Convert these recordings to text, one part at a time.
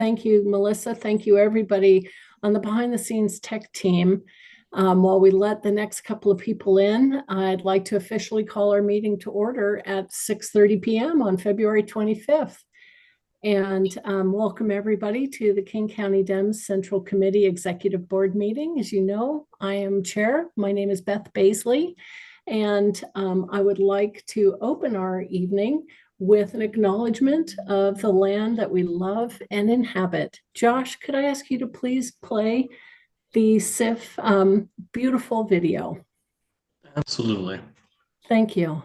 Thank you, Melissa. Thank you, everybody on the behind the scenes tech team. While we let the next couple of people in, I'd like to officially call our meeting to order at 6:30 p.m. on February 25th. And welcome everybody to the King County Dems Central Committee Executive Board meeting. As you know, I am chair. My name is Beth Baisley, and I would like to open our evening with an acknowledgement of the land that we love and inhabit. Josh, could I ask you to please play the SIF beautiful video? Absolutely. Thank you.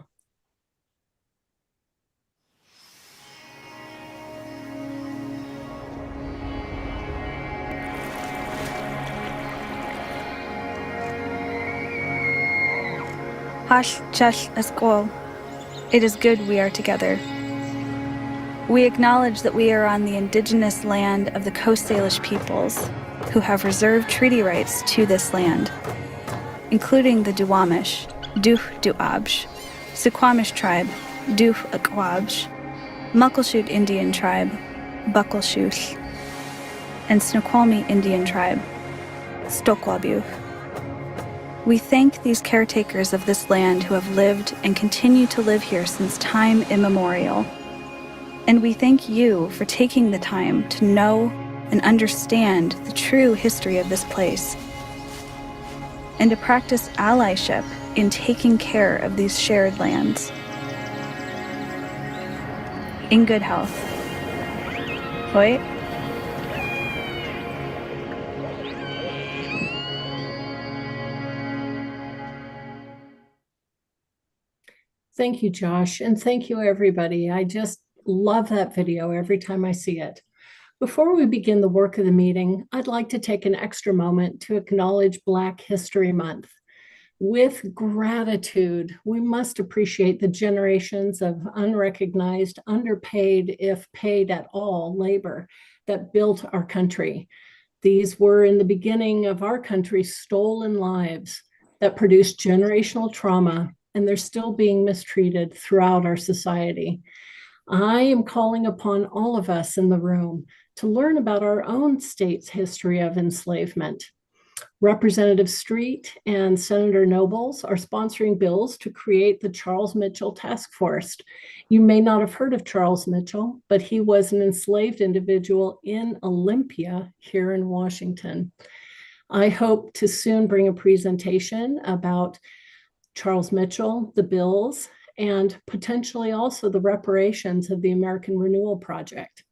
Hash Chesh Eskol. It is good we are together. We acknowledge that we are on the indigenous land of the Coast Salish peoples, who have reserved treaty rights to this land, including the Duwamish, Duh Duabj, Suquamish tribe, Duh Akwabj, Muckleshoot Indian tribe, Buckleshoot, and Snoqualmie Indian tribe, Stokwabuh. We thank these caretakers of this land who have lived and continue to live here since time immemorial. And we thank you for taking the time to know and understand the true history of this place, and to practice allyship in taking care of these shared lands. In good health. Hoi. Thank you, Josh, and thank you, everybody. I just love that video every time I see it. Before we begin the work of the meeting, I'd like to take an extra moment to acknowledge Black History Month. With gratitude, we must appreciate the generations of unrecognized, underpaid, if paid at all, labor that built our country. These were, in the beginning of our country, stolen lives that produced generational trauma, and they're still being mistreated throughout our society. I am calling upon all of us in the room to learn about our own state's history of enslavement. Representative Street and Senator Nobles are sponsoring bills to create the Charles Mitchell Task Force. You may not have heard of Charles Mitchell, but he was an enslaved individual in Olympia here in Washington. I hope to soon bring a presentation about Charles Mitchell, the bills, and potentially also the reparations of the American Renewal Project.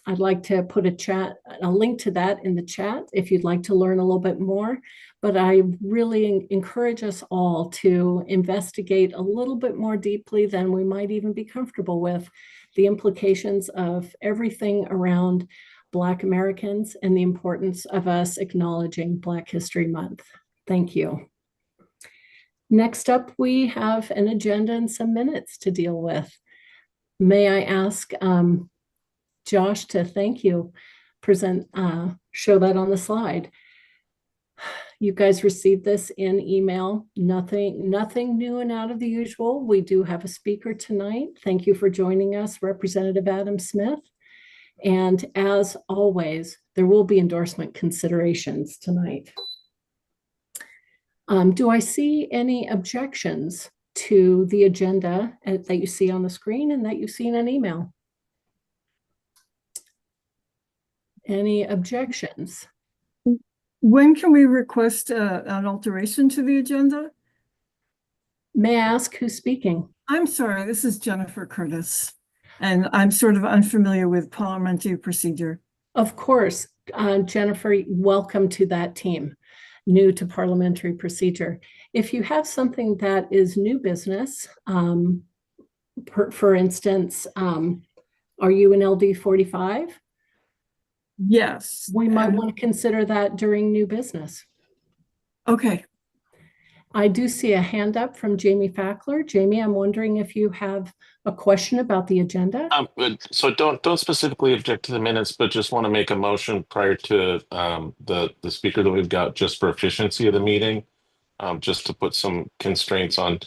I'd like to put a link to that in the chat if you'd like to learn a little bit more, but I really encourage us all to investigate a little bit more deeply than we might even be comfortable with the implications of everything around Black Americans and the importance of us acknowledging Black History Month. Thank you. Next up, we have an agenda and some minutes to deal with. May I ask Josh to thank you, show that on the slide. You guys received this in email, nothing new and out of the usual. We do have a speaker tonight. Thank you for joining us, Representative Adam Smith. And as always, there will be endorsement considerations tonight. Do I see any objections to the agenda that you see on the screen and that you've seen on email? Any objections? When can we request an alteration to the agenda? May I ask who's speaking? I'm sorry, this is Jennifer Curtis, and I'm sort of unfamiliar with parliamentary procedure. Of course, Jennifer, welcome to that team. New to parliamentary procedure. If you have something that is new business, for instance, are you an LD 45? Yes. We might want to consider that during new business. Okay. I do see a hand up from Jamie Fackler. Jamie, I'm wondering if you have a question about the agenda. So don't specifically object to the minutes, but just want to make a motion prior to the speaker that we've got, just for efficiency of the meeting, just to put some constraints on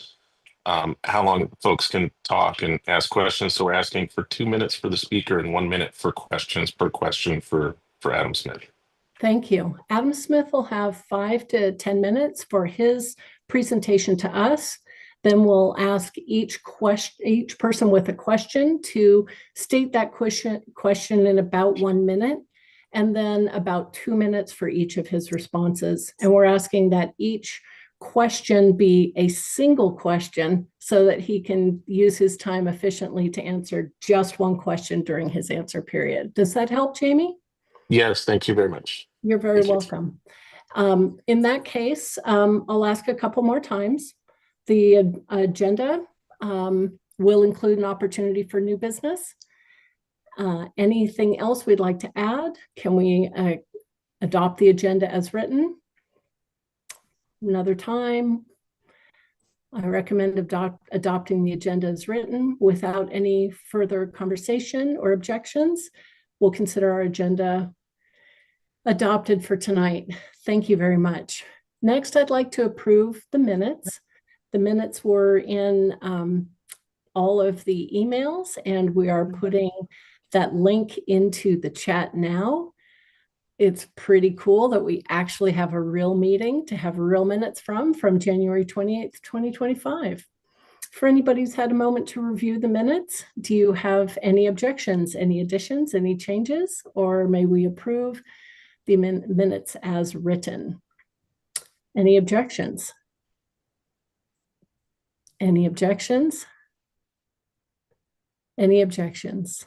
how long folks can talk and ask questions. So we're asking for 2 minutes for the speaker and 1 minute for questions per question for Adam Smith. Thank you. Adam Smith will have 5 to 10 minutes for his presentation to us. Then we'll ask each person with a question to state that question in about 1 minute, and then about 2 minutes for each of his responses. And we're asking that each question be a single question so that he can use his time efficiently to answer just one question during his answer period. Does that help, Jamie? Yes, thank you very much. You're very Thank you. welcome. In that case, I'll ask a couple more times. The agenda will include an opportunity for new business. Anything else we'd like to add? Can we adopt the agenda as written? Another time. I recommend adopting the agenda as written without any further conversation or objections. We'll consider our agenda adopted for tonight. Thank you very much. Next, I'd like to approve the minutes. The minutes were in all of the emails, and we are putting that link into the chat now. It's pretty cool that we actually have a real meeting to have real minutes from January 28th, 2025. For anybody who's had a moment to review the minutes, do you have any objections, any additions, any changes, or may we approve the minutes as written? Any objections? Any objections? Any objections?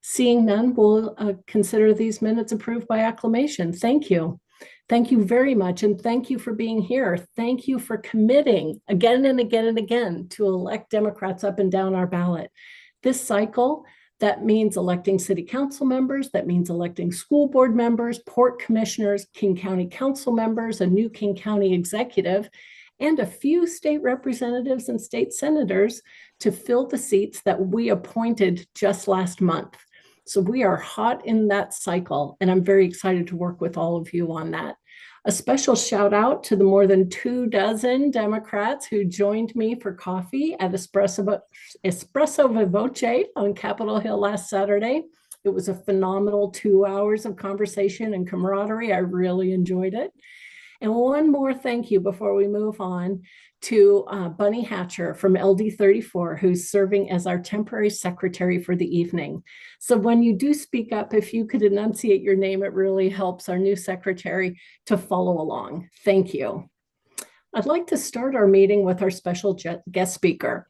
Seeing none, we'll consider these minutes approved by acclamation. Thank you. Thank you very much, and thank you for being here. Thank you for committing again and again and again to elect Democrats up and down our ballot. This cycle, that means electing city council members, that means electing school board members, port commissioners, King County council members, a new King County executive, and a few state representatives and state senators to fill the seats that we appointed just last month. So we are hot in that cycle, and I'm very excited to work with all of you on that. A special shout out to the more than 24 Democrats who joined me for coffee at Espresso Vivace on Capitol Hill last Saturday. It was a phenomenal 2 hours of conversation and camaraderie. I really enjoyed it. And one more thank you before we move on to Bunny Hatcher from LD34, who's serving as our temporary secretary for the evening. So when you do speak up, if you could enunciate your name, it really helps our new secretary to follow along. Thank you. I'd like to start our meeting with our special guest speaker.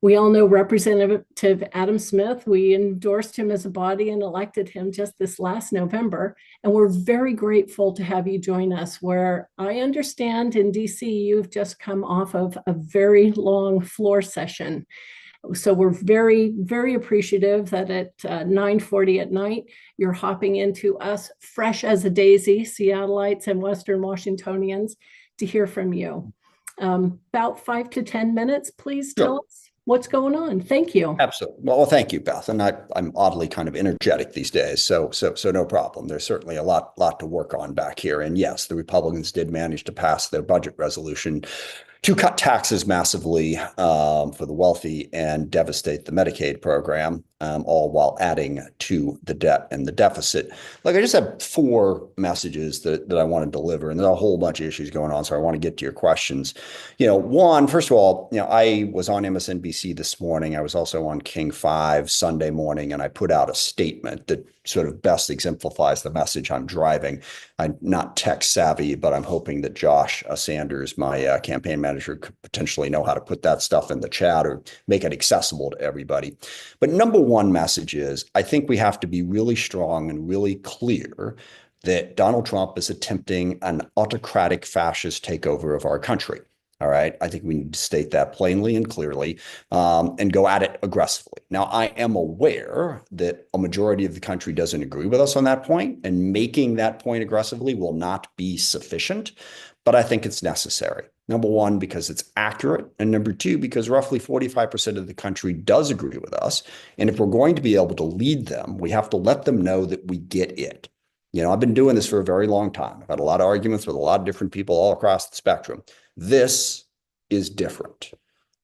We all know Representative Adam Smith. We endorsed him as a body and elected him just this last November. And we're very grateful to have you join us, where I understand in DC, you've just come off of a very long floor session. So we're very, very appreciative that at 9:40 at night, you're hopping into us fresh as a daisy, Seattleites and Western Washingtonians, to hear from you. About 5 to 10 minutes, please tell us what's going on. Thank you. Absolutely. Well, thank you, Beth. And I'm oddly kind of energetic these days, so no problem. There's certainly a lot to work on back here. And yes, the Republicans did manage to pass their budget resolution to cut taxes massively for the wealthy and devastate the Medicaid program, all while adding to the debt and the deficit. Look, I just have 4 messages that I want to deliver, and there's a whole bunch of issues going on, so I want to get to your questions. One, first of all, I was on MSNBC this morning. I was also on King 5 Sunday morning, and I put out a statement that sort of best exemplifies the message I'm driving. I'm not tech savvy, but I'm hoping that Josh Sanders, my campaign manager, could potentially know how to put that stuff in the chat or make it accessible to everybody. But number one message is, I think we have to be really strong and really clear that Donald Trump is attempting an autocratic fascist takeover of our country. All right. I think we need to state that plainly and clearly and go at it aggressively. Now, I am aware that a majority of the country doesn't agree with us on that point, and making that point aggressively will not be sufficient, but I think it's necessary. Number one, because it's accurate, and number two, because roughly 45% of the country does agree with us. And if we're going to be able to lead them, we have to let them know that we get it. I've been doing this for a very long time. I've had a lot of arguments with a lot of different people all across the spectrum. This is different.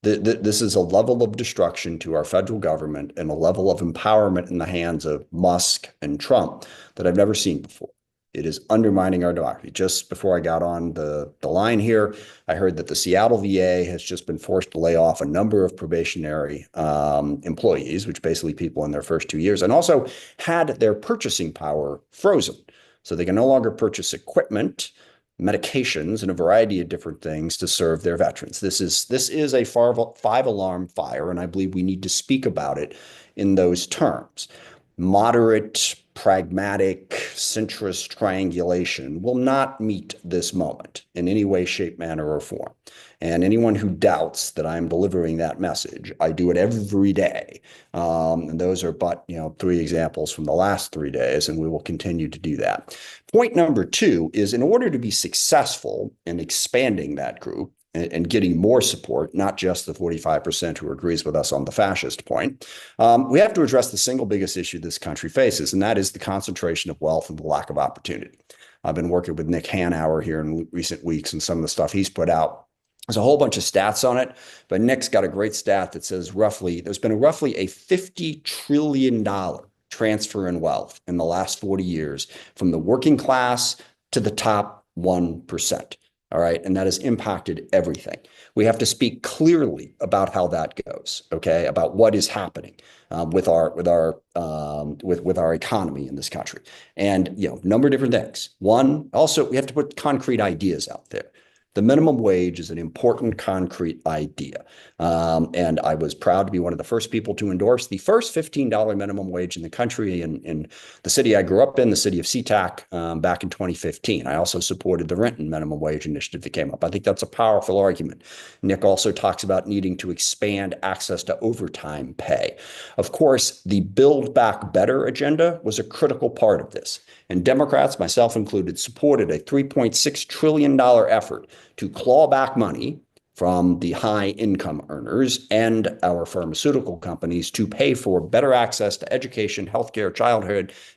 This is a level of destruction to our federal government and a level of empowerment in the hands of Musk and Trump that I've never seen before. It is undermining our democracy. Just before I got on the line here, I heard that the Seattle VA has just been forced to lay off a number of probationary employees, which basically people in their first 2 years, and also had their purchasing power frozen. So they can no longer purchase equipment, medications, and a variety of different things to serve their veterans. This is a five-alarm fire, and I believe we need to speak about it in those terms. Moderate, pragmatic, centrist triangulation will not meet this moment in any way, shape, manner, or form. And anyone who doubts that I'm delivering that message, I do it every day. And those are but 3 examples from the last 3 days, and we will continue to do that. Point number 2 is, in order to be successful in expanding that group and getting more support, not just the 45% who agrees with us on the fascist point, we have to address the single biggest issue this country faces, and that is the concentration of wealth and the lack of opportunity. I've been working with Nick Hanauer here in recent weeks, and some of the stuff he's put out, there's a whole bunch of stats on it, but Nick's got a great stat that says there's been roughly a $50 trillion transfer in wealth in the last 40 years from the working class to the top 1%. All right. And that has impacted everything. We have to speak clearly about how that goes. Okay. About what is happening with our economy in this country. And, a number of different things. One, also, we have to put concrete ideas out there. The minimum wage is an important concrete idea. And I was proud to be one of the first people to endorse the first $15 minimum wage in the country in the city I grew up in, the city of SeaTac, back in 2015. I also supported the Renton minimum wage initiative that came up. I think that's a powerful argument. Nick also talks about needing to expand access to overtime pay. Of course, the Build Back Better agenda was a critical part of this. And Democrats, myself included, supported a $3.6 trillion effort to claw back money from the high income earners and our pharmaceutical companies to pay for better access to education, healthcare,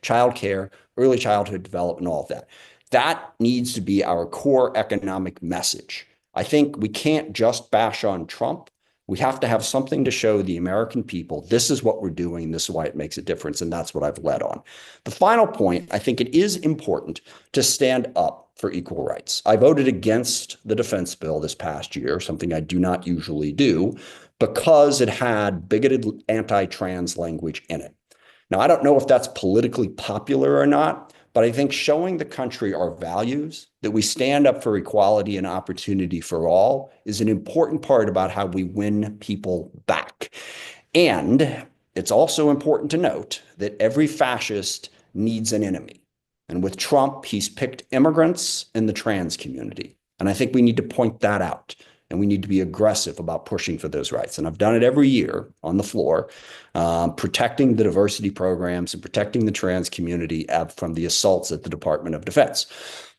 childcare, early childhood development, all of that. That needs to be our core economic message. I think we can't just bash on Trump. We have to have something to show the American people, this is what we're doing, this is why it makes a difference, and that's what I've led on. The final point, I think it is important to stand up for equal rights. I voted against the defense bill this past year, something I do not usually do, because it had bigoted anti-trans language in it. Now, I don't know if that's politically popular or not, but I think showing the country our values, that we stand up for equality and opportunity for all, is an important part about how we win people back. And it's also important to note that every fascist needs an enemy. And with Trump, he's picked immigrants and the trans community. And I think we need to point that out. And we need to be aggressive about pushing for those rights. And I've done it every year on the floor, protecting the diversity programs and protecting the trans community from the assaults at the Department of Defense.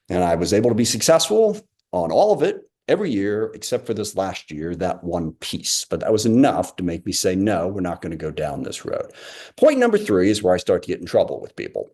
And I was able to be successful on all of it every year, except for this last year, that one piece. But that was enough to make me say, no, we're not going to go down this road. Point number 3 is where I start to get in trouble with people.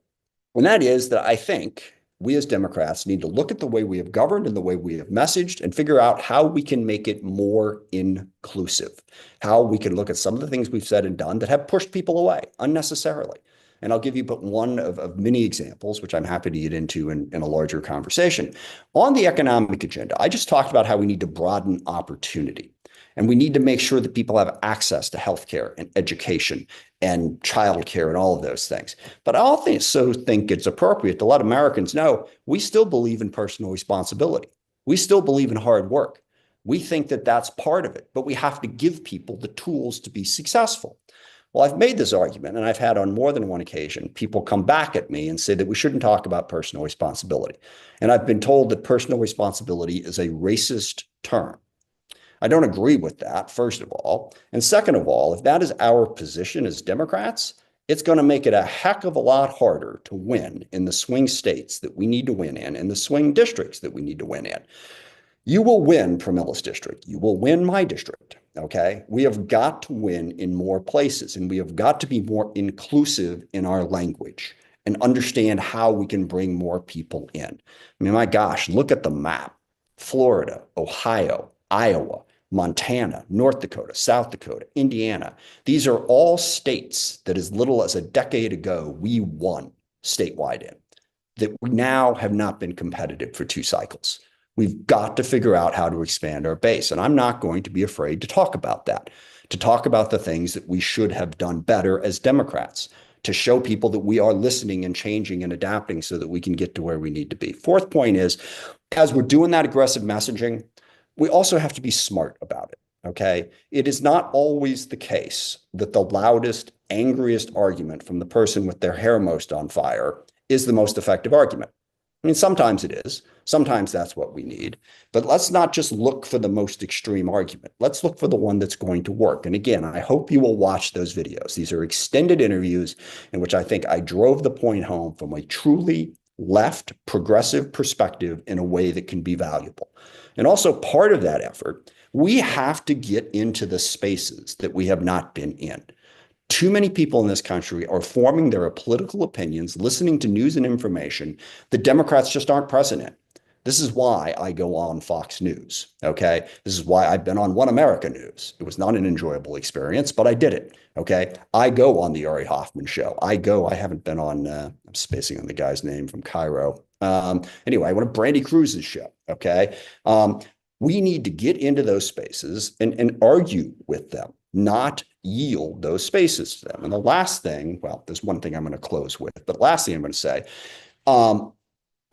And that is that I think we as Democrats need to look at the way we have governed and the way we have messaged and figure out how we can make it more inclusive, how we can look at some of the things we've said and done that have pushed people away unnecessarily. And I'll give you but one of many examples, which I'm happy to get into in a larger conversation. On the economic agenda, I just talked about how we need to broaden opportunity. And we need to make sure that people have access to healthcare and education and childcare and all of those things. But I also think it's appropriate to let Americans know we still believe in personal responsibility. We still believe in hard work. We think that that's part of it, but we have to give people the tools to be successful. Well, I've made this argument, and I've had on more than one occasion people come back at me and say that we shouldn't talk about personal responsibility. And I've been told that personal responsibility is a racist term. I don't agree with that, first of all. And second of all, if that is our position as Democrats, it's going to make it a heck of a lot harder to win in the swing states that we need to win in and the swing districts that we need to win in. You will win Pramilla's district. You will win my district. Okay. We have got to win in more places, and we have got to be more inclusive in our language and understand how we can bring more people in. I mean, my gosh, look at the map. Florida, Ohio, Iowa, Montana, North Dakota, South Dakota, Indiana. These are all states that as little as a decade ago, we won statewide in, that we now have not been competitive for 2 cycles. We've got to figure out how to expand our base. And I'm not going to be afraid to talk about that, to talk about the things that we should have done better as Democrats, to show people that we are listening and changing and adapting so that we can get to where we need to be. Fourth point is, as we're doing that aggressive messaging, we also have to be smart about it, okay? It is not always the case that the loudest, angriest argument from the person with their hair most on fire is the most effective argument. I mean, sometimes it is. Sometimes that's what we need. But let's not just look for the most extreme argument. Let's look for the one that's going to work. And again, I hope you will watch those videos. These are extended interviews in which I think I drove the point home from a truly left progressive perspective in a way that can be valuable. And also part of that effort, we have to get into the spaces that we have not been in. Too many people in this country are forming their political opinions, listening to news and information that Democrats just aren't present in. This is why I go on Fox News, okay? This is why I've been on One America News. It was not an enjoyable experience, but I did it, okay? I go on the Ari Hoffman show. I haven't been on, I'm spacing on the guy's name from Cairo. Anyway, I went to Brandy Cruz's show, okay? We need to get into those spaces and argue with them, not yield those spaces to them. And the last thing, well, there's one thing I'm going to close with, but last thing I'm going to say,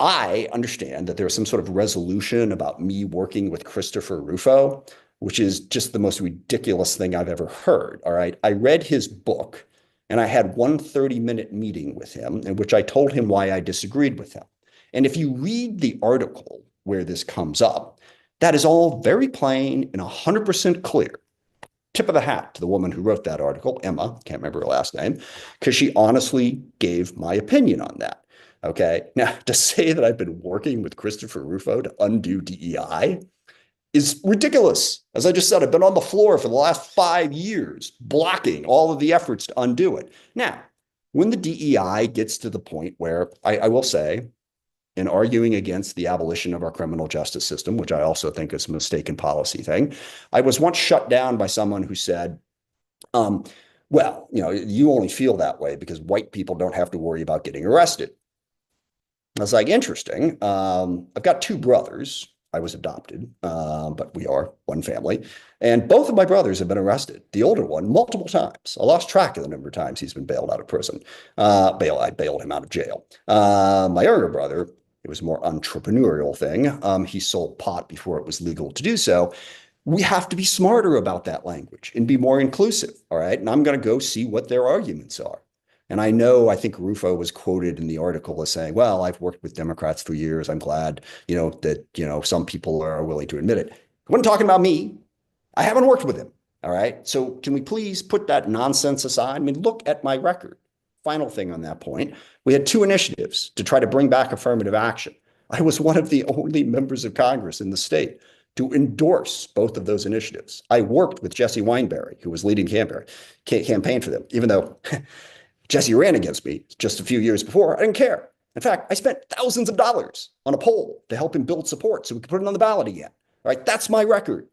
I understand that there's some sort of resolution about me working with Christopher Rufo, which is just the most ridiculous thing I've ever heard. All right. I read his book and I had one 30-minute meeting with him in which I told him why I disagreed with him. And if you read the article where this comes up, that is all very plain and 100% clear. Tip of the hat to the woman who wrote that article, Emma, can't remember her last name, because she honestly gave my opinion on that. Okay. Now, to say that I've been working with Christopher Rufo to undo DEI is ridiculous. As I just said, I've been on the floor for the last 5 years, blocking all of the efforts to undo it. Now, when the DEI gets to the point where I will say, in arguing against the abolition of our criminal justice system, which I also think is a mistaken policy thing, I was once shut down by someone who said, well, you only feel that way because white people don't have to worry about getting arrested. I was like, interesting. I've got 2 brothers. I was adopted, but we are one family. And both of my brothers have been arrested. The older one, multiple times. I lost track of the number of times he's been bailed out of prison. I bailed him out of jail. My younger brother, it was a more entrepreneurial thing. He sold pot before it was legal to do so. We have to be smarter about that language and be more inclusive. All right. And I'm going to go see what their arguments are. And I think Rufo was quoted in the article as saying, well, I've worked with Democrats for years. I'm glad, that, some people are willing to admit it. He wasn't talking about me. I haven't worked with him. All right. So can we please put that nonsense aside? I mean, look at my record. Final thing on that point. We had 2 initiatives to try to bring back affirmative action. I was one of the only members of Congress in the state to endorse both of those initiatives. I worked with Jesse Weinberry, who was leading campaign for them, even though Jesse ran against me just a few years before. I didn't care. In fact, I spent thousands of dollars on a poll to help him build support so we could put it on the ballot again. All right, that's my record.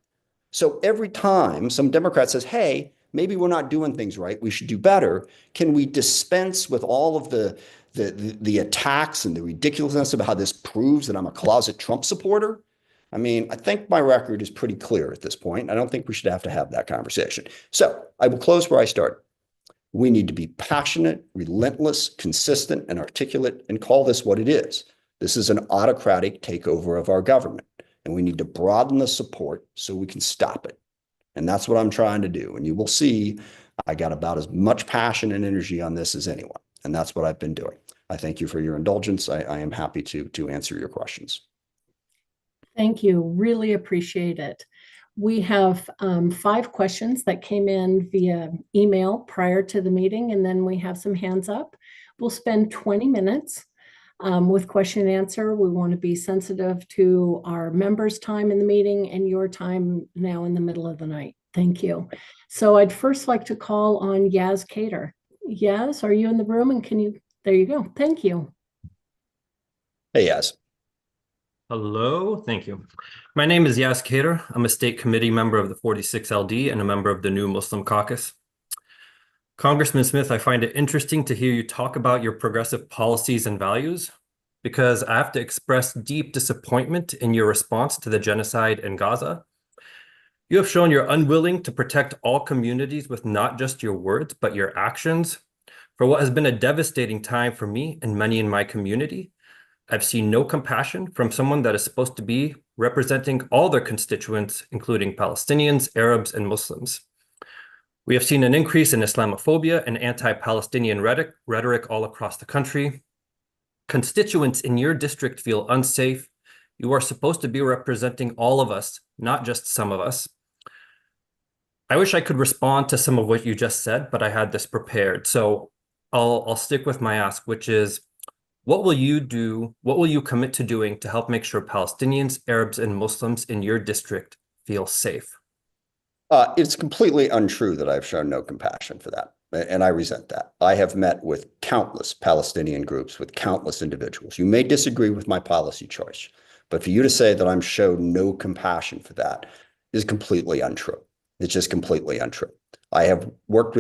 So every time some Democrat says, hey, maybe we're not doing things right, we should do better, can we dispense with all of the attacks and the ridiculousness of how this proves that I'm a closet Trump supporter? I mean, I think my record is pretty clear at this point. I don't think we should have to have that conversation. So I will close where I started. We need to be passionate, relentless, consistent, and articulate, and call this what it is. This is an autocratic takeover of our government, and we need to broaden the support so we can stop it. And that's what I'm trying to do. And you will see I got about as much passion and energy on this as anyone. And that's what I've been doing. I thank you for your indulgence. I am happy to answer your questions. Thank you. Really appreciate it. We have 5 questions that came in via email prior to the meeting, and then we have some hands up. We'll spend 20 minutes with question and answer. We want to be sensitive to our members' time in the meeting and your time now in the middle of the night. Thank you. So I'd first like to call on Yaz Cater. Yaz, are you in the room? And there you go. Thank you. Hey, Yaz. Hello, thank you. My name is Yas Kader. I'm a state committee member of the 46 LD and a member of the New Muslim Caucus. Congressman Smith, I find it interesting to hear you talk about your progressive policies and values because I have to express deep disappointment in your response to the genocide in Gaza. You have shown you're unwilling to protect all communities with not just your words, but your actions. For what has been a devastating time for me and many in my community, I've seen no compassion from someone that is supposed to be representing all their constituents, including Palestinians, Arabs, and Muslims. We have seen an increase in Islamophobia and anti-Palestinian rhetoric all across the country. Constituents in your district feel unsafe. You are supposed to be representing all of us, not just some of us. I wish I could respond to some of what you just said, but I had this prepared. So I'll stick with my ask, which is, what will you do? What will you commit to doing to help make sure Palestinians, Arabs, and Muslims in your district feel safe? It's completely untrue that I've shown no compassion for that, and I resent that. I have met with countless Palestinian groups, with countless individuals. You may disagree with my policy choice, but for you to say that I'm shown no compassion for that is completely untrue. It's just completely untrue. I have worked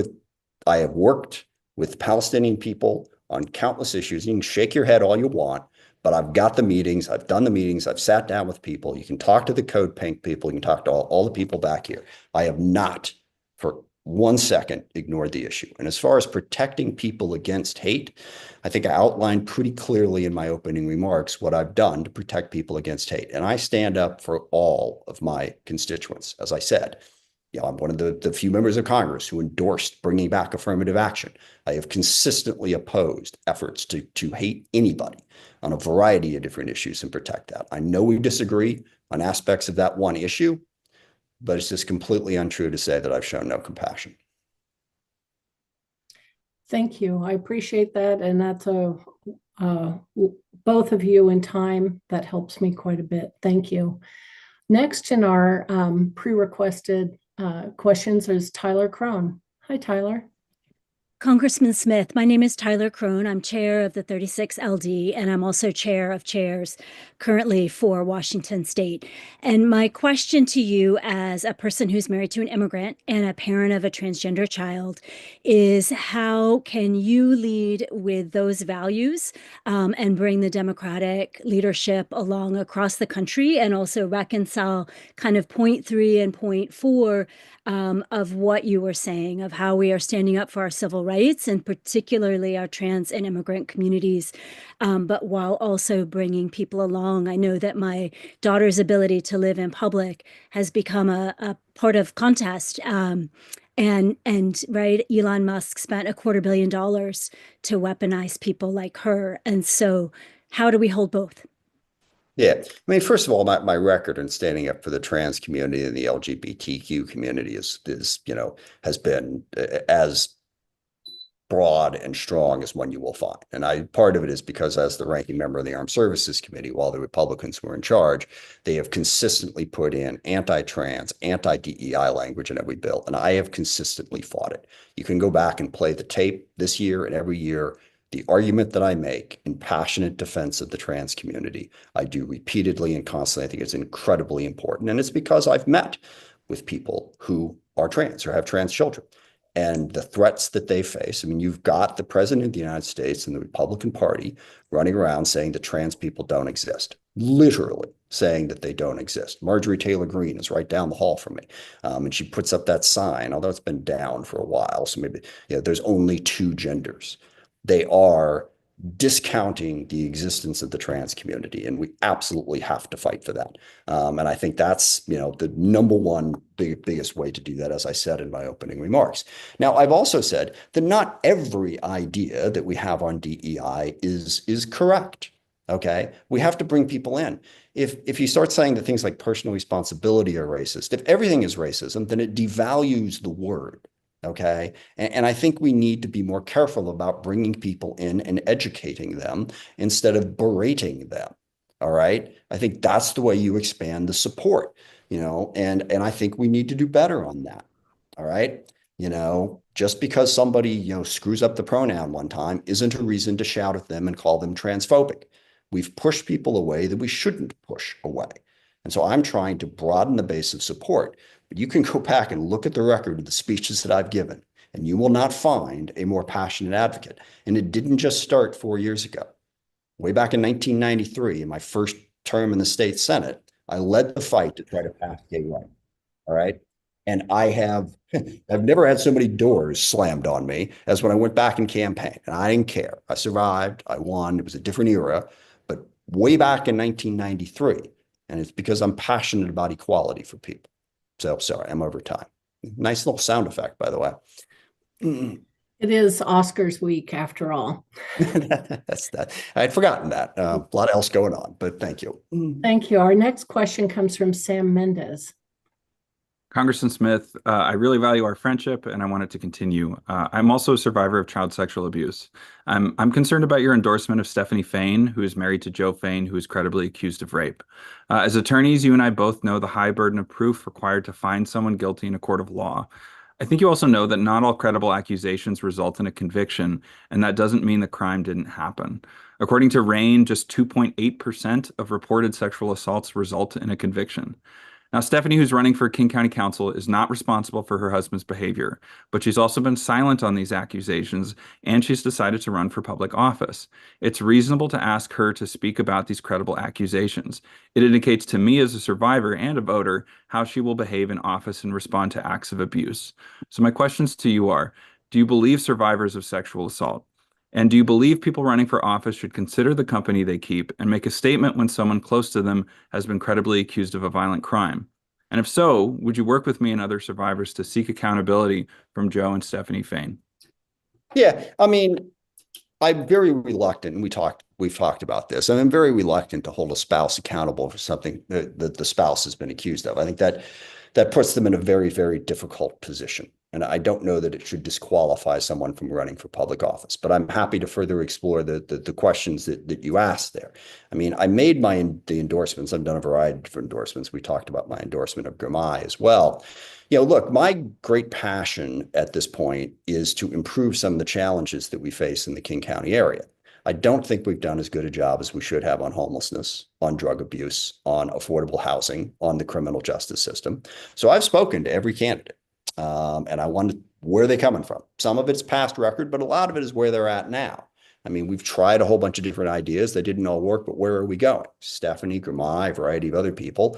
with Palestinian people on countless issues. You can shake your head all you want, but I've got the meetings, I've done the meetings, I've sat down with people. You can talk to the Code Pink people, you can talk to all the people back here. I have not for 1 second ignored the issue. And as far as protecting people against hate, I think I outlined pretty clearly in my opening remarks what I've done to protect people against hate. And I stand up for all of my constituents. As I said, I'm one of the few members of Congress who endorsed bringing back affirmative action. I have consistently opposed efforts to hate anybody on a variety of different issues and protect that. I know we disagree on aspects of that one issue, but it's just completely untrue to say that I've shown no compassion. Thank you. I appreciate that. And that's both of you in time. That helps me quite a bit. Thank you. Next in our pre-requested questions is Tyler Crone. Hi, Tyler. Congressman Smith, my name is Tyler Crone. I'm chair of the 36 LD, and I'm also chair of chairs currently for Washington State. And my question to you as a person who's married to an immigrant and a parent of a transgender child is, how can you lead with those values and bring the Democratic leadership along across the country, and also reconcile kind of point 3 and point 4 of what you were saying, of how we are standing up for our civil rights and particularly our trans and immigrant communities, but while also bringing people along. I know that my daughter's ability to live in public has become a part of contest. And right, Elon Musk spent $250 million to weaponize people like her. And so how do we hold both? Yeah, I mean, first of all, my record in standing up for the trans community and the LGBTQ community is has been as broad and strong as one you will find. And part of it is because, as the ranking member of the Armed Services Committee, while the Republicans were in charge, they have consistently put in anti-trans, anti-DEI language in every bill, and I have consistently fought it. You can go back and play the tape this year and every year. The argument that I make in passionate defense of the trans community, I do repeatedly and constantly. I think it's incredibly important. And it's because I've met with people who are trans or have trans children, and the threats that they face. I mean, you've got the president of the United States and the Republican Party running around saying that trans people don't exist, literally saying that they don't exist. Marjorie Taylor Greene is right down the hall from me. And she puts up that sign, although it's been down for a while. So maybe, there's only 2 genders. They are discounting the existence of the trans community, and we absolutely have to fight for that. And I think that's, the number one biggest way to do that, as I said in my opening remarks. Now, I've also said that not every idea that we have on DEI is correct. Okay, we have to bring people in. If you start saying that things like personal responsibility are racist, if everything is racism, then it devalues the word. Okay. And I think we need to be more careful about bringing people in and educating them instead of berating them. All right. I think that's the way you expand the support, and I think we need to do better on that. All right. Just because somebody, screws up the pronoun one time isn't a reason to shout at them and call them transphobic. We've pushed people away that we shouldn't push away. And so I'm trying to broaden the base of support. But you can go back and look at the record of the speeches that I've given, and you will not find a more passionate advocate. And it didn't just start 4 years ago. Way back in 1993, in my first term in the state Senate, I led the fight to try to pass gay rights. All right. And I've never had so many doors slammed on me as when I went back and campaigned. And I didn't care. I survived. I won. It was a different era. But way back in 1993, and it's because I'm passionate about equality for people. So sorry, I'm over time. Nice little sound effect, by the way. It is Oscars week after all. That's that. I'd forgotten that. A lot else going on, but thank you. Thank you. Our next question comes from Sam Mendez. Congressman Smith, I really value our friendship and I want it to continue. I'm also a survivor of child sexual abuse. I'm concerned about your endorsement of Stephanie Fain, who is married to Joe Fain, who is credibly accused of rape. As attorneys, you and I both know the high burden of proof required to find someone guilty in a court of law. I think you also know that not all credible accusations result in a conviction, and that doesn't mean the crime didn't happen. According to RAINN, just 2.8% of reported sexual assaults result in a conviction. Now, Stephanie, who's running for King County Council, is not responsible for her husband's behavior, but she's also been silent on these accusations, and she's decided to run for public office. It's reasonable to ask her to speak about these credible accusations. It indicates to me as a survivor and a voter how she will behave in office and respond to acts of abuse. So my questions to you are, do you believe survivors of sexual assault? And do you believe people running for office should consider the company they keep and make a statement when someone close to them has been credibly accused of a violent crime? And if so, would you work with me and other survivors to seek accountability from Joe and Stephanie Fain? Yeah, I mean, I'm very reluctant, and we've talked about this, and I'm very reluctant to hold a spouse accountable for something that the spouse has been accused of. I think that puts them in a very, very difficult position. And I don't know that it should disqualify someone from running for public office, but I'm happy to further explore the questions that you asked there. I mean, I made the endorsements. I've done a variety of different endorsements. We talked about my endorsement of Grimai as well. Look, my great passion at this point is to improve some of the challenges that we face in the King County area. I don't think we've done as good a job as we should have on homelessness, on drug abuse, on affordable housing, on the criminal justice system. So I've spoken to every candidate. And I wondered where they're coming from. Some of it's past record, but a lot of it is where they're at now. I mean, we've tried a whole bunch of different ideas. They didn't all work, but where are we going? Stephanie, Grimai, a variety of other people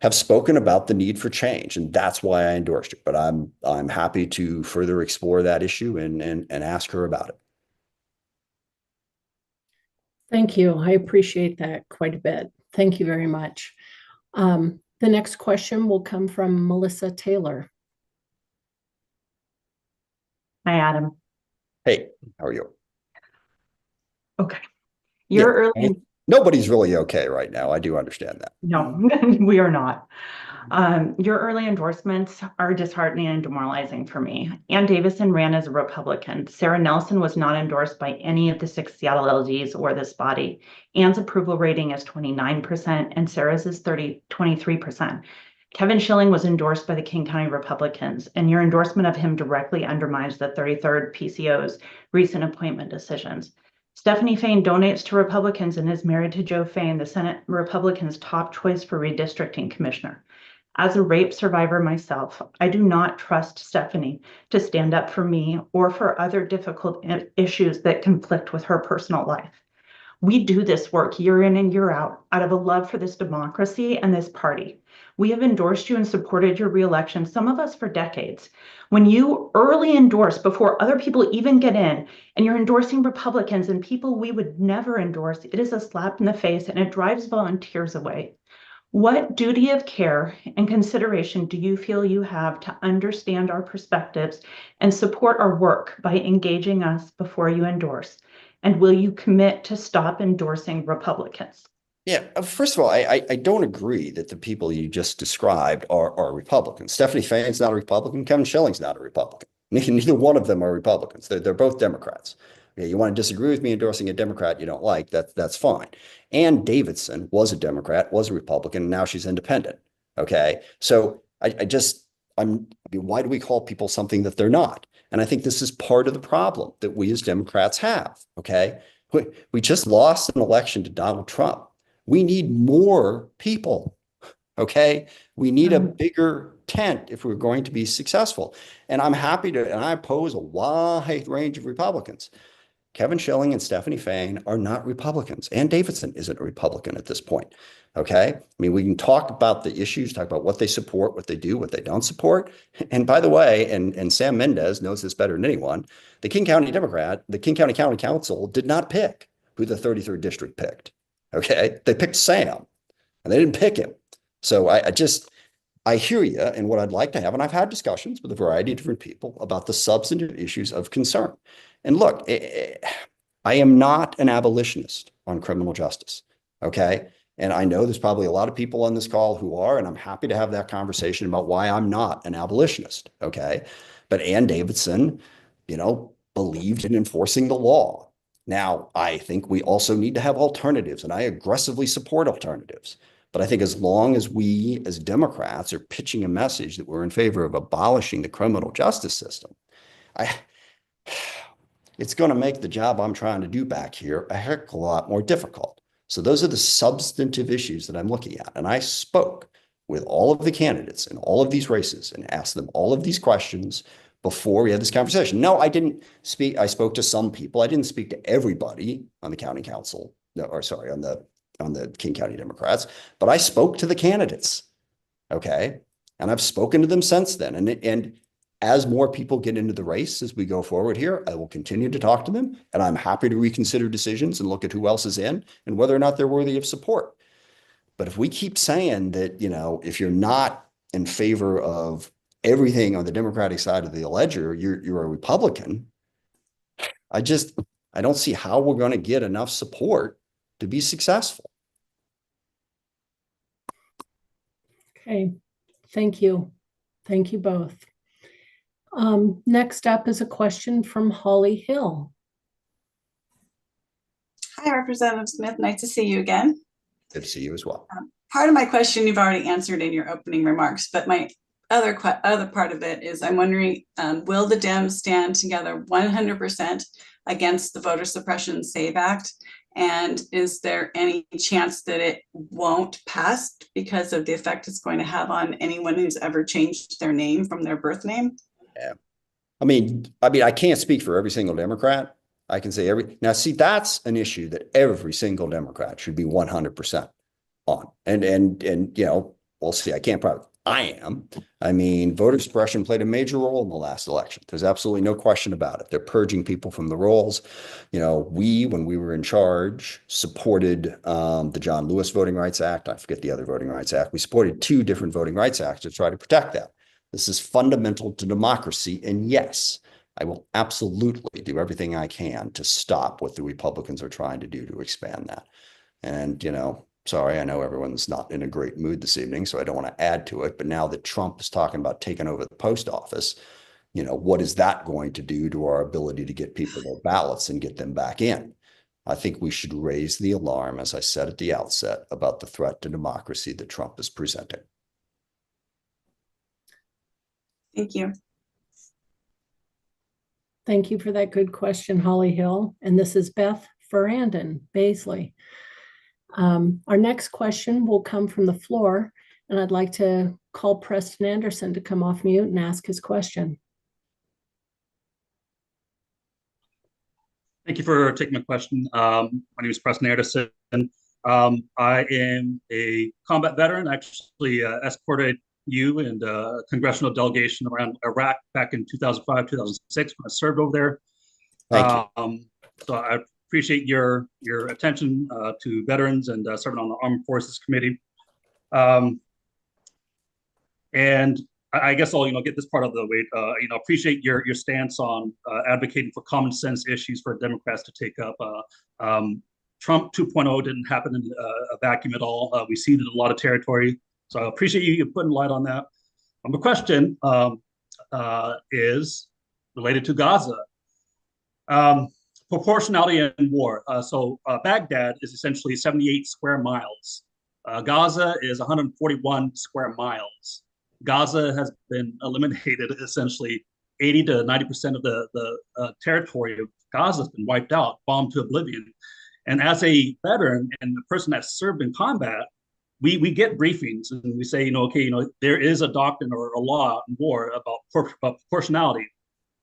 have spoken about the need for change, and that's why I endorsed her. But I'm happy to further explore that issue and ask her about it. Thank you. I appreciate that quite a bit. Thank you very much. The next question will come from Melissa Taylor. Hi, Adam. Hey, how are you? Okay. You're Yeah, early. nobody's really okay right now. I do understand that. No, we are not. Your early endorsements are disheartening and demoralizing for me. Ann Davison ran as a Republican. Sarah Nelson was not endorsed by any of the 6 Seattle LDs or this body. Ann's approval rating is 29% and Sarah's is 23%. Kevin Schilling was endorsed by the King County Republicans, and your endorsement of him directly undermines the 33rd PCO's recent appointment decisions. Stephanie Fain donates to Republicans and is married to Joe Fain, the Senate Republicans' top choice for redistricting commissioner. As a rape survivor myself, I do not trust Stephanie to stand up for me or for other difficult issues that conflict with her personal life. We do this work year in and year out of a love for this democracy and this party. We have endorsed you and supported your reelection, some of us for decades. When you early endorse before other people even get in, and you're endorsing Republicans and people we would never endorse, it is a slap in the face and it drives volunteers away. What duty of care and consideration do you feel you have to understand our perspectives and support our work by engaging us before you endorse? And will you commit to stop endorsing Republicans? Yeah, first of all, I don't agree that the people you just described are Republicans. Stephanie Fain's not a Republican. Kevin Schilling's not a Republican. Neither one of them are Republicans. They're both Democrats. Okay, you want to disagree with me endorsing a Democrat you don't like, that's fine. Ann Davidson was a Democrat, was a Republican, and now she's independent. Okay, so why do we call people something that they're not? And I think this is part of the problem that we as Democrats have. Okay, We just lost an election to Donald Trump. We need more people. Okay. We need a bigger tent if we're going to be successful. And I'm happy to, and I oppose a wide range of Republicans. Kevin Schilling and Stephanie Fain are not Republicans. Ann Davidson isn't a Republican at this point. Okay. I mean, we can talk about the issues, talk about what they support, what they do, what they don't support. And by the way, and Sam Mendez knows this better than anyone, the King County County Council did not pick who the 33rd district picked. Okay. They picked Sam and they didn't pick him. So I hear you, and what I'd like to have, and I've had discussions with a variety of different people about the substantive issues of concern. And look, I am not an abolitionist on criminal justice, okay? And I know there's probably a lot of people on this call who are, and I'm happy to have that conversation about why I'm not an abolitionist, okay? But Ann Davidson, believed in enforcing the law. Now, I think we also need to have alternatives, and I aggressively support alternatives. But I think as long as we as Democrats are pitching a message that we're in favor of abolishing the criminal justice system, it's going to make the job I'm trying to do back here a heck of a lot more difficult. So those are the substantive issues that I'm looking at. And I spoke with all of the candidates in all of these races and asked them all of these questions before we had this conversation. No, I didn't speak. I spoke to some people. I didn't speak to everybody on the county council, on the King County Democrats, but I spoke to the candidates. Okay. And I've spoken to them since then. And as more people get into the race as we go forward here, I will continue to talk to them, and I'm happy to reconsider decisions and look at who else is in and whether or not they're worthy of support. But if we keep saying that, if you're not in favor of everything on the Democratic side of the ledger, you're a Republican. I don't see how we're going to get enough support to be successful. Okay, thank you. Thank you both. Next up is a question from Holly Hill. Hi, Representative Smith. Nice to see you again. Good to see you as well. Part of my question you've already answered in your opening remarks, but my other part of it is I'm wondering, will the Dems stand together 100% against the Voter Suppression SAVE Act? And is there any chance that it won't pass because of the effect it's going to have on anyone who's ever changed their name from their birth name? Yeah. I mean, I can't speak for every single Democrat. I can say now, see, that's an issue that every single Democrat should be 100% on. And we'll see. I am. I mean, voter suppression played a major role in the last election. There's absolutely no question about it. They're purging people from the rolls. When we were in charge, supported the John Lewis Voting Rights Act. I forget the other Voting Rights Act. We supported 2 different voting rights acts to try to protect that. This is fundamental to democracy. And yes, I will absolutely do everything I can to stop what the Republicans are trying to do to expand that. And, sorry, I know everyone's not in a great mood this evening, so I don't want to add to it. But now that Trump is talking about taking over the post office, what is that going to do to our ability to get people their ballots and get them back in? I think we should raise the alarm, as I said at the outset, about the threat to democracy that Trump is presenting. Thank you. Thank you for that good question, Holly Hill. And this is Beth Ferrandon, Baisley. Our next question will come from the floor, and I'd like to call Preston Anderson to come off mute and ask his question. Thank you for taking my question. My name is Preston Anderson. I am a combat veteran. I actually escorted you and a congressional delegation around Iraq back in 2005, 2006 when I served over there. Thank you. So I appreciate your attention to veterans and serving on the Armed Forces Committee. And I guess I'll get this part of the way. Appreciate your stance on advocating for common sense issues for Democrats to take up. Trump 2.0 didn't happen in a vacuum at all. We ceded a lot of territory. So I appreciate you putting light on that. The question is related to Gaza. Proportionality in war. Baghdad is essentially 78 square miles. Gaza is 141 square miles. Gaza has been eliminated essentially 80 to 90% of the territory of Gaza has been wiped out, bombed to oblivion. And as a veteran and a person that served in combat, we get briefings and we say, okay, there is a doctrine or a law in war about proportionality.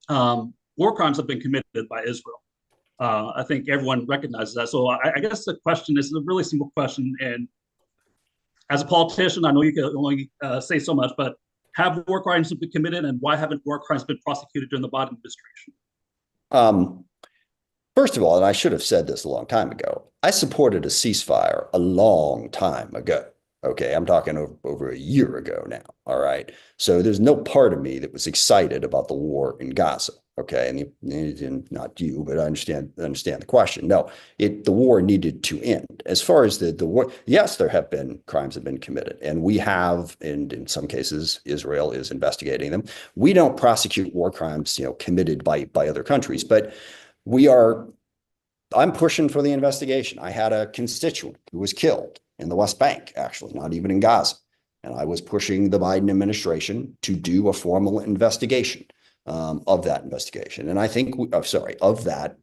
War crimes have been committed by Israel. I think everyone recognizes that. So I guess the question is a really simple question. And as a politician, I know you can only say so much, but have war crimes been committed, and why haven't war crimes been prosecuted during the Biden administration? First of all, and I should have said this a long time ago, I supported a ceasefire a long time ago. Okay, I'm talking over a year ago now. All right. So there's no part of me that was excited about the war in Gaza. Okay, and not you, but I understand the question. No, the war needed to end. As far as the war, yes, there have been crimes have been committed, and we have, and in some cases, Israel is investigating them. We don't prosecute war crimes, committed by other countries, but I'm pushing for the investigation. I had a constituent who was killed in the West Bank, actually, not even in Gaza. And I was pushing the Biden administration to do a formal investigation of that investigation. And I think, of that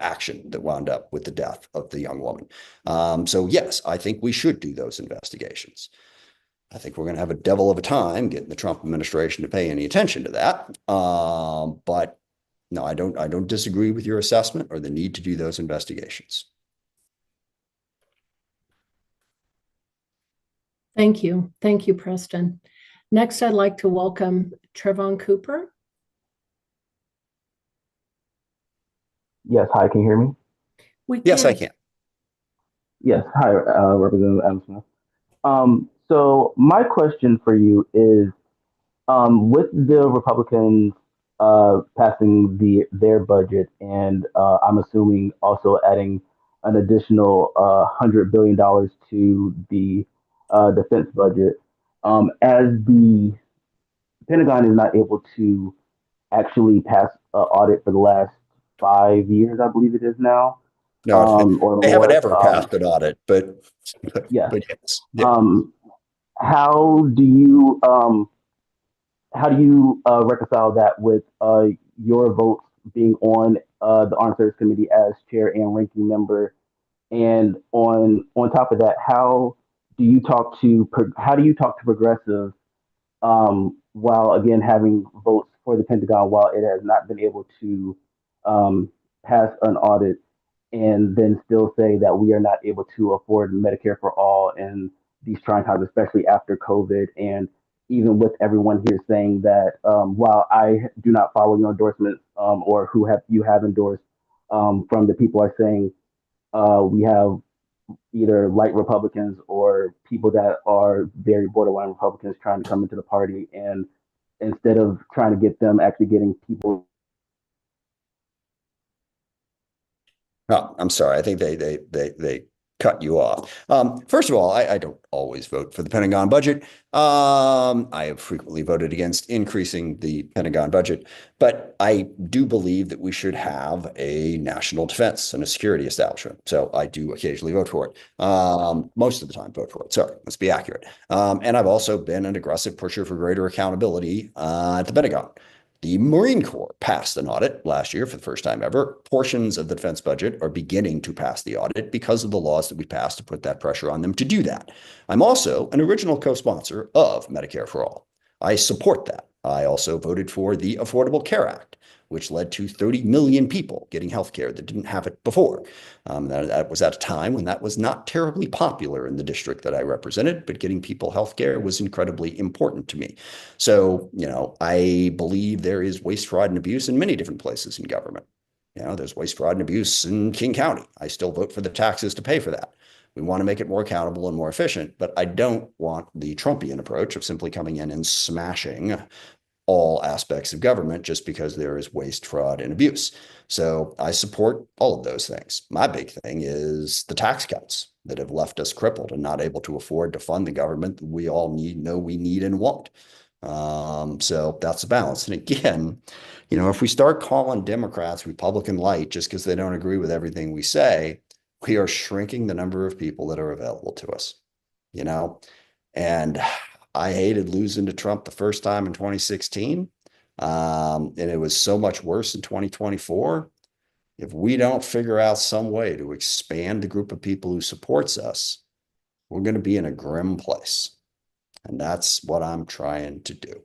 action that wound up with the death of the young woman. So yes, I think we should do those investigations. I think we're going to have a devil of a time getting the Trump administration to pay any attention to that. But no, I don't disagree with your assessment or the need to do those investigations. Thank you. Thank you, Preston. Next, I'd like to welcome Trevon Cooper. Yes, hi, can you hear me? Yes, I can. Yes, hi, Representative Adam Smith. So my question for you is, with the Republicans passing their budget, and I'm assuming also adding an additional $100 billion to the defense budget, as the Pentagon is not able to actually pass an audit for the last 5 years, I believe it is now. No, or they more, haven't ever passed an audit, but yeah. But yes. Yeah. How do you reconcile that with your votes being on the Armed Services Committee as chair and ranking member? And on top of that, how do you talk to progressives while again having votes for the Pentagon while it has not been able to pass an audit, and then still say that we are not able to afford Medicare for all in these trying times, especially after COVID, and even with everyone here saying that while I do not follow your endorsements or who you have endorsed, from the people are saying we have either light Republicans or people that are very borderline Republicans trying to come into the party, and instead of trying to get them, actually getting people. Oh, I'm sorry. I think they cut you off. First of all, I don't always vote for the Pentagon budget. I have frequently voted against increasing the Pentagon budget, but I do believe that we should have a national defense and a security establishment. So I do occasionally vote for it. Most of the time vote for it. Sorry, let's be accurate. And I've also been an aggressive pusher for greater accountability at the Pentagon. The Marine Corps passed an audit last year for the first time ever. Portions of the defense budget are beginning to pass the audit because of the laws that we passed to put that pressure on them to do that. I'm also an original co-sponsor of Medicare for All. I support that. I also voted for the Affordable Care Act, which led to 30 million people getting health care that didn't have it before. That was at a time when that was not terribly popular in the district that I represented, but getting people health care was incredibly important to me. So, I believe there is waste, fraud, and abuse in many different places in government. There's waste, fraud, and abuse in King County. I still vote for the taxes to pay for that. We want to make it more accountable and more efficient, but I don't want the Trumpian approach of simply coming in and smashing all aspects of government just because there is waste, fraud, and abuse. So I support all of those things. My big thing is the tax cuts that have left us crippled and not able to afford to fund the government that we all know we need and want. So that's the balance. And again, if we start calling Democrats Republican light just because they don't agree with everything we say, we are shrinking the number of people that are available to us, and I hated losing to Trump the first time in 2016, And it was so much worse in 2024. If we don't figure out some way to expand the group of people who supports us, we're going to be in a grim place. And that's what I'm trying to do.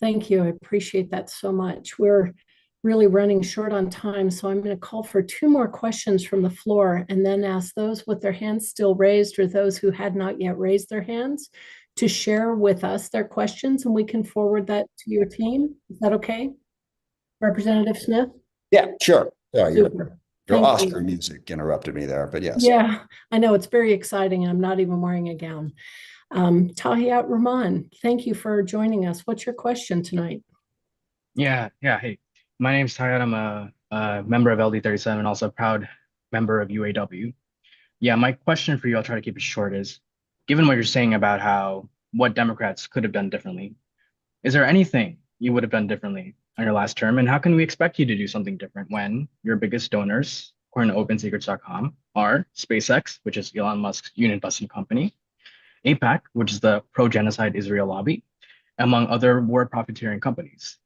Thank you. I appreciate that so much. We're really running short on time, so I'm going to call for 2 more questions from the floor and then ask those with their hands still raised or those who had not yet raised their hands to share with us their questions, and we can forward that to your team. Is that okay? Representative Smith? Yeah, sure. Sorry, Super. your Thank Oscar you. music interrupted me there, but yes. Yeah, I know it's very exciting. I'm not even wearing a gown. Tahiyat Rahman, thank you for joining us. What's your question tonight? Yeah. Hey, my name's Tyron. I'm a member of LD37 and also a proud member of UAW. Yeah, my question for you, I'll try to keep it short, is given what you're saying about what Democrats could have done differently, is there anything you would have done differently on your last term? And how can we expect you to do something different when your biggest donors, according to OpenSecrets.com, are SpaceX, which is Elon Musk's union busting company, AIPAC, which is the pro-genocide Israel lobby, among other war profiteering companies?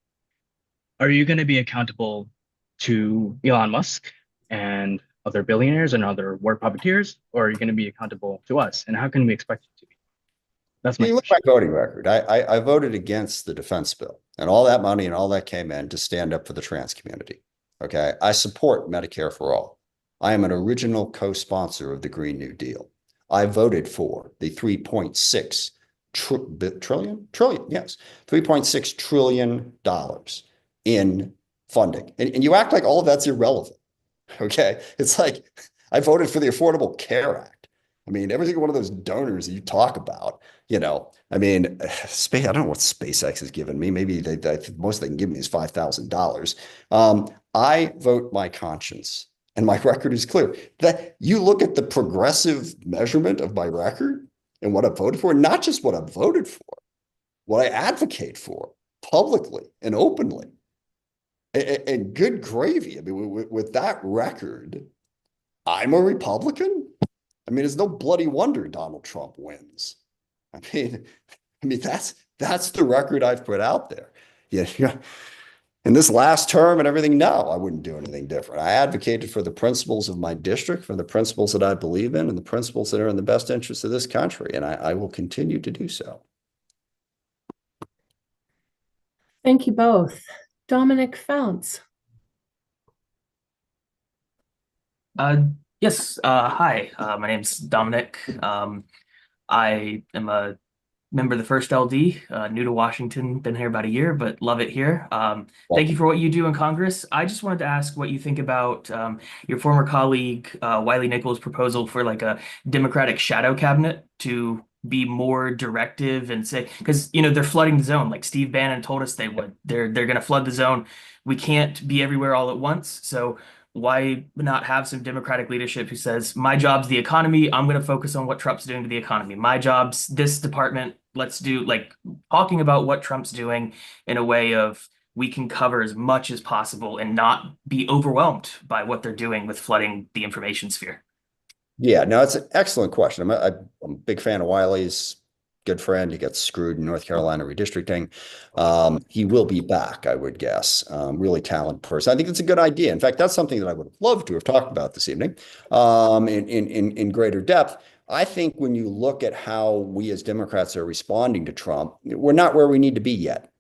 Are you going to be accountable to Elon Musk and other billionaires and other war puppeteers, or are you going to be accountable to us? And how can we expect you to be? That's my You look at my voting record. I voted against the defense bill, and all that money and all that came in to stand up for the trans community. Okay. I support Medicare for all. I am an original co-sponsor of the Green New Deal. I voted for the 3.6 trillion, yes, $3.6 trillion in funding. And you act like all of that's irrelevant. Okay. It's like I voted for the Affordable Care Act. I mean, every single one of those donors that you talk about, I mean, I don't know what SpaceX has given me. Maybe most they can give me is $5,000. I vote my conscience, and my record is clear. That you look at the progressive measurement of my record and what I voted for, not just what I voted for, what I advocate for publicly and openly. And good gravy. I mean, with that record, I'm a Republican. I mean, it's no bloody wonder Donald Trump wins. I mean, that's the record I've put out there. Yeah. In this last term and everything, no, I wouldn't do anything different. I advocated for the principles of my district, for the principles that I believe in, and the principles that are in the best interest of this country, and I will continue to do so. Thank you both. Dominic Founts. Yes. Hi, my name's Dominic. I am a member of the first LD, new to Washington, been here about a year, but love it here. Thank you for what you do in Congress. I just wanted to ask what you think about your former colleague, Wiley Nichols' proposal for like a Democratic shadow cabinet to be more directive and say, because, they're flooding the zone. Like Steve Bannon told us they would. They're going to flood the zone. We can't be everywhere all at once. So why not have some Democratic leadership who says, my job's the economy. I'm going to focus on what Trump's doing to the economy. My job's this department. Let's do like talking about what Trump's doing in a way of we can cover as much as possible and not be overwhelmed by what they're doing with flooding the information sphere. Yeah, no, it's an excellent question. I'm a big fan of Wiley's. Good friend. He got screwed in North Carolina redistricting. He will be back, I would guess. Really talented person. I think it's a good idea. In fact, that's something that I would have loved to have talked about this evening in greater depth. I think when you look at how we as Democrats are responding to Trump, we're not where we need to be yet.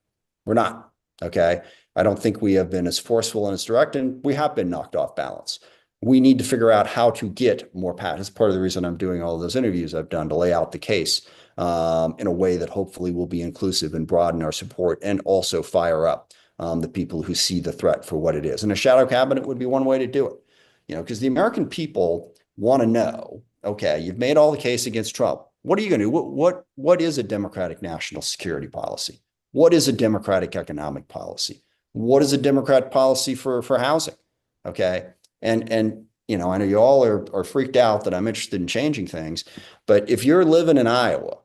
We're not. Okay. I don't think we have been as forceful and as direct, and we have been knocked off balance. We need to figure out how to get more pat. That's part of the reason I'm doing all of those interviews I've done to lay out the case in a way that hopefully will be inclusive and broaden our support and also fire up the people who see the threat for what it is. And a shadow cabinet would be one way to do it, because the American people want to know, okay, you've made all the case against Trump. What are you going to do? What is a Democratic national security policy? What is a Democratic economic policy? What is a Democrat policy for housing? Okay. And I know you all are freaked out that I'm interested in changing things, but if you're living in Iowa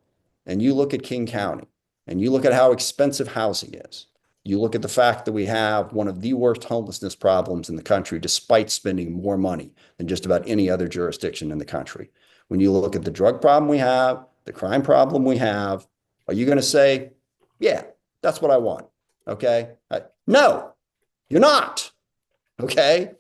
and you look at King County and you look at how expensive housing is, you look at the fact that we have one of the worst homelessness problems in the country, despite spending more money than just about any other jurisdiction in the country. When you look at the drug problem we have, the crime problem we have, are you going to say, yeah, That's what I want. Okay. No, you're not. Okay.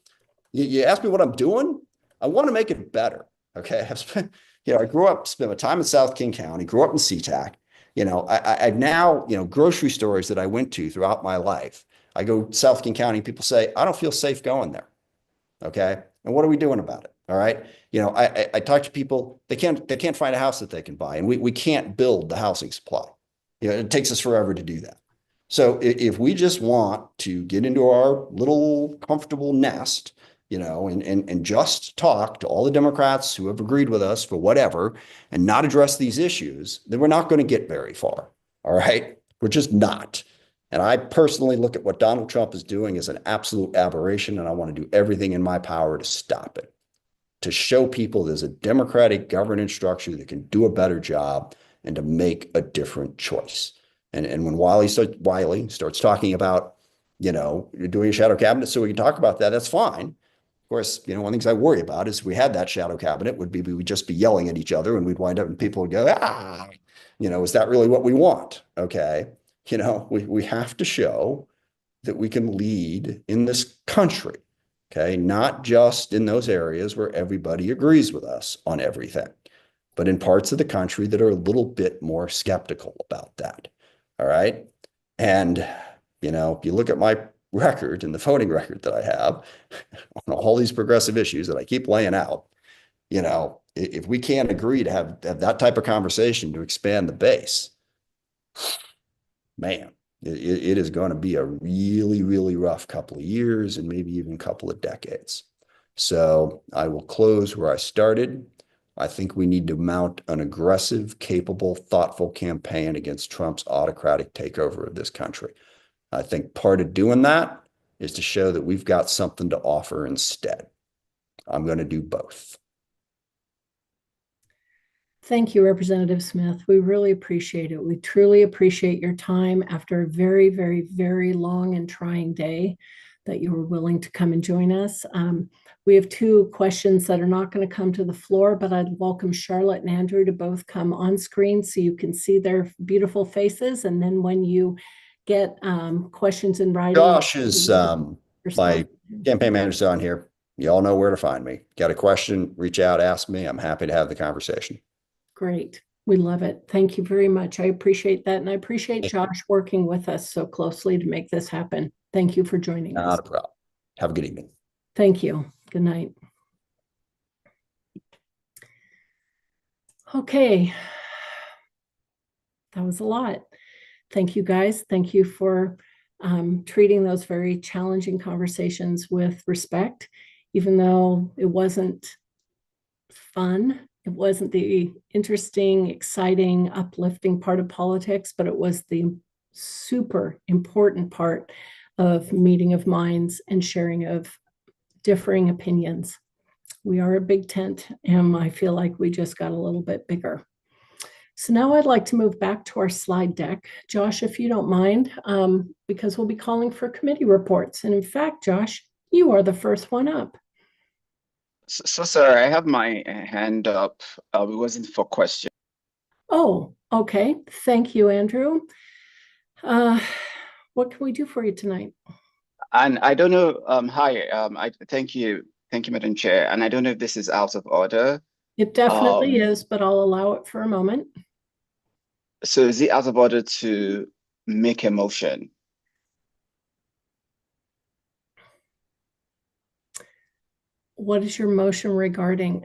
You ask me what I'm doing. I want to make it better. Okay. I've spent, I grew up, spent my time in South King County, grew up in SeaTac. I've now, grocery stores that I went to throughout my life. I go to South King County, people say, I don't feel safe going there. Okay. And what are we doing about it? All right. I talk to people, they can't find a house that they can buy, and we can't build the housing supply. It takes us forever to do that. So if we just want to get into our little comfortable nest, and just talk to all the Democrats who have agreed with us for whatever and not address these issues, then we're not going to get very far. All right. We're just not. And I personally look at what Donald Trump is doing as an absolute aberration, and I want to do everything in my power to stop it, to show people there's a democratic governance structure that can do a better job and to make a different choice. And when Wiley starts talking about, you're doing a shadow cabinet so we can talk about that, that's fine. Of course, one of the things I worry about is if we had that shadow cabinet, we would just be yelling at each other, and we'd wind up and people would go, is that really what we want? Okay. We have to show that we can lead in this country. Okay. Not just in those areas where everybody agrees with us on everything, but in parts of the country that are a little bit more skeptical about that. All right. And, if you look at my record and the voting record that I have on all these progressive issues that I keep laying out, if we can't agree to have that type of conversation to expand the base, man, it is going to be a really, really rough couple of years and maybe even a couple of decades. So I will close where I started. I think we need to mount an aggressive, capable, thoughtful campaign against Trump's autocratic takeover of this country. I think part of doing that is to show that we've got something to offer instead. I'm going to do both. Thank you, Representative Smith. We really appreciate it. We truly appreciate your time after a very, very, very long and trying day that you were willing to come and join us. We have two questions that are not going to come to the floor, but I'd welcome Charlotte and Andrew to both come on screen so you can see their beautiful faces. And then when you get questions in writing. Josh is my campaign manager on here. You all know where to find me. Got a question, reach out, ask me. I'm happy to have the conversation. Great. We love it. Thank you very much. I appreciate that. And I appreciate Josh working with us so closely to make this happen. Thank you for joining us. Not a problem. Have a good evening. Thank you. Good night. Okay. That was a lot. Thank you, guys. Thank you for treating those very challenging conversations with respect, even though it wasn't fun. It wasn't the interesting, exciting, uplifting part of politics, but it was the super important part of meeting of minds and sharing of differing opinions. We are a big tent, and I feel like we just got a little bit bigger. So now I'd like to move back to our slide deck. Josh, if you don't mind, because we'll be calling for committee reports. And in fact, Josh, you are the first one up. So sorry, I have my hand up. It wasn't for question. Oh, okay. Thank you, Andrew. What can we do for you tonight? And I don't know. Hi. Thank you, Madam Chair. And I don't know if this is out of order. It definitely is, but I'll allow it for a moment. So is it out of order to make a motion? What is your motion regarding?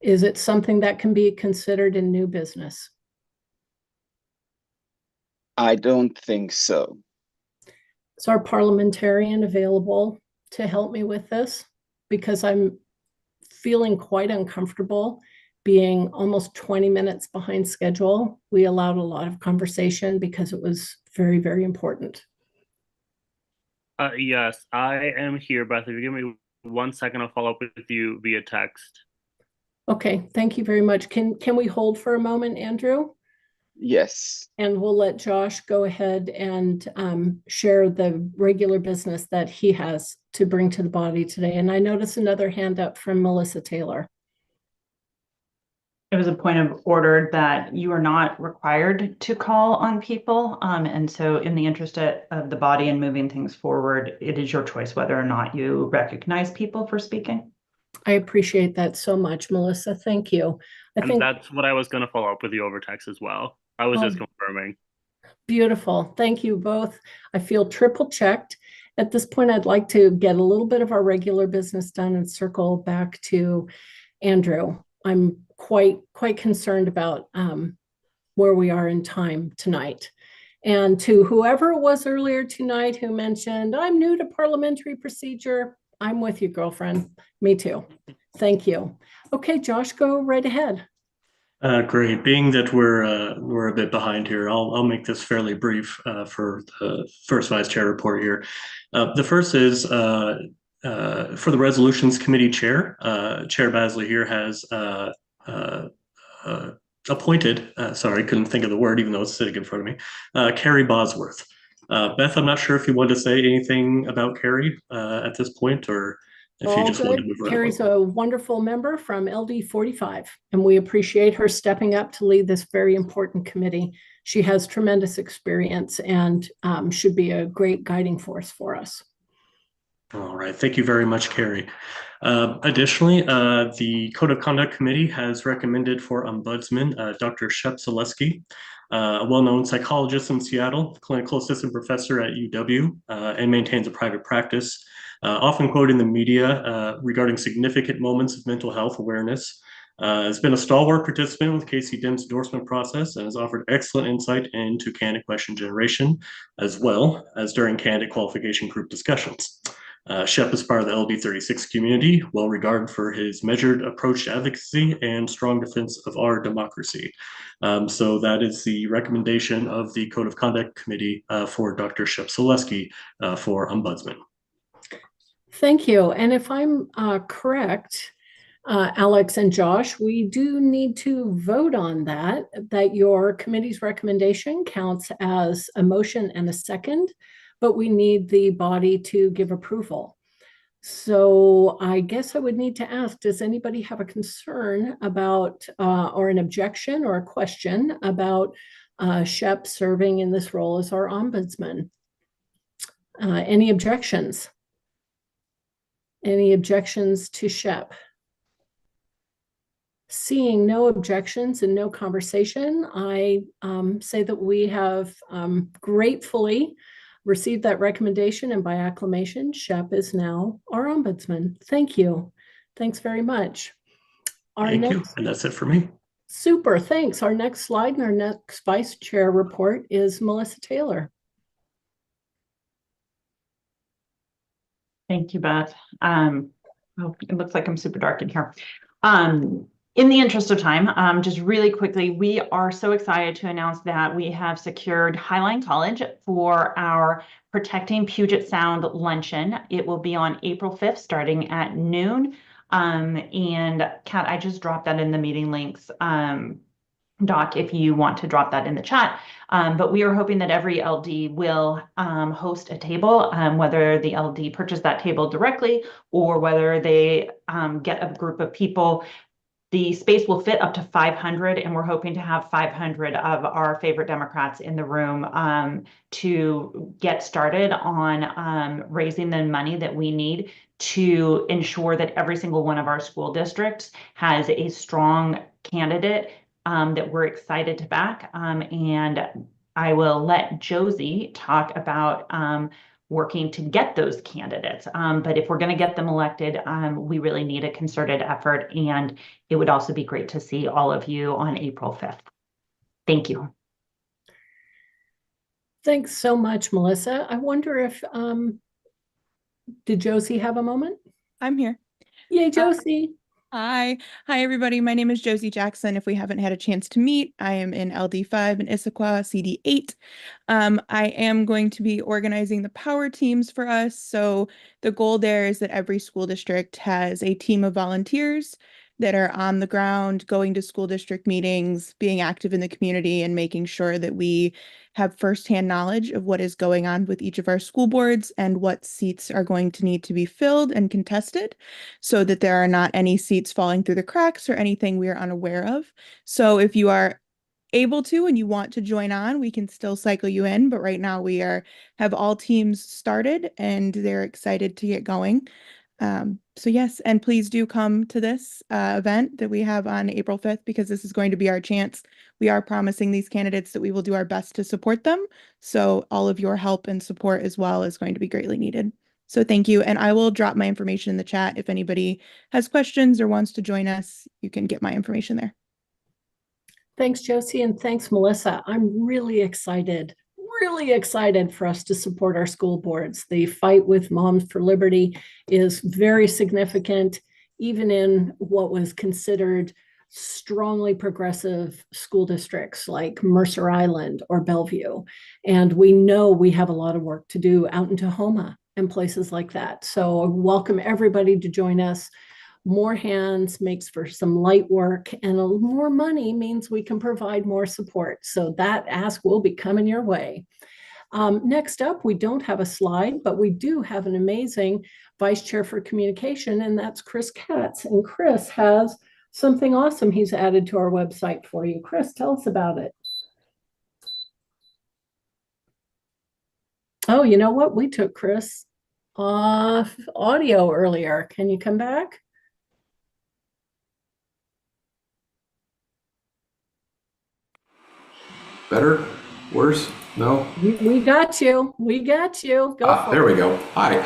Is it something that can be considered in new business? I don't think so. Is our parliamentarian available to help me with this? Because I'm feeling quite uncomfortable being almost 20 minutes behind schedule. We allowed a lot of conversation because it was very, very important. Yes, I am here, Beth. If you give me 1 second, I'll follow up with you via text. Okay, thank you very much. Can we hold for a moment, Andrew? Yes. And we'll let Josh go ahead and share the regular business that he has to bring to the body today. And I notice another hand up from Melissa Taylor. was a point of order that you are not required to call on people. And so in the interest of the body and moving things forward, it is your choice whether or not you recognize people for speaking. I appreciate that so much, Melissa. Thank you. I And think that's what I was going to follow up with you over text as well. I was just Oh, confirming. beautiful. Thank you both. I feel triple checked. At this point, I'd like to get a little bit of our regular business done and circle back to Andrew. I'm quite concerned about where we are in time tonight. And to whoever it was earlier tonight who mentioned, I'm new to parliamentary procedure, I'm with you, girlfriend. Me too. Thank you. Okay, Josh, go right ahead. Great. Being that we're a bit behind here, I'll make this fairly brief for the first vice chair report here. The first is for the resolutions committee chair. Chair Basley here has appointed. Sorry, couldn't think of the word, even though it's sitting in front of me. Carrie Bosworth. Beth, I'm not sure if you want to say anything about Carrie at this point, or if you All just want to good. move right Carrie's along. a wonderful member from LD 45, and we appreciate her stepping up to lead this very important committee. She has tremendous experience and should be a great guiding force for us. All right, thank you very much, Carrie. Additionally, the Code of Conduct Committee has recommended for Ombudsman Dr. Shep Zaleski, a well-known psychologist in Seattle, clinical assistant professor at UW, and maintains a private practice, often quoted in the media regarding significant moments of mental health awareness. Has been a stalwart participant with KCDM's endorsement process and has offered excellent insight into candidate question generation, as well as during candidate qualification group discussions. Shep is part of the LD36 community, well regarded for his measured approach to advocacy and strong defense of our democracy. So that is the recommendation of the Code of Conduct Committee for Dr. Shep Zaleski for Ombudsman. Thank you. And if I'm correct, Alex and Josh, we do need to vote on that your committee's recommendation counts as a motion and a second, but we need the body to give approval. So I guess I would need to ask, does anybody have a concern about, or an objection or a question about Shep serving in this role as our ombudsman? Any objections? Any objections to Shep? Seeing no objections and no conversation, I say that we have gratefully received that recommendation, and by acclamation, Shep is now our ombudsman. Thank you. Thanks very much. Thank you, and that's it for me. Super, thanks. Our next slide and our next vice chair report is Melissa Taylor. Thank you, Beth. Oh, it looks like I'm super dark in here. In the interest of time, just really quickly, we are so excited to announce that we have secured Highline College for our Protecting Puget Sound luncheon. It will be on April 5th, starting at noon. And Kat, I just dropped that in the meeting links doc if you want to drop that in the chat. But we are hoping that every LD will host a table, whether the LD purchase that table directly or whether they get a group of people. The space will fit up to 500, and we're hoping to have 500 of our favorite Democrats in the room to get started on raising the money that we need to ensure that every single one of our school districts has a strong candidate that we're excited to back. And I will let Josie talk about working to get those candidates. But if we're going to get them elected, we really need a concerted effort. And it would also be great to see all of you on April 5th. Thank you. Thanks so much, Melissa. I wonder if, did Josie have a moment? I'm here. Yay, Josie. Hi, everybody. My name is Josie Jackson. If we haven't had a chance to meet, I am in LD5 in Issaquah, CD8. I am going to be organizing the power teams for us. So the goal there is that every school district has a team of volunteers that are on the ground, going to school district meetings, being active in the community, and making sure that we have firsthand knowledge of what is going on with each of our school boards and what seats are going to need to be filled and contested so that there are not any seats falling through the cracks or anything we are unaware of. So if you are able to and you want to join on, we can still cycle you in, but right now we have all teams started and they're excited to get going. So yes, and please do come to this event that we have on April 5th, because this is going to be our chance. We are promising these candidates that we will do our best to support them. So all of your help and support as well is going to be greatly needed. So thank you. And I will drop my information in the chat. If anybody has questions or wants to join us, you can get my information there. Thanks, Josie, and thanks, Melissa. I'm really excited for us to support our school boards. The fight with Moms for Liberty is very significant, even in what was considered strongly progressive school districts like Mercer Island or Bellevue. And we know we have a lot of work to do out in Tahoma and places like that. So I welcome everybody to join us. More hands makes for some light work, and a little more money means we can provide more support. So that ask will be coming your way. Next up, we don't have a slide, but we do have an amazing Vice Chair for Communication, and that's Chris Katz. And Chris has something awesome he's added to our website for you. Chris, tell us about it. Oh, you know what? We took Chris off audio earlier. Can you come back? Better? Worse? No? We got you. We got you. Go for There it. we go. Hi.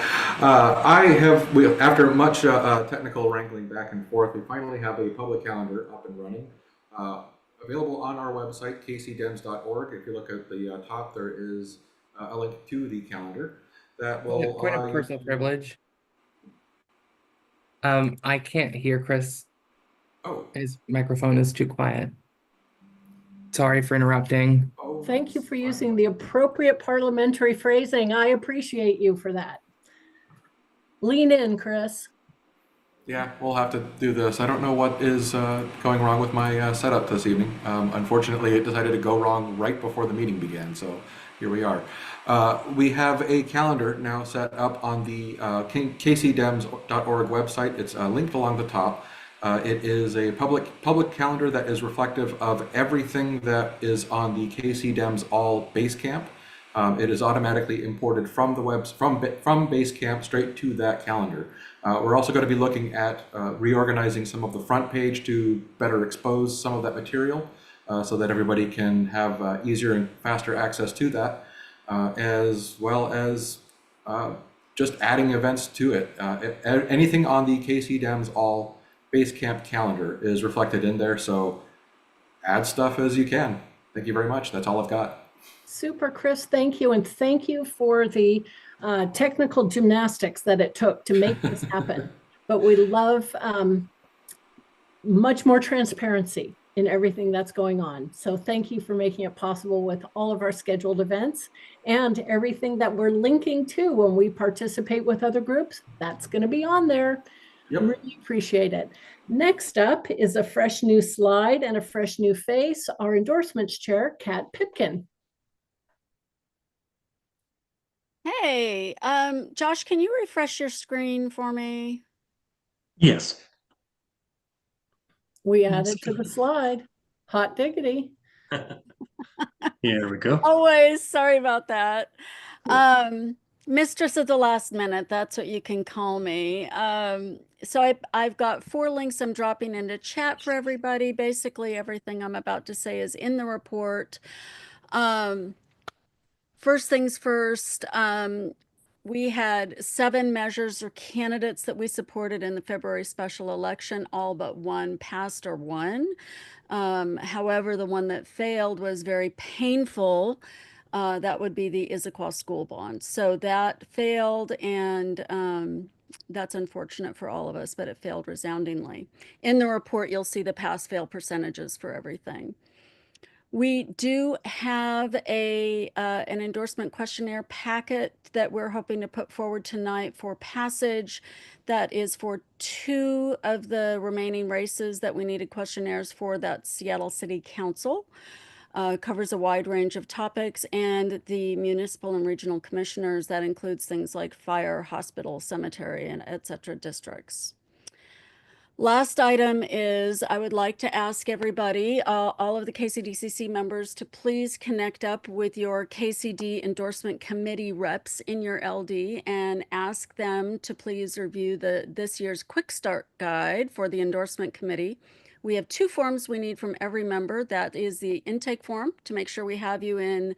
After much technical wrangling back and forth, we finally have a public calendar up and running. Available on our website, kcdems.org. If you look at the top, there is a link to the calendar that will Point allow of you personal to- privilege. I can't hear Chris. Oh. His microphone is too quiet. Sorry for interrupting. Thank you for using the appropriate parliamentary phrasing. I appreciate you for that. Lean in, Chris. Yeah, we'll have to do this. I don't know what is going wrong with my setup this evening. Unfortunately, it decided to go wrong right before the meeting began, so here we are. We have a calendar now set up on the kcdems.org website. It's linked along the top. It is a public calendar that is reflective of everything that is on the KC Dems All Basecamp. It is automatically imported from the from Basecamp straight to that calendar. We're also going to be looking at reorganizing some of the front page to better expose some of that material so that everybody can have easier and faster access to that, as well as just adding events to it. Anything on the KC Dems All Basecamp calendar is reflected in there, so add stuff as you can. Thank you very much. That's all I've got. Super, Chris. Thank you. And thank you for the technical gymnastics that it took to make this happen. But we love much more transparency in everything that's going on. So thank you for making it possible with all of our scheduled events and everything that we're linking to when we participate with other groups. That's going to be on there. Yep. Really appreciate it. Next up is a fresh new slide and a fresh new face. Our endorsements chair, Kat Pipkin. Hey, Josh, can you refresh your screen for me? Yes. We added to the slide. Hot diggity. Here we go. Always, sorry about that. Mistress of the last minute, that's what you can call me. So I've got 4 links I'm dropping into chat for everybody. Basically, everything I'm about to say is in the report. First things first, we had 7 measures or candidates that we supported in the February special election. All but one passed or won. However, the one that failed was very painful. That would be the Issaquah school bond. So that failed, and that's unfortunate for all of us, but it failed resoundingly. In the report, you'll see the pass-fail percentages for everything. We do have an endorsement questionnaire packet that we're hoping to put forward tonight for passage. That is for 2 of the remaining races that we needed questionnaires for. That's Seattle City Council. Covers a wide range of topics, and the municipal and regional commissioners, that includes things like fire, hospital, cemetery, and et cetera districts. Last item is I would like to ask everybody, all of the KCDCC members, to please connect up with your KCD endorsement committee reps in your LD and ask them to please review this year's quick start guide for the endorsement committee. We have 2 forms we need from every member. That is the intake form to make sure we have you in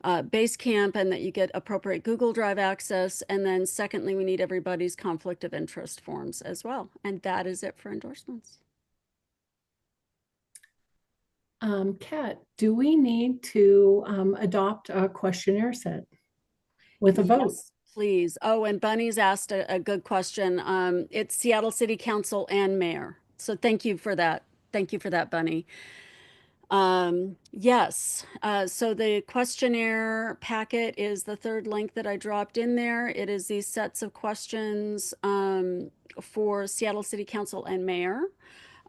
Basecamp and that you get appropriate Google Drive access. And then secondly, we need everybody's conflict of interest forms as well. And that is it for endorsements. Kat, do we need to adopt a questionnaire set with a vote? Yes, please. Oh, and Bunny's asked a good question. It's Seattle City Council and Mayor. So thank you for that. Thank you for that, Bunny. Yes, so the questionnaire packet is the 3rd link that I dropped in there. It is these sets of questions for Seattle City Council and Mayor.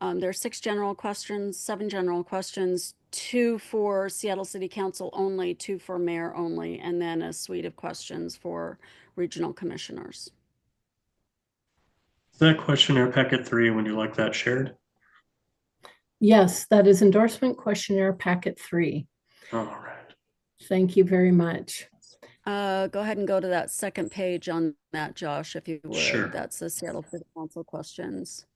There are 6 general questions, 7 general questions, 2 for Seattle City Council only, 2 for Mayor only, and then a suite of questions for regional commissioners. Is that questionnaire packet 3? Would you like that shared? Yes, that is endorsement questionnaire packet 3. All right. Thank you very much. Go ahead and go to that 2nd page on that, Josh, if you would. Sure. That's the Seattle City Council questions.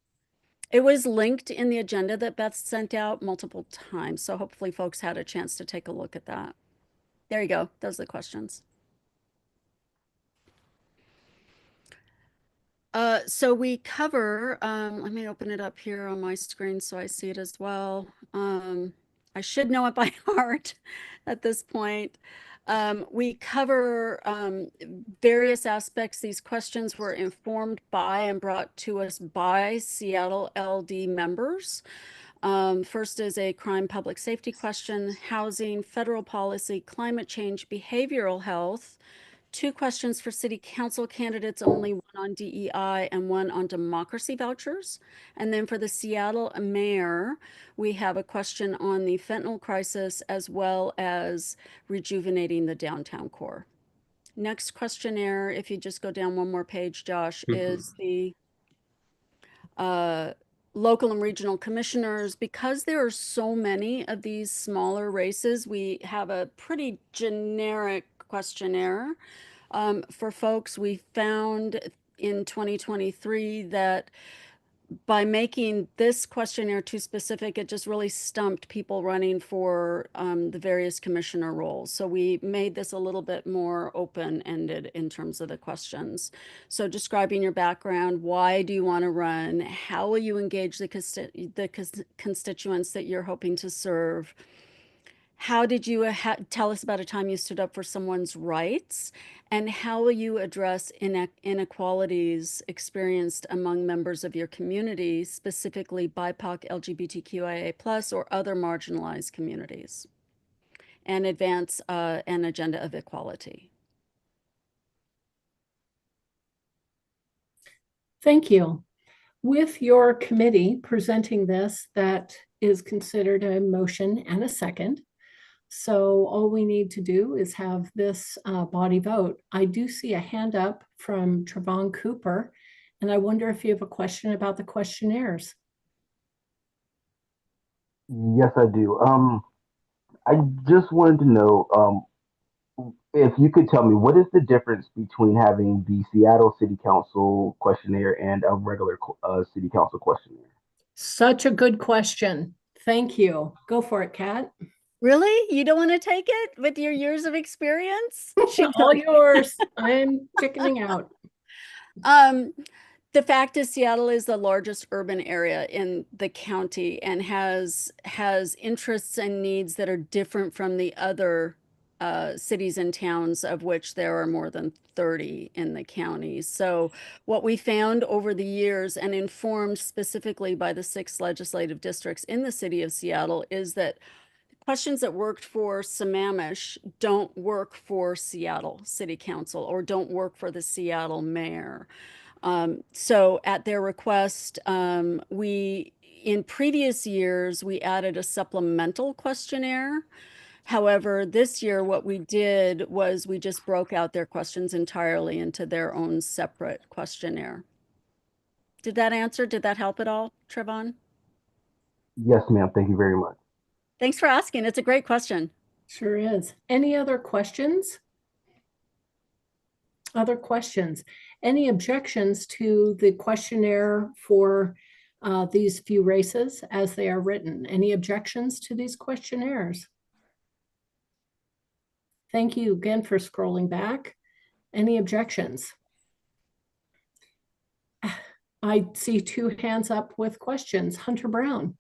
It was linked in the agenda that Beth sent out multiple times, so hopefully folks had a chance to take a look at that. There you go. Those are the questions. So we cover, let me open it up here on my screen so I see it as well. I should know it by heart at this point. We cover various aspects. These questions were informed by and brought to us by Seattle LD members. First is a crime public safety question, housing, federal policy, climate change, behavioral health. 2 questions for city council candidates only, 1 on DEI and 1 on democracy vouchers. And then for the Seattle mayor, we have a question on the fentanyl crisis as well as rejuvenating the downtown core. Next questionnaire, if you just go down one more page, Josh, is the local and regional commissioners. Because there are so many of these smaller races, we have a pretty generic questionnaire for folks. We found in 2023 that by making this questionnaire too specific, it just really stumped people running for the various commissioner roles. So we made this a little bit more open-ended in terms of the questions. So describing your background, why do you want to run? How will you engage the constituents that you're hoping to serve? How did you tell us about a time you stood up for someone's rights? And how will you address inequalities experienced among members of your community, specifically BIPOC, LGBTQIA+, or other marginalized communities? And advance an agenda of equality. Thank you. With your committee presenting this, that is considered a motion and a second. So all we need to do is have this body vote. I do see a hand up from Trevon Cooper, and I wonder if you have a question about the questionnaires. Yes, I do. I just wanted to know if you could tell me what is the difference between having the Seattle City Council questionnaire and a regular City Council questionnaire? Such a good question. Thank you. Go for it, Kat. Really? You don't want to take it with your years of experience? All yours. I'm chickening out. The fact is Seattle is the largest urban area in the county and has interests and needs that are different from the other cities and towns, of which there are more than 30 in the county. So what we found over the years, and informed specifically by the 6 legislative districts in the city of Seattle, is that questions that worked for Sammamish don't work for Seattle City Council or don't work for the Seattle mayor. So at their request, in previous years, we added a supplemental questionnaire. However, this year, what we did was we just broke out their questions entirely into their own separate questionnaire. Did that help at all, Trevon? Yes, ma'am. Thank you very much. Thanks for asking. It's a great question. Sure is. Any other questions? Other questions? Any objections to the questionnaire for these few races as they are written? Any objections to these questionnaires? Thank you again for scrolling back. Any objections? I see two hands up with questions. Hunter Brown.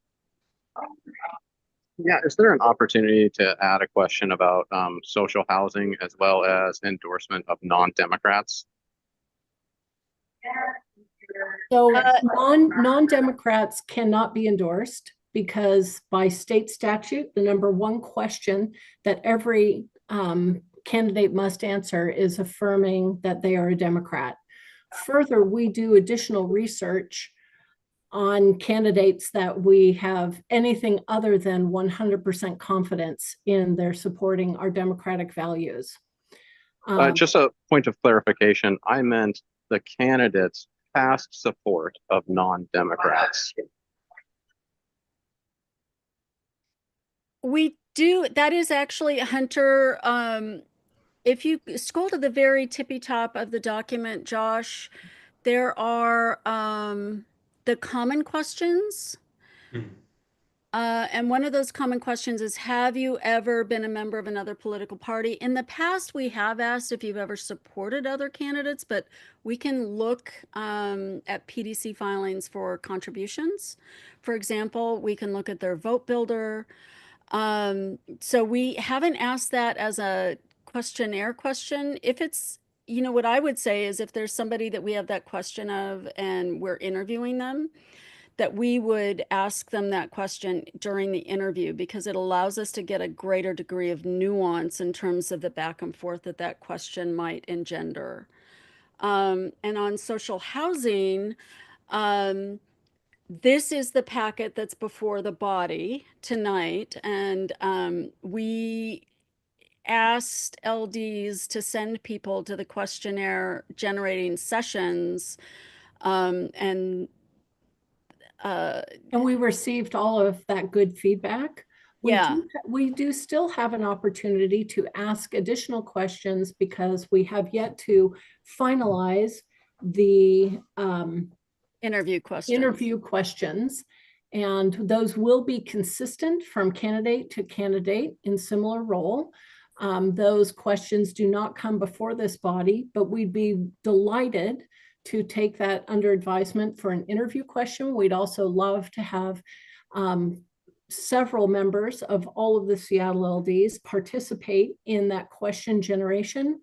Yeah, is there an opportunity to add a question about social housing as well as endorsement of non-Democrats? So non-Democrats cannot be endorsed because by state statute, the number one question that every candidate must answer is affirming that they are a Democrat. Further, we do additional research on candidates that we have anything other than 100% confidence in their supporting our democratic values. Just a point of clarification, I meant the candidates' past support of non-Democrats. We do. That is actually, Hunter, if you scroll to the very tippy top of the document, Josh, there are the common questions. And one of those common questions is, have you ever been a member of another political party? In the past, we have asked if you've ever supported other candidates, but we can look at PDC filings for contributions. For example, we can look at their vote builder. So we haven't asked that as a questionnaire question. If it's, what I would say is if there's somebody that we have that question of and we're interviewing them, that we would ask them that question during the interview because it allows us to get a greater degree of nuance in terms of the back and forth that question might engender. And on social housing, this is the packet that's before the body tonight, and we asked LDs to send people to the questionnaire generating sessions, and we received all of that good feedback. We do still have an opportunity to ask additional questions because we have yet to finalize the interview questions. And those will be consistent from candidate to candidate in similar role. Those questions do not come before this body, but we'd be delighted to take that under advisement for an interview question. We'd also love to have several members of all of the Seattle LDs participate in that question generation.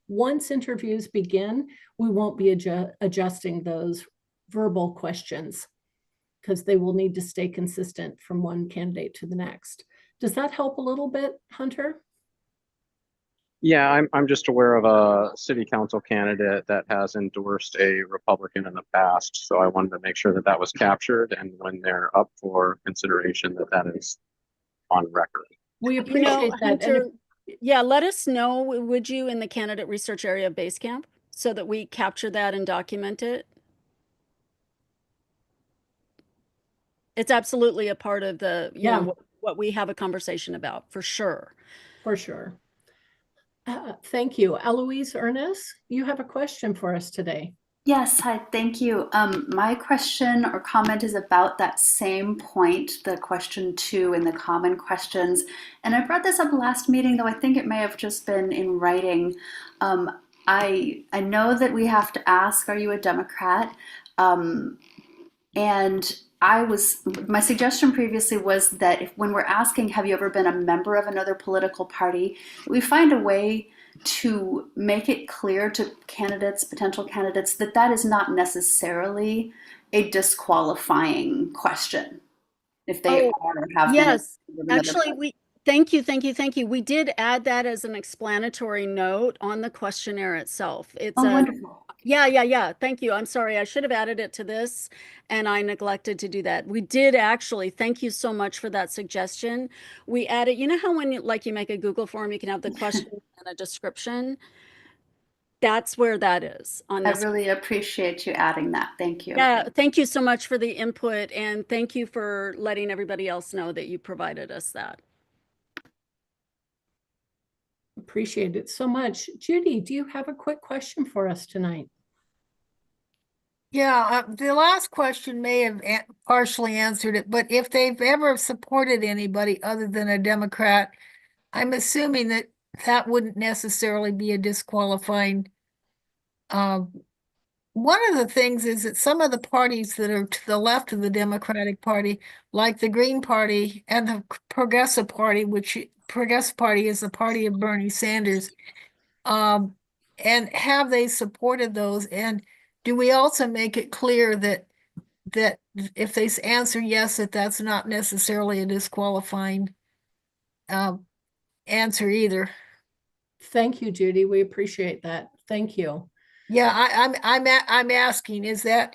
Once interviews begin, we won't be adjusting those verbal questions because they will need to stay consistent from one candidate to the next. Does that help a little bit, Hunter? Yeah, I'm just aware of a city council candidate that has endorsed a Republican in the past. So I wanted to make sure that that was captured, and when they're up for consideration, that is on record. We appreciate that. Hunter, yeah, let us know, would you, in the candidate research area of Basecamp so that we capture that and document it? It's absolutely a part of the, what we have a conversation about, for sure. For sure. Thank you. Eloise Ernest, you have a question for us today. Yes, hi, thank you. My question or comment is about that same point, the question 2 in the common questions. And I brought this up last meeting, though I think it may have just been in writing. I know that we have to ask, are you a Democrat? And my suggestion previously was that when we're asking, have you ever been a member of another political party, we find a way to make it clear to potential candidates, that is not necessarily a disqualifying question. If they are or have yes, been. Actually, Thank you, thank you, thank you. We did add that as an explanatory note on the questionnaire itself. It's Oh, a wonderful. yeah. Thank you. I'm sorry. I should have added it to this and I neglected to do that. We did actually. Thank you so much for that suggestion. We added, you know how when you make a Google form, you can have the question and a description. That's where that is on I this. really appreciate you adding that. Thank you. Yeah, thank you so much for the input and thank you for letting everybody else know that you provided us that. Appreciate it so much. Judy, do you have a quick question for us tonight? Yeah, the last question may have partially answered it, but if they've ever supported anybody other than a Democrat, I'm assuming that that wouldn't necessarily be a disqualifying. One of the things is that some of the parties that are to the left of the Democratic Party, like the Green Party and the Progressive Party, which Progressive Party is the party of Bernie Sanders, and have they supported those? And do we also make it clear that if they answer yes, that's not necessarily a disqualifying answer either? Thank you, Judy. We appreciate that. Thank you. Yeah, I'm asking, does that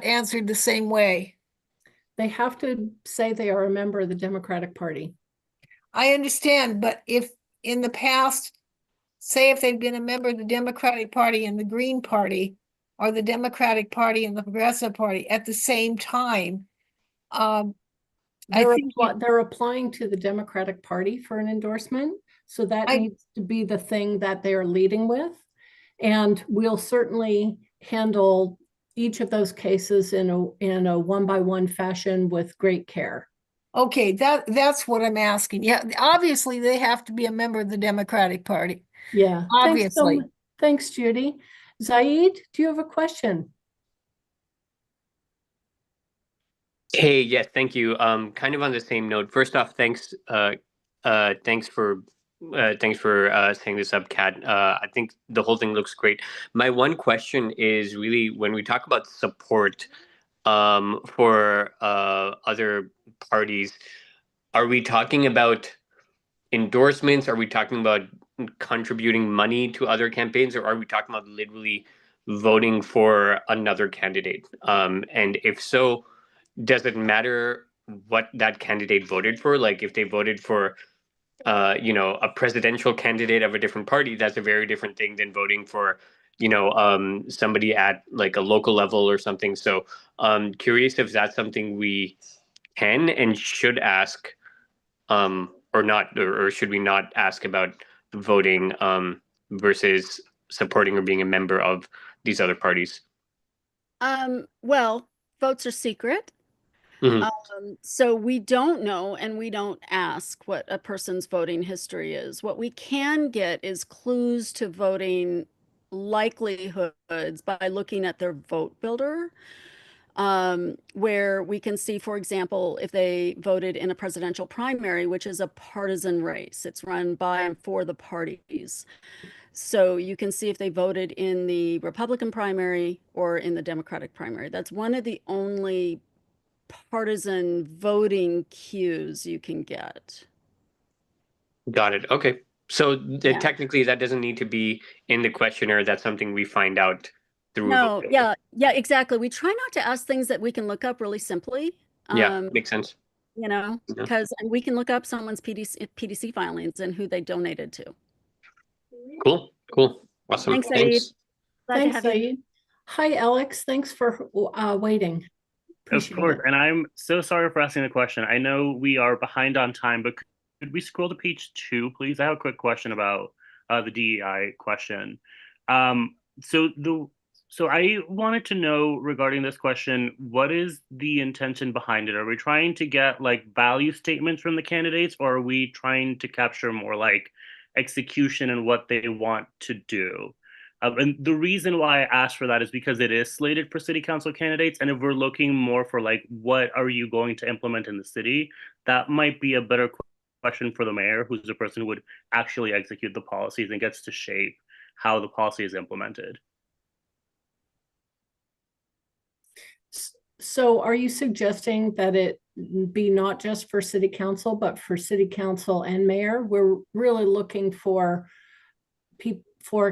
answered the same way? They have to say they are a member of the Democratic Party. I understand, but if in the past, say if they've been a member of the Democratic Party and the Green Party, or the Democratic Party and the Progressive Party at the same time, they're applying to the Democratic Party for an endorsement. So that needs to be the thing that they are leading with. And we'll certainly handle each of those cases in a one-by-one fashion with great care. Okay, that's what I'm asking. Yeah, obviously they have to be a member of the Democratic Party. Yeah, obviously. Thanks, Judy. Zaid, do you have a question? Hey, yes, thank you. Kind of on the same note. First off, thanks for setting this up, Kat. I think the whole thing looks great. My one question is really when we talk about support for other parties, are we talking about endorsements? Are we talking about contributing money to other campaigns, or are we talking about literally voting for another candidate? And if so, does it matter what that candidate voted for? Like if they voted for a presidential candidate of a different party, that's a very different thing than voting for somebody at like a local level or something. So curious if that's something we can and should ask or not, or should we not ask about voting versus supporting or being a member of these other parties? Well, votes are secret. So we don't know and we don't ask what a person's voting history is. What we can get is clues to voting likelihoods by looking at their vote builder, where we can see, for example, if they voted in a presidential primary, which is a partisan race. It's run by and for the parties. So you can see if they voted in the Republican primary or in the Democratic primary. That's one of the only partisan voting cues you can get. Got it. Okay. So technically that doesn't need to be in the questionnaire. That's something we find out through. No, yeah, exactly. We try not to ask things that we can look up really simply. Makes sense. Because we can look up someone's PDC filings and who they donated to. Cool. Awesome. Thanks. Thanks, Saeed. Hi, Alex. Thanks for waiting. Of course, and I'm so sorry for asking the question. I know we are behind on time, but could we scroll to page 2, please? I have a quick question about the DEI question. So I wanted to know regarding this question, what is the intention behind it? Are we trying to get like value statements from the candidates, or are we trying to capture more like execution and what they want to do? And the reason why I asked for that is because it is slated for city council candidates. And if we're looking more for like, what are you going to implement in the city? That might be a better question for the mayor, who's the person who would actually execute the policies and gets to shape how the policy is implemented. So are you suggesting that it be not just for city council, but for city council and mayor. We're really looking for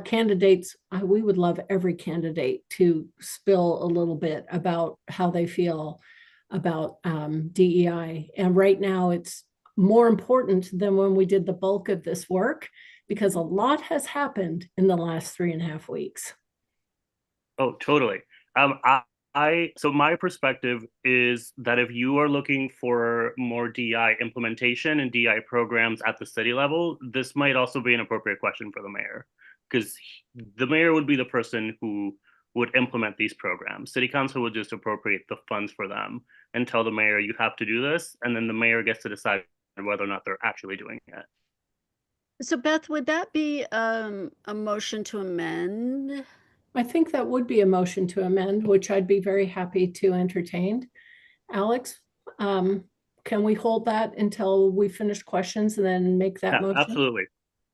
candidates. We would love every candidate to spill a little bit about how they feel about DEI. And right now it's more important than when we did the bulk of this work, because a lot has happened in the last 3.5 weeks. Oh, totally. So my perspective is that if you are looking for more DEI implementation and DEI programs at the city level, this might also be an appropriate question for the mayor, because the mayor would be the person who would implement these programs. City council would just appropriate the funds for them and tell the mayor, you have to do this, and then the mayor gets to decide whether or not they're actually doing it. So Beth, would that be a motion to amend? I think that would be a motion to amend, which I'd be very happy to entertain. Alex, can we hold that until we finish questions and then make that motion? Absolutely.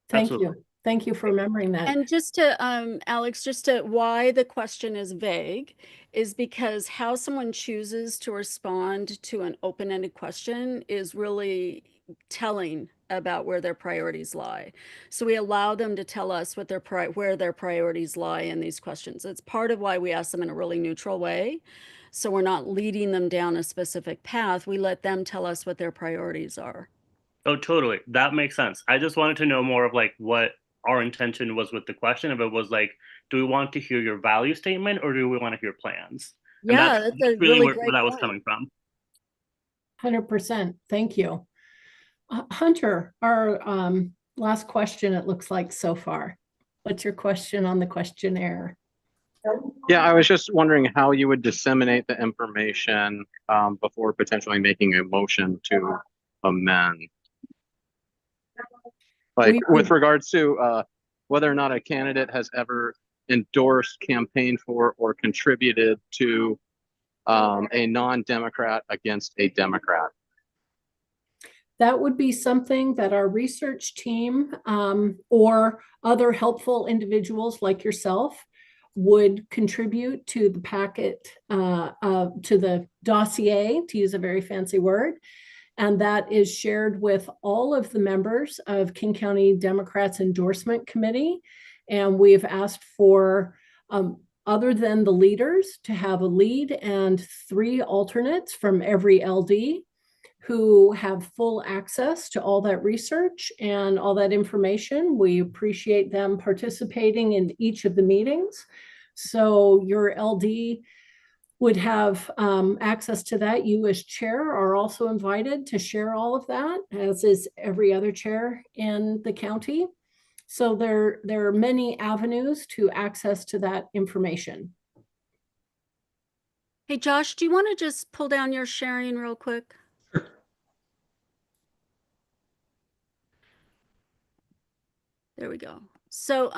Thank you. Thank you for remembering that. And just to, Alex, just to why the question is vague is because how someone chooses to respond to an open-ended question is really telling about where their priorities lie. So we allow them to tell us what where their priorities lie in these questions. It's part of why we ask them in a really neutral way. So we're not leading them down a specific path. We let them tell us what their priorities are. Oh, totally. That makes sense. I just wanted to know more of like what our intention was with the question. If it was like, do we want to hear your value statement or do we want to hear plans? And Yeah, that's a really really where that was point. coming from. 100%. Thank you. Hunter, our last question, it looks like so far. What's your question on the questionnaire? Yeah, I was just wondering how you would disseminate the information before potentially making a motion to amend. Like with regards to whether or not a candidate has ever endorsed, campaigned for, or contributed to a non-Democrat against a Democrat. That would be something that our research team or other helpful individuals like yourself would contribute to the packet, to the dossier, to use a very fancy word. And that is shared with all of the members of King County Democrats Endorsement Committee. And we've asked for, other than the leaders, to have a lead and 3 alternates from every LD who have full access to all that research and all that information. We appreciate them participating in each of the meetings. So your LD would have access to that. You as chair are also invited to share all of that, as is every other chair in the county. So there are many avenues to access to that information. Hey, Josh, do you want to just pull down your sharing real quick? There we go. So,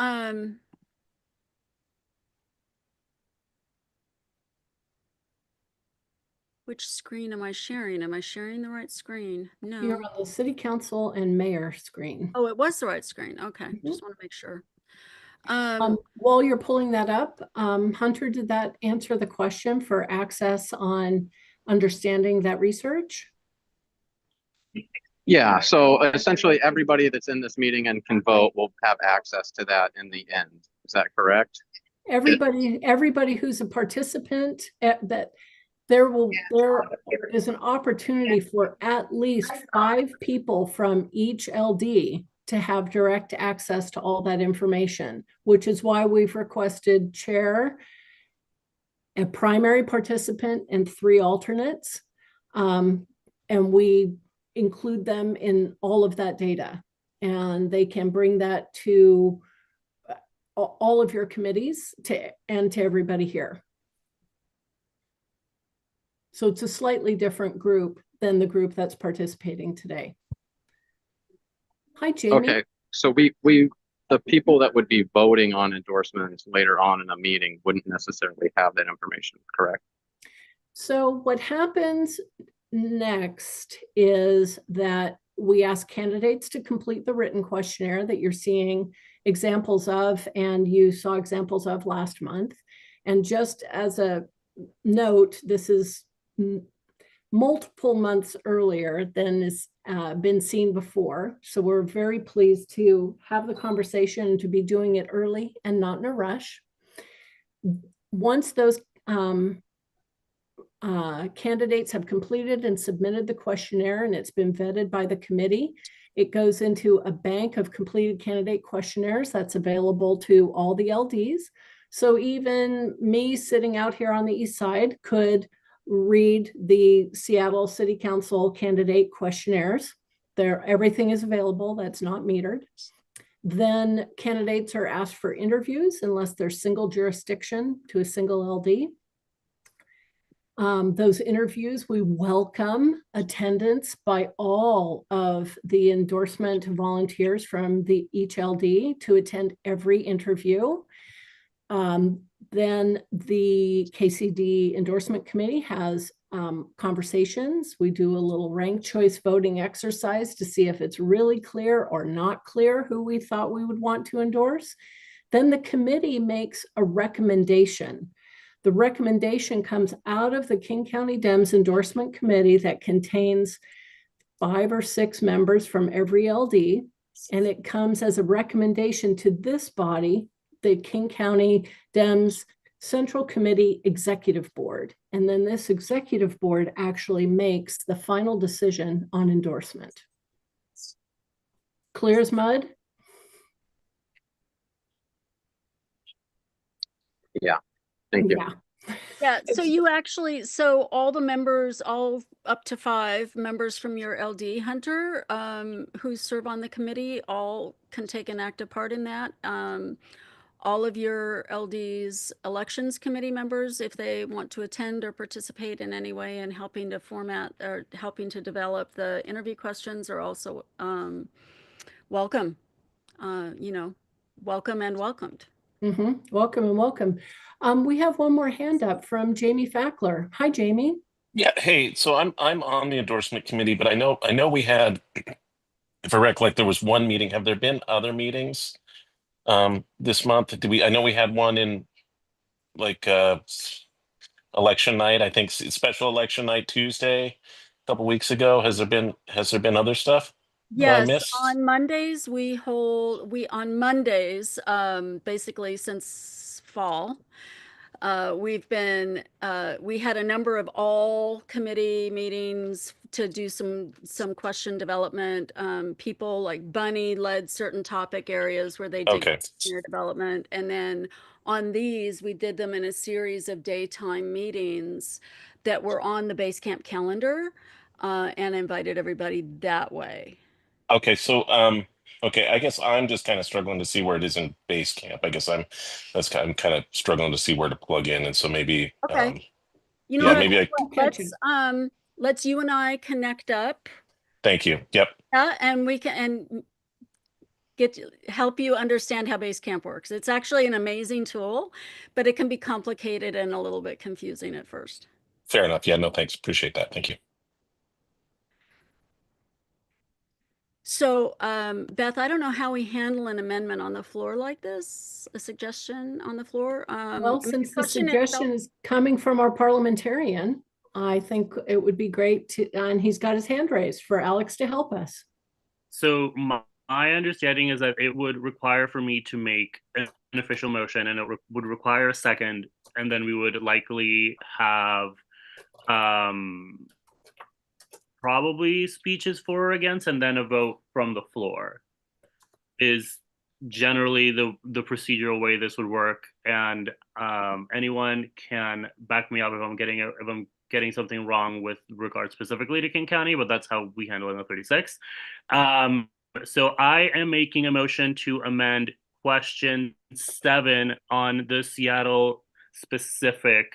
which screen am I sharing? Am I sharing the right screen? No. You're on the city council and mayor screen. Oh, it was the right screen. Okay, just want to make sure. While you're pulling that up, Hunter, did that answer the question for access on understanding that research? Yeah, so essentially everybody that's in this meeting and can vote will have access to that in the end. Is that correct? Everybody who's a participant, that there is an opportunity for at least 5 people from each LD to have direct access to all that information, which is why we've requested chair, a primary participant, and 3 alternates. And we include them in all of that data, and they can bring that to all of your committees and to everybody here. So it's a slightly different group than the group that's participating today. Hi, Jamie. Okay, so the people that would be voting on endorsements later on in a meeting wouldn't necessarily have that information, correct? So what happens next is that we ask candidates to complete the written questionnaire that you're seeing examples of, and you saw examples of last month. And just as a note, this is multiple months earlier than has been seen before. So we're very pleased to have the conversation and to be doing it early and not in a rush. Once those candidates have completed and submitted the questionnaire and it's been vetted by the committee, it goes into a bank of completed candidate questionnaires that's available to all the LDs. So even me sitting out here on the east side could read the Seattle City Council candidate questionnaires. Everything is available, that's not metered. Then candidates are asked for interviews unless they're single jurisdiction to a single LD. Those interviews, we welcome attendance by all of the endorsement volunteers from each LD to attend every interview. Then the KCD endorsement committee has conversations. We do a little ranked choice voting exercise to see if it's really clear or not clear who we thought we would want to endorse. Then the committee makes a recommendation. The recommendation comes out of the King County Dems endorsement committee that contains 5 or 6 members from every LD, and it comes as a recommendation to this body, the King County Dems Central Committee Executive Board. And then this executive board actually makes the final decision on endorsement. Clear as mud? Yeah. Thank you. Yeah, so you actually, so all the members, all up to 5 members from your LD, Hunter, who serve on the committee, all can take an active part in that. All of your LD's elections committee members, if they want to attend or participate in any way in helping to format or helping to develop the interview questions, are also welcome, welcome and welcomed. Welcome and welcome. We have one more hand up from Jamie Fackler. Hi, Jamie. Yeah, hey, so I'm on the endorsement committee, but I know we had, if I recollect, there was one meeting. Have there been other meetings this month? I know we had one in like election night, I think special election night Tuesday a couple weeks ago. Has there been other stuff that I Yes, missed? on Mondays on Mondays, basically since fall, we had a number of all committee meetings to do some question development. People like Bunny led certain topic areas where they did their development. And then on these, we did them in a series of daytime meetings that were on the Basecamp calendar, and invited everybody that way. Okay, so okay, I guess I'm just kind of struggling to see where it is in Basecamp. I guess I'm kind of struggling to see where to plug in, and so maybe You know, yeah, what, maybe let's you and I connect up. Thank you. Yep. And we can help you understand how Basecamp works. It's actually an amazing tool, but it can be complicated and a little bit confusing at first. Fair enough. Yeah, no, thanks. Appreciate that. Thank you. So, Beth, I don't know how we handle an amendment on the floor like this, a suggestion on the floor. Well, since the suggestion is coming from our parliamentarian, I think it would be great to, and he's got his hand raised, for Alex to help us. So my understanding is that it would require for me to make an official motion, and it would require a second, and then we would likely have probably speeches for or against, and then a vote from the floor is generally the procedural way this would work. And anyone can back me up if I'm getting something wrong with regard specifically to King County, but that's how we handle it in the 36. So I am making a motion to amend question 7 on the Seattle specific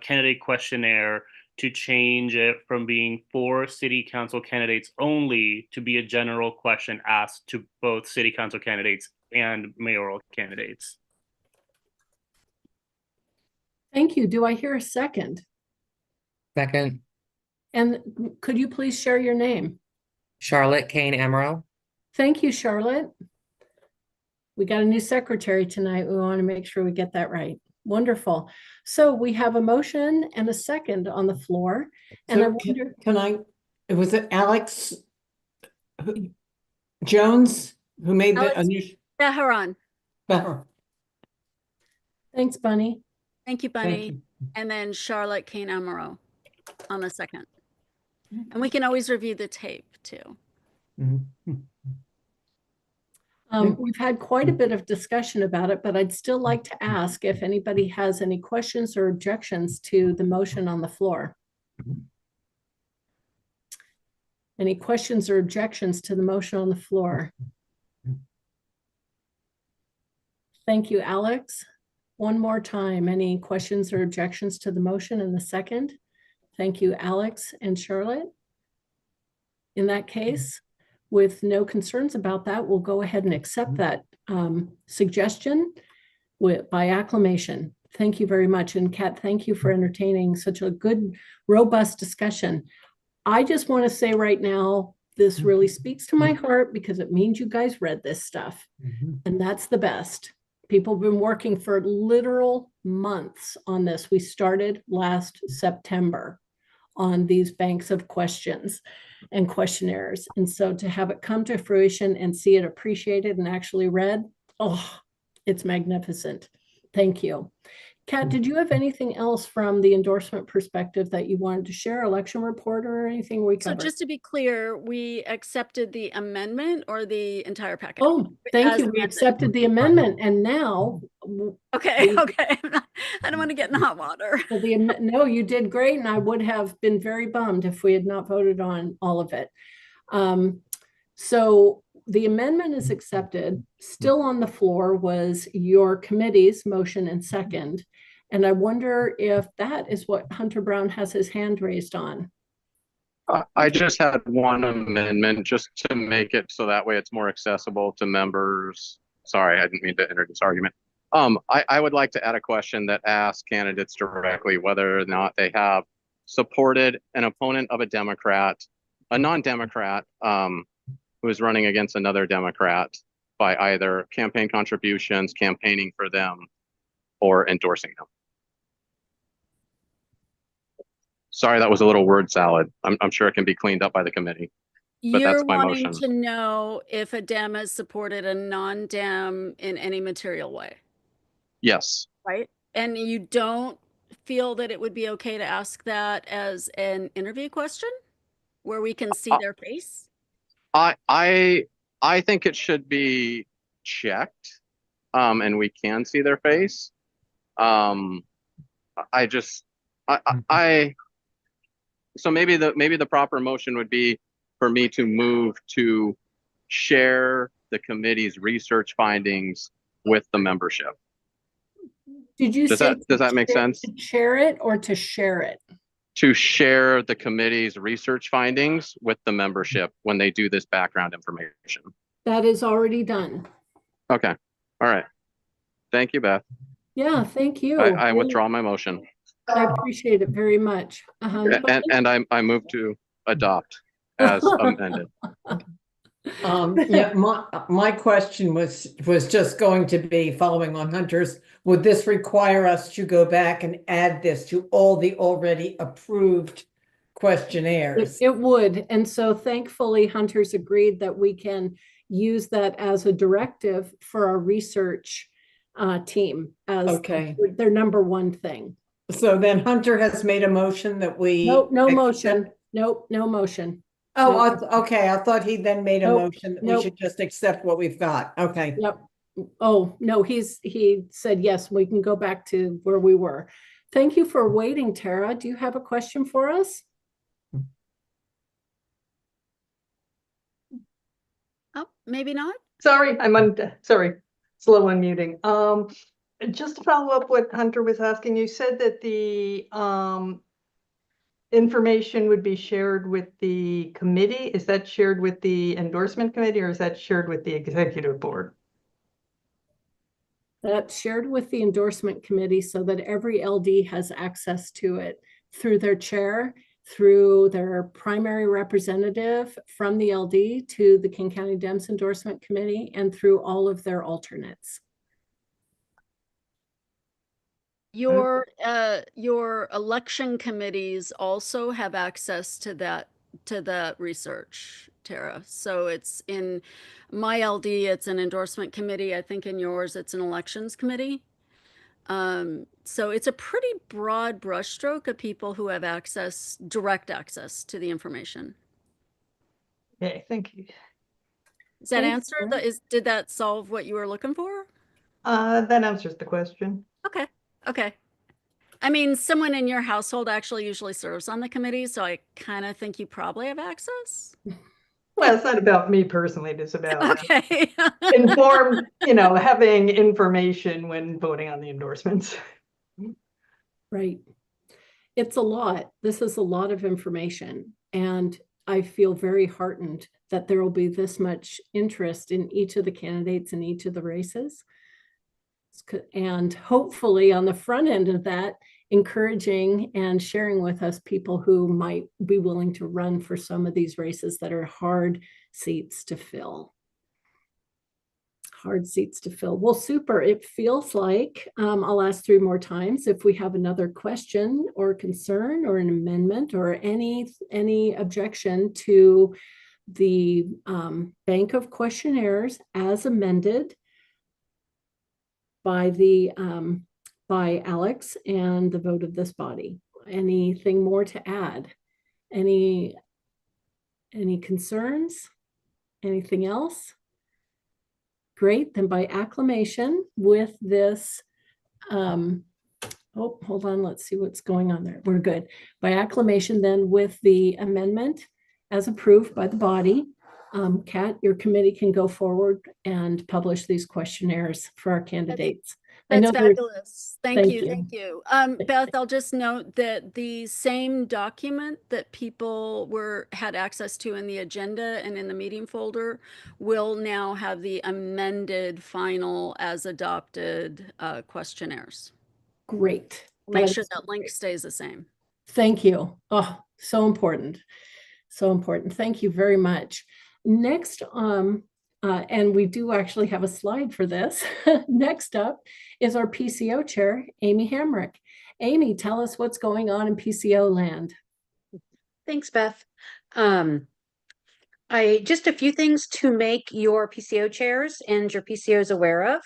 candidate questionnaire to change it from being for city council candidates only to be a general question asked to both city council candidates and mayoral candidates. Thank you. Do I hear a second? Second. And could you please share your name? Charlotte Kane Emerald. Thank you, Charlotte. We got a new secretary tonight. We want to make sure we get that right. Wonderful. So we have a motion and a second on the floor. And So I wonder, can I, was it Alex Jones who made the Alex initial? Beharan. Thanks, Bunny. Thank you, Bunny. And then Charlotte Kane Amaro on the second. And we can always review the tape too. We've had quite a bit of discussion about it, but I'd still like to ask if anybody has any questions or objections to the motion on the floor. Any questions or objections to the motion on the floor? Thank you, Alex. One more time, any questions or objections to the motion in the second? Thank you, Alex and Charlotte. In that case, with no concerns about that, we'll go ahead and accept that suggestion by acclamation. Thank you very much. And Kat, thank you for entertaining such a good, robust discussion. I just want to say right now, this really speaks to my heart because it means you guys read this stuff. And that's the best. People have been working for literal months on this. We started last September on these banks of questions and questionnaires. And so to have it come to fruition and see it appreciated and actually read, oh, it's magnificent. Thank you. Kat, did you have anything else from the endorsement perspective that you wanted to share, election report or anything we covered? So just to be clear, we accepted the amendment or the entire package? Oh, thank As you. We amended. accepted the amendment and now. Okay, okay. I don't want to get in hot water. So no, you did great. And I would have been very bummed if we had not voted on all of it. So the amendment is accepted. Still on the floor was your committee's motion and second. And I wonder if that is what Hunter Brown has his hand raised on. I just had one amendment just to make it so that way it's more accessible to members. Sorry, I didn't mean to enter this argument. I would like to add a question that asks candidates directly whether or not they have supported an opponent of a Democrat, a non-Democrat, who is running against another Democrat by either campaign contributions, campaigning for them, or endorsing them. Sorry, that was a little word salad. I'm sure it can be cleaned up by the committee. But You're that's my wanting motion. to know if a Dem has supported a non-Dem in any material way, Yes. right? And you don't feel that it would be okay to ask that as an interview question where we can see their face? I think it should be checked, and we can see their face. So maybe the proper motion would be for me to move to share the committee's research findings with the membership. Did you say does that make sense? To share it or to share it? To share the committee's research findings with the membership when they do this background information. That is already done. Okay. All right. Thank you, Beth. Yeah, thank you. I withdraw my motion. I appreciate it very much. And I move to adopt as amended. Yeah, my question was just going to be following on Hunter's. Would this require us to go back and add this to all the already approved questionnaires? It would. And so thankfully, Hunter's agreed that we can use that as a directive for our research team as their number one thing. So then Hunter has made a motion that we. Nope, no motion. Nope, no motion. Oh, okay. I thought he then made a motion that we should just accept what we've got. Okay. Yep. Oh, no, he said, yes, we can go back to where we were. Thank you for waiting, Tara. Do you have a question for us? Oh, maybe not. Sorry, sorry, slow unmuting. Just to follow up what Hunter was asking, you said that the information would be shared with the committee. Is that shared with the endorsement committee or is that shared with the executive board? That's shared with the endorsement committee so that every LD has access to it through their chair, through their primary representative from the LD to the King County Dems endorsement committee, and through all of their alternates. Your election committees also have access to that research, Tara. So it's in my LD, it's an endorsement committee. I think in yours, it's an elections committee. So it's a pretty broad brushstroke of people who have direct access to the information. Okay, thank you. Does that Thanks, answer Tara. did that solve what you were looking for? That answers the question. Okay. Okay. I mean, someone in your household actually usually serves on the committee, so I kind of think you probably have access. Well, it's not about me personally, it's about Okay. informed, having information when voting on the endorsements. Right. It's a lot. This is a lot of information. And I feel very heartened that there will be this much interest in each of the candidates in each of the races. And hopefully on the front end of that, encouraging and sharing with us people who might be willing to run for some of these races that are hard seats to fill. Hard seats to fill. Well, super. It feels like I'll ask 3 more times if we have another question or concern or an amendment or any objection to the bank of questionnaires as amended by by Alex and the vote of this body. Anything more to add? Any concerns? Anything else? Great, then by acclamation with this, oh, hold on, let's see what's going on there. We're good. By acclamation then with the amendment as approved by the body, Kat, your committee can go forward and publish these questionnaires for our candidates. That's fabulous. Thank you. Thank you. Beth, I'll just note that the same document that people had access to in the agenda and in the meeting folder will now have the amended final as adopted questionnaires. Great. Make sure that link stays the same. Thank you. Oh, so important. So important. Thank you very much. Next, and we do actually have a slide for this. Next up is our PCO chair, Amy Hamrick. Amy, tell us what's going on in PCO land. Thanks, Beth. Just a few things to make your PCO chairs and your PCOs aware of.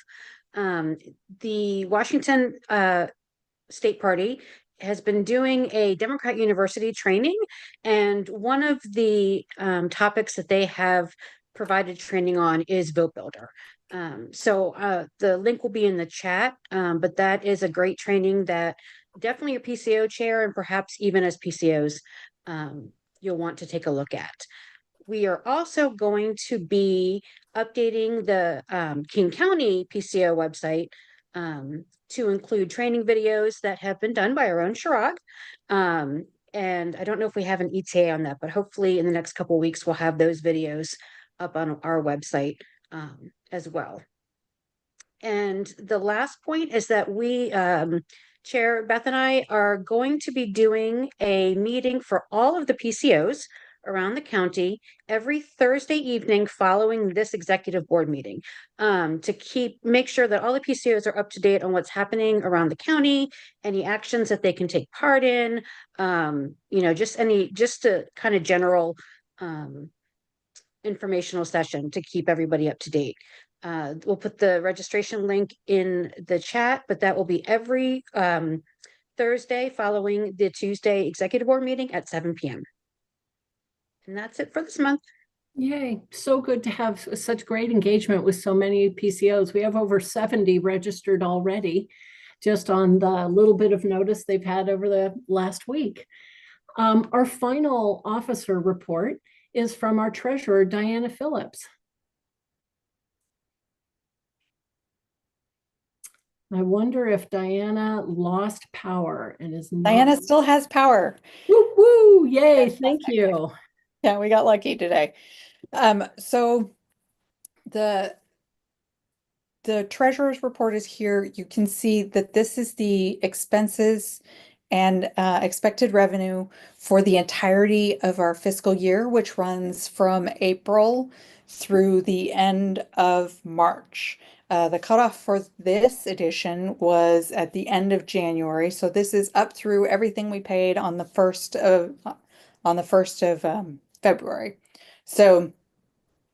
The Washington State Party has been doing a Democrat University training, and one of the topics that they have provided training on is Vote Builder. So the link will be in the chat, but that is a great training that definitely your PCO chair and perhaps even as PCOs you'll want to take a look at. We are also going to be updating the King County PCO website to include training videos that have been done by our own Chirag. And I don't know if we have an ETA on that, but hopefully in the next couple of weeks, we'll have those videos up on our website as well. And the last point is that we, Chair Beth and I are going to be doing a meeting for all of the PCOs around the county every Thursday evening following this executive board meeting to make sure that all the PCOs are up to date on what's happening around the county, any actions that they can take part in, just a kind of general informational session to keep everybody up to date. We'll put the registration link in the chat, but that will be every Thursday following the Tuesday executive board meeting at 7 p.m. And that's it for this month. Yay, so good to have such great engagement with so many PCOs. We have over 70 registered already, just on the little bit of notice they've had over the last week. Our final officer report is from our treasurer, Diana Phillips. I wonder if Diana lost power and is not. Diana still has power. Woo woo! Yay! Thank you. Yeah, we got lucky today. So the treasurer's report is here. You can see that this is the expenses and expected revenue for the entirety of our fiscal year, which runs from April through the end of March. The cutoff for this edition was at the end of January, so this is up through everything we paid on the 1st of February. So,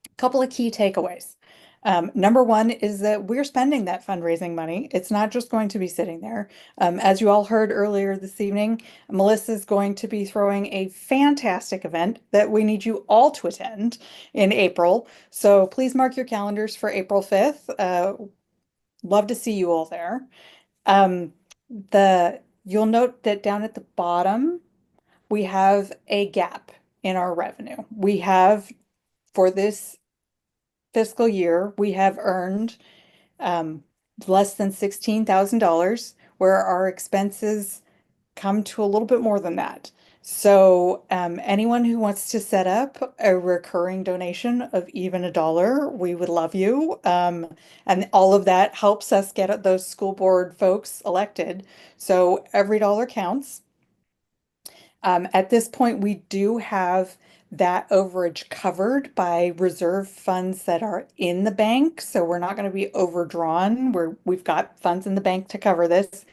a couple of key takeaways. Number one is that we're spending that fundraising money. It's not just going to be sitting there. As you all heard earlier this evening, Melissa is going to be throwing a fantastic event that we need you all to attend in April. So please mark your calendars for April 5th. Love to see you all there. You'll note that down at the bottom, we have a gap in our revenue. We have, for this fiscal year, we have earned less than $16,000, where our expenses come to a little bit more than that. So anyone who wants to set up a recurring donation of even $1, we would love you. And all of that helps us get those school board folks elected. So every dollar counts. At this point, we do have that overage covered by reserve funds that are in the bank. So we're not going to be overdrawn. We've got funds in the bank to cover this,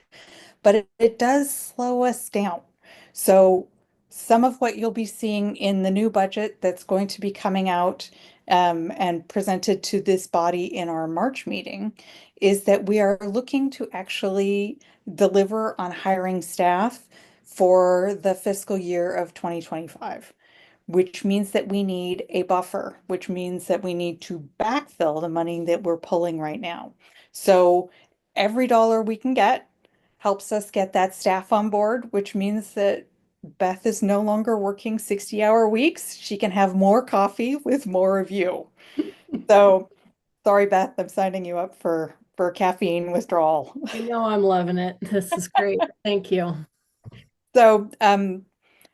but it does slow us down. So some of what you'll be seeing in the new budget that's going to be coming out and presented to this body in our March meeting is that we are looking to actually deliver on hiring staff for the fiscal year of 2025, which means that we need a buffer, which means that we need to backfill the money that we're pulling right now. So every dollar we can get helps us get that staff on board, which means that Beth is no longer working 60-hour weeks. She can have more coffee with more of you. So sorry, Beth, I'm signing you up for caffeine withdrawal. You know I'm loving it. This is great. Thank you. So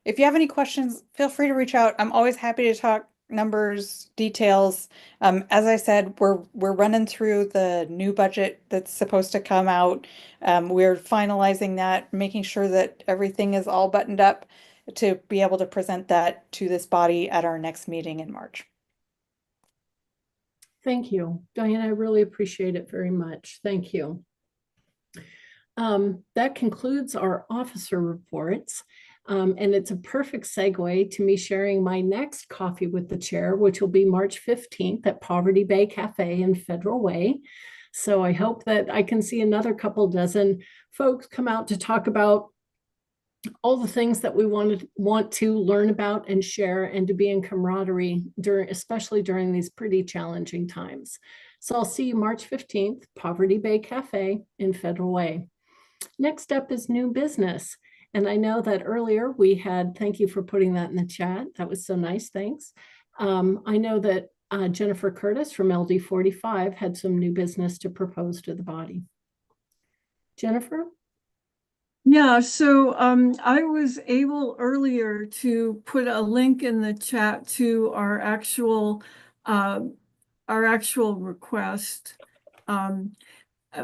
if you have any questions, feel free to reach out. I'm always happy to talk numbers, details. As I said, we're running through the new budget that's supposed to come out. We're finalizing that, making sure that everything is all buttoned up to be able to present that to this body at our next meeting in March. Thank you, Diane. I really appreciate it very much. Thank you. That concludes our officer reports. And it's a perfect segue to me sharing my next coffee with the chair, which will be March 15th at Poverty Bay Cafe in Federal Way. So I hope that I can see another couple dozen folks come out to talk about all the things that we want to learn about and share, and to be in camaraderie especially during these pretty challenging times. So I'll see you March 15th, Poverty Bay Cafe in Federal Way. Next up is new business. And I know that earlier we had, thank you for putting that in the chat. That was so nice, thanks. I know that Jennifer Curtis from LD45 had some new business to propose to the body. Jennifer? Yeah, so I was able earlier to put a link in the chat to our actual request.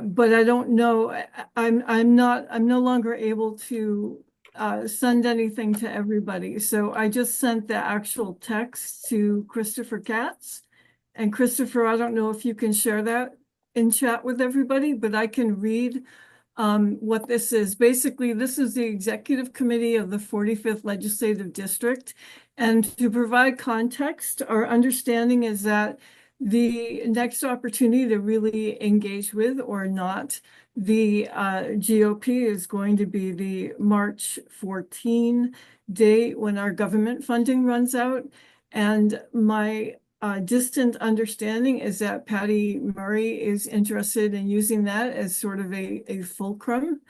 But I don't know, I'm no longer able to send anything to everybody. So I just sent the actual text to Christopher Katz. And Christopher, I don't know if you can share that in chat with everybody, but I can read what this is. Basically, this is the executive committee of the 45th Legislative District. And to provide context, our understanding is that the next opportunity to really engage with or not the GOP is going to be the March 14 date when our government funding runs out. And my distant understanding is that Patty Murray is interested in using that as sort of a fulcrum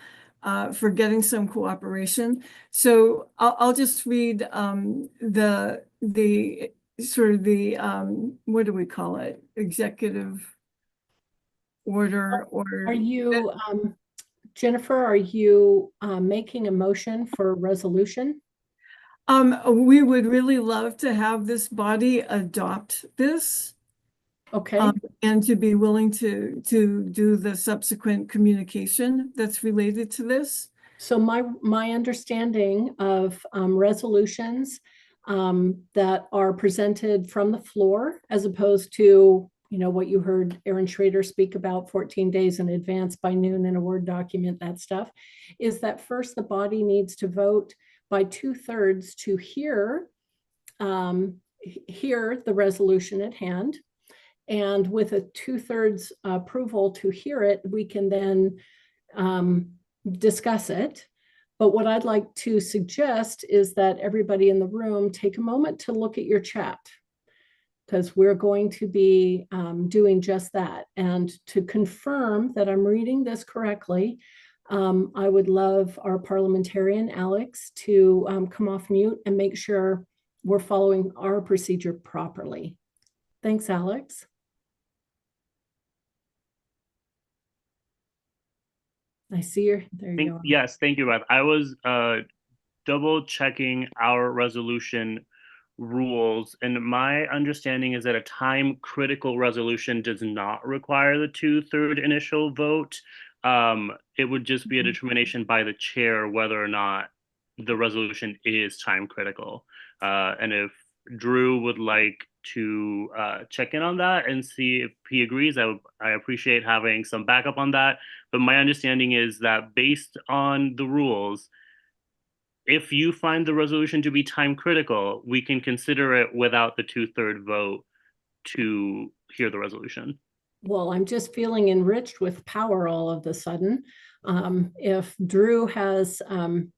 for getting some cooperation. So I'll just read the sort of the what do we call it? Executive order. Or are you Jennifer, are you making a motion for a resolution? We would really love to have this body adopt this. Okay. And to be willing to do the subsequent communication that's related to this. So my understanding of resolutions that are presented from the floor, as opposed to, you know, what you heard Aaron Schrader speak about 14 days in advance by noon in a Word document, that stuff, is that first the body needs to vote by 2/3 to hear the resolution at hand. And with a 2/3 approval to hear it, we can then discuss it. But what I'd like to suggest is that everybody in the room take a moment to look at your chat, because we're going to be doing just that. And to confirm that I'm reading this correctly, I would love our parliamentarian, Alex, to come off mute and make sure we're following our procedure properly. Thanks, Alex. I see you. There you go. Yes, thank you, Beth. I was double checking our resolution rules, and my understanding is that a time critical resolution does not require the 2/3 initial vote. It would just be a determination by the chair whether or not the resolution is time critical. And if Drew would like to check in on that and see if he agrees, I appreciate having some backup on that. But my understanding is that based on the rules, if you find the resolution to be time critical, we can consider it without the 2/3 vote to hear the resolution. Well, I'm just feeling enriched with power all of a sudden. If Drew has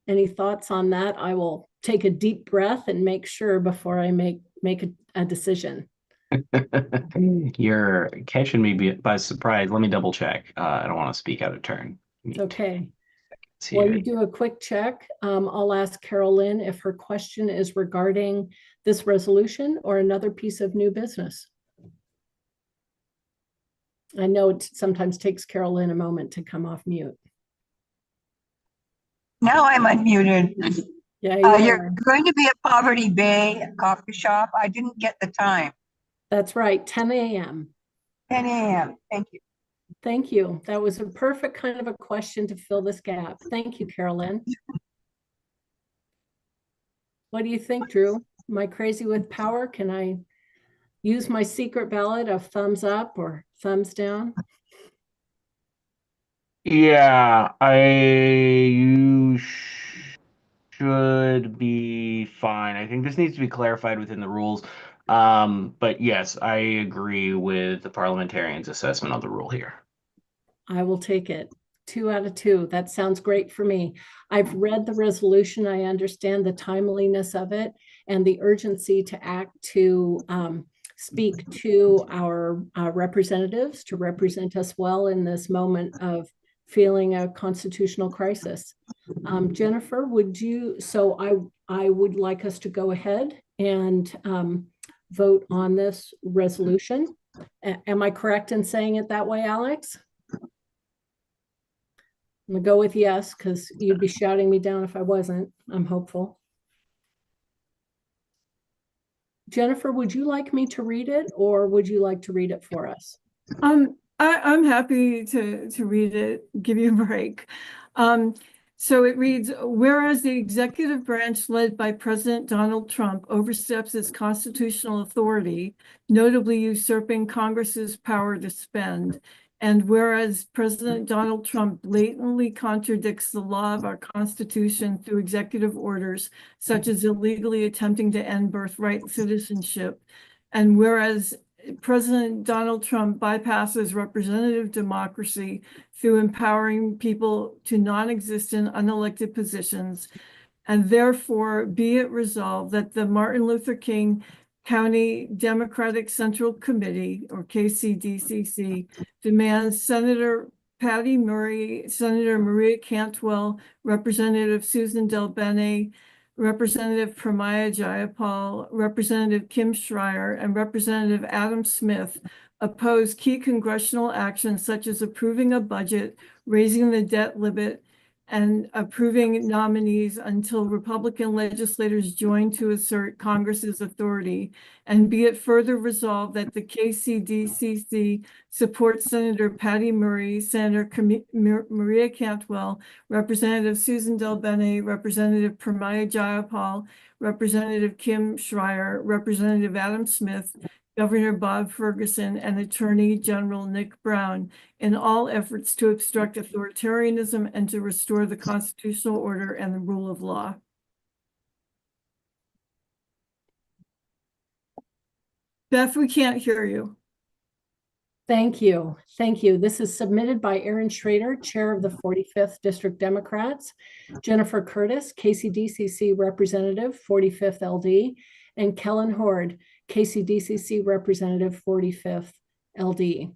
any thoughts on that, I will take a deep breath and make sure before I make a decision. You're catching me by surprise. Let me double check. I don't want to speak out of turn. It's okay. While you do a quick check, I'll ask Carolyn if her question is regarding this resolution or another piece of new business. I know it sometimes takes Carolyn a moment to come off mute. Now I'm unmuted. Yeah, you're going to be at Poverty Bay Coffee Shop. I didn't get the time. That's right, 10 a.m. 10 a.m. Thank you. Thank you. That was a perfect kind of a question to fill this gap. Thank you, Carolyn. What do you think, Drew? Am I crazy with power? Can I use my secret ballot of thumbs up or thumbs down? Yeah, you should be fine. I think this needs to be clarified within the rules. But yes, I agree with the parliamentarian's assessment of the rule here. I will take it. 2 out of 2. That sounds great for me. I've read the resolution. I understand the timeliness of it and the urgency to act to speak to our representatives to represent us well in this moment of feeling a constitutional crisis. Jennifer, I would like us to go ahead and vote on this resolution. Am I correct in saying it that way, Alex? I'm gonna go with yes, because you'd be shouting me down if I wasn't. I'm hopeful. Jennifer, would you like me to read it, or would you like to read it for us? I'm happy to read it, give you a break. So it reads, whereas the executive branch led by President Donald Trump oversteps its constitutional authority, notably usurping Congress's power to spend, and whereas President Donald Trump blatantly contradicts the law of our Constitution through executive orders, such as illegally attempting to end birthright citizenship, and whereas President Donald Trump bypasses representative democracy through empowering people to non-existent unelected positions, and therefore be it resolved that the Martin Luther King County Democratic Central Committee, or KCDCC, demands Senator Patty Murray, Senator Maria Cantwell, Representative Susan Del Bene, Representative Pramila Jayapal, Representative Kim Schreier, and Representative Adam Smith oppose key congressional actions such as approving a budget, raising the debt limit, and approving nominees until Republican legislators join to assert Congress's authority. And be it further resolved that the KCDCC supports Senator Patty Murray, Senator Maria Cantwell, Representative Susan DelBene, Representative Pramila Jayapal, Representative Kim Schreier, Representative Adam Smith, Governor Bob Ferguson, and Attorney General Nick Brown in all efforts to obstruct authoritarianism and to restore the constitutional order and the rule of law. Beth, we can't hear you. Thank you. Thank you. This is submitted by Aaron Schrader, Chair of the 45th District Democrats, Jennifer Curtis, KCDCC Representative, 45th LD, and Kellen Hord, KCDCC Representative, 45th LD.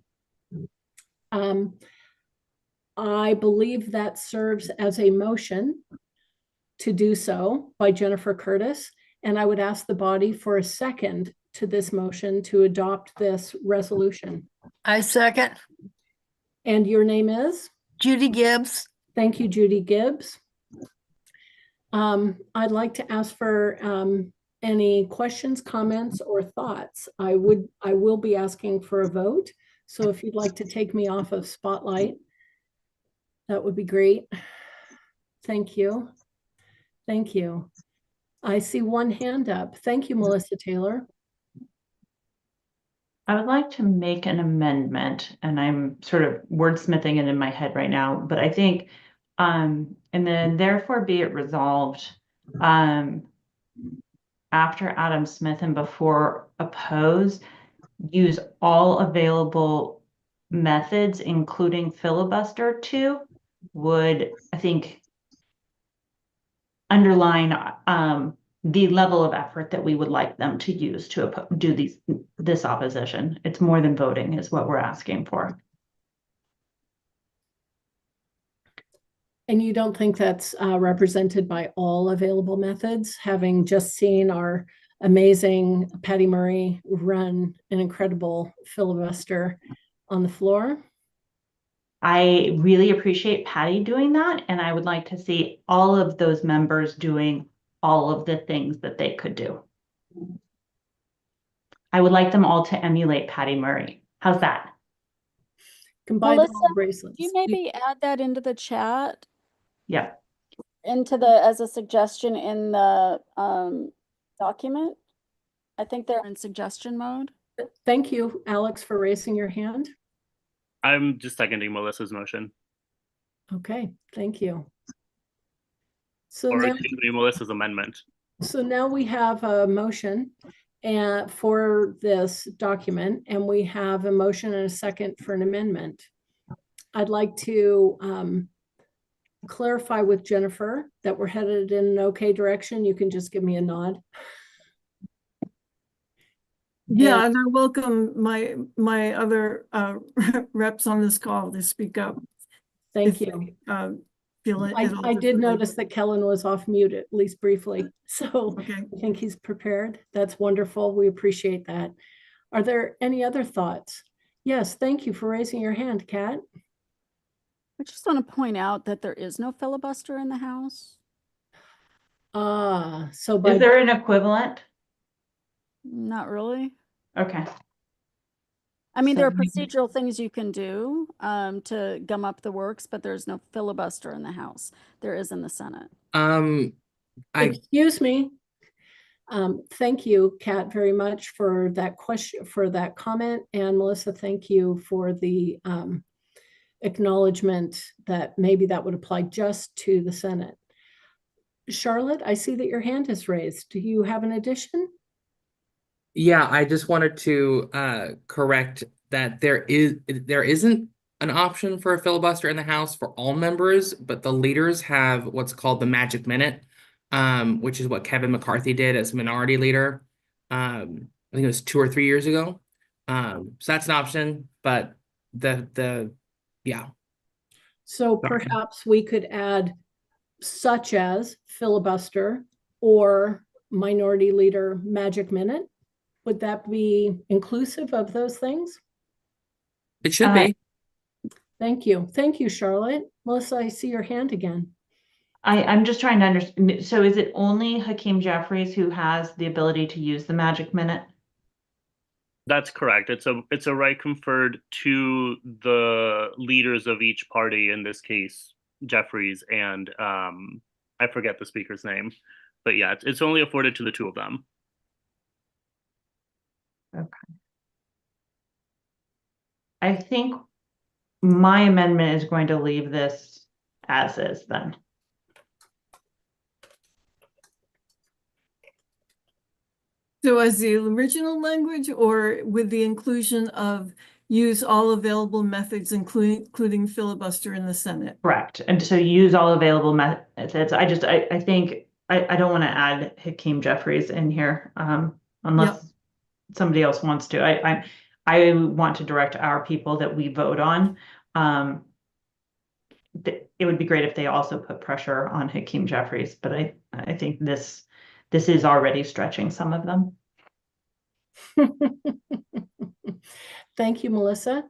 I believe that serves as a motion to do so by Jennifer Curtis, and I would ask the body for a second to this motion to adopt this resolution. I second. And your name is? Judy Gibbs. Thank you, Judy Gibbs. I'd like to ask for any questions, comments, or thoughts. I will be asking for a vote. So if you'd like to take me off of Spotlight, that would be great. Thank you. Thank you. I see one hand up. Thank you, Melissa Taylor. I would like to make an amendment, and I'm sort of wordsmithing it in my head right now, but I think, and then therefore be it resolved, after Adam Smith and before oppose, use all available methods, including filibuster too, would, I think, underline the level of effort that we would like them to use to do this opposition. It's more than voting is what we're asking for. And you don't think that's represented by all available methods, having just seen our amazing Patty Murray run an incredible filibuster on the floor? I really appreciate Patty doing that, and I would like to see all of those members doing all of the things that they could do. I would like them all to emulate Patty Murray. How's that? Combine Melissa, all bracelets. you maybe add that into the chat? Yeah. As a suggestion in the document? I think they're in suggestion mode. Thank you, Alex, for raising your hand. I'm just seconding Melissa's motion. Okay, thank you. So Or now, excuse me, Melissa's amendment. so now we have a motion for this document, and we have a motion and a second for an amendment. I'd like to clarify with Jennifer that we're headed in an okay direction. You can just give me a nod. Yeah, and I welcome my other reps on this call to speak up. Thank you. Feel it. I did notice that Kellen was off mute, at least briefly. So okay. I think he's prepared. That's wonderful. We appreciate that. Are there any other thoughts? Yes, thank you for raising your hand, Kat. I just want to point out that there is no filibuster in the House. So Is there an equivalent? Not really. Okay. I mean, So there are we- procedural things you can do to gum up the works, but there's no filibuster in the House. There is in the Senate. Excuse me. Thank you, Kat, very much for that question, for that comment. And Melissa, thank you for the acknowledgement that maybe that would apply just to the Senate. Charlotte, I see that your hand is raised. Do you have an addition? Yeah, I just wanted to correct that there isn't an option for a filibuster in the House for all members, but the leaders have what's called the magic minute, which is what Kevin McCarthy did as minority leader. I think it was 2 or 3 years ago. So that's an option, but yeah. So perhaps we could add such as filibuster or minority leader magic minute. Would that be inclusive of those things? It should be. Thank you. Thank you, Charlotte. Melissa, I see your hand again. I'm just trying to understand. So is it only Hakeem Jeffries who has the ability to use the magic minute? That's correct. It's a right conferred to the leaders of each party, in this case, Jeffries and I forget the speaker's name. But yeah, it's only afforded to the two of them. Okay. I think my amendment is going to leave this as is then. So as the original language, or with the inclusion of use all available methods, including filibuster in the Senate? Correct. And so use all available methods. I think I don't want to add Hakeem Jeffries in here, unless somebody else wants to. I want to direct our people that we vote on. It would be great if they also put pressure on Hakeem Jeffries, but I think this is already stretching some of them. Thank you, Melissa.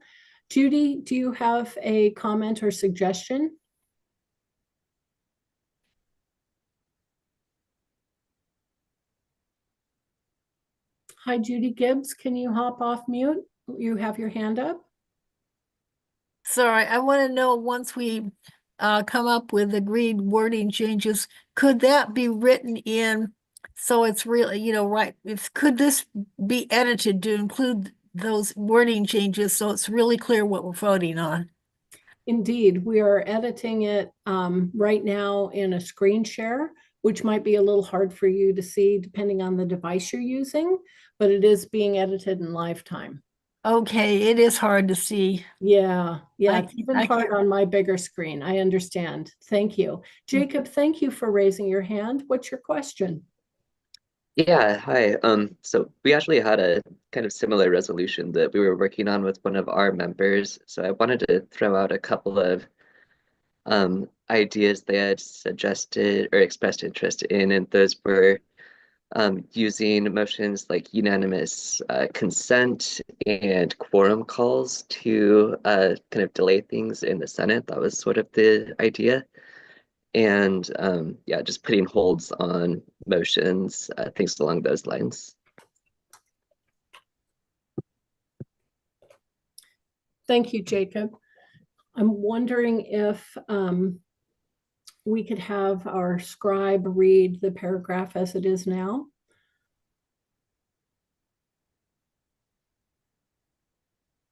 Judy, do you have a comment or suggestion? Hi, Judy Gibbs. Can you hop off mute? You have your hand up. Sorry, I want to know, once we come up with agreed wording changes, could that be written in so it's really, right? Could this be edited to include those wording changes so it's really clear what we're voting on? Indeed, we are editing it right now in a screen share, which might be a little hard for you to see depending on the device you're using, but it is being edited in live time. Okay, it is hard to see. Yeah, it's even hard on my bigger screen. I understand. Thank you. Jacob, thank you for raising your hand. What's your question? Yeah, hi. So we actually had a kind of similar resolution that we were working on with one of our members. So I wanted to throw out a couple of ideas they had suggested or expressed interest in, and those were using motions like unanimous consent and quorum calls to kind of delay things in the Senate. That was sort of the idea. And yeah, just putting holds on motions, things along those lines. Thank you, Jacob. I'm wondering if we could have our scribe read the paragraph as it is now.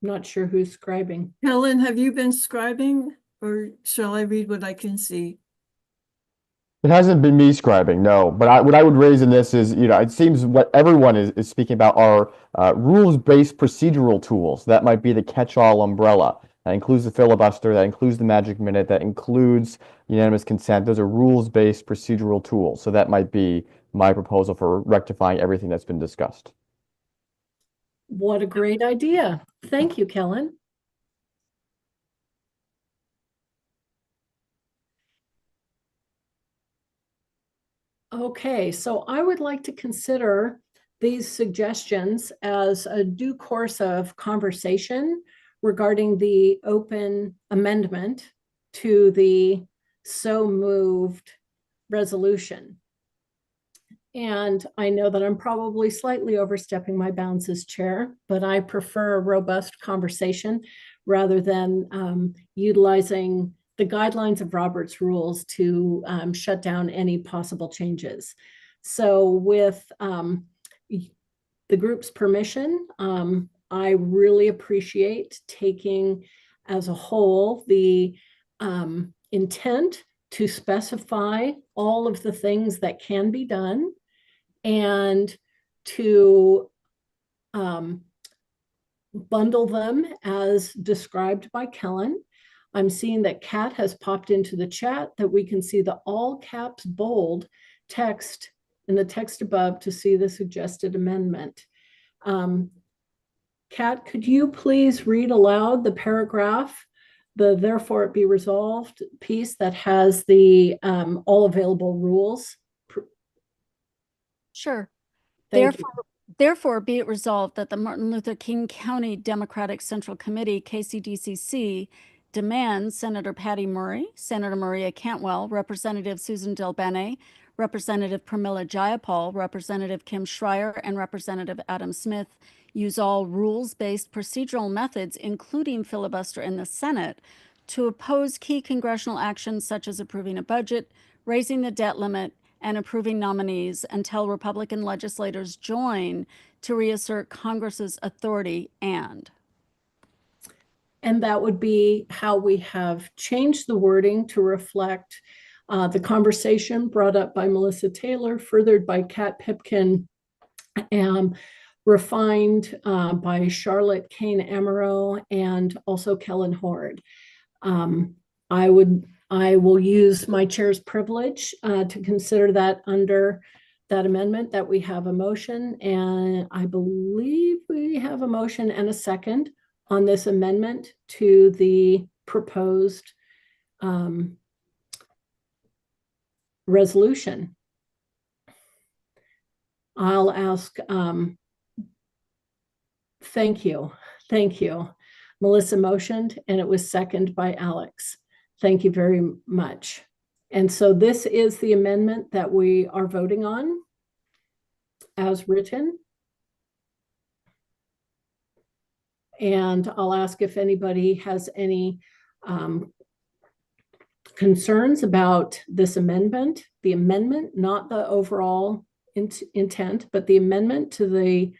Not sure who's scribing. Helen, have you been scribing, or shall I read what I can see? It hasn't been me scribing, no. But what I would raise in this is, it seems what everyone is speaking about are rules-based procedural tools. That might be the catch-all umbrella. That includes the filibuster, that includes the magic minute, that includes unanimous consent. Those are rules-based procedural tools. So that might be my proposal for rectifying everything that's been discussed. What a great idea. Thank you, Kellen. Okay, so I would like to consider these suggestions as a due course of conversation regarding the open amendment to the so moved resolution. And I know that I'm probably slightly overstepping my bounds as chair, but I prefer a robust conversation rather than utilizing the guidelines of Robert's rules to shut down any possible changes. So with the group's permission, I really appreciate taking as a whole the intent to specify all of the things that can be done and to bundle them as described by Kellen. I'm seeing that Kat has popped into the chat that we can see the all caps bold text in the text above to see the suggested amendment. Kat, could you please read aloud the paragraph, the therefore it be resolved piece that has the all available rules? Sure. Thank you. Therefore, be it resolved that the Martin Luther King County Democratic Central Committee, KCDCC, demands Senator Patty Murray, Senator Maria Cantwell, Representative Susan Delbene, Representative Pramila Jayapal, Representative Kim Schreier, and Representative Adam Smith use all rules-based procedural methods, including filibuster in the Senate, to oppose key congressional actions such as approving a budget, raising the debt limit, and approving nominees until Republican legislators join to reassert Congress's authority and. And that would be how we have changed the wording to reflect the conversation brought up by Melissa Taylor, furthered by Kat Pipkin, and refined by Charlotte Kane Amaro and also Kellen Hord. I will use my chair's privilege to consider that under that amendment that we have a motion, and I believe we have a motion and a second on this amendment to the proposed resolution. I'll ask, thank you. Melissa motioned and it was seconded by Alex. Thank you very much. And so this is the amendment that we are voting on as written. And I'll ask if anybody has any concerns about this amendment, the amendment, not the overall intent, but the amendment to the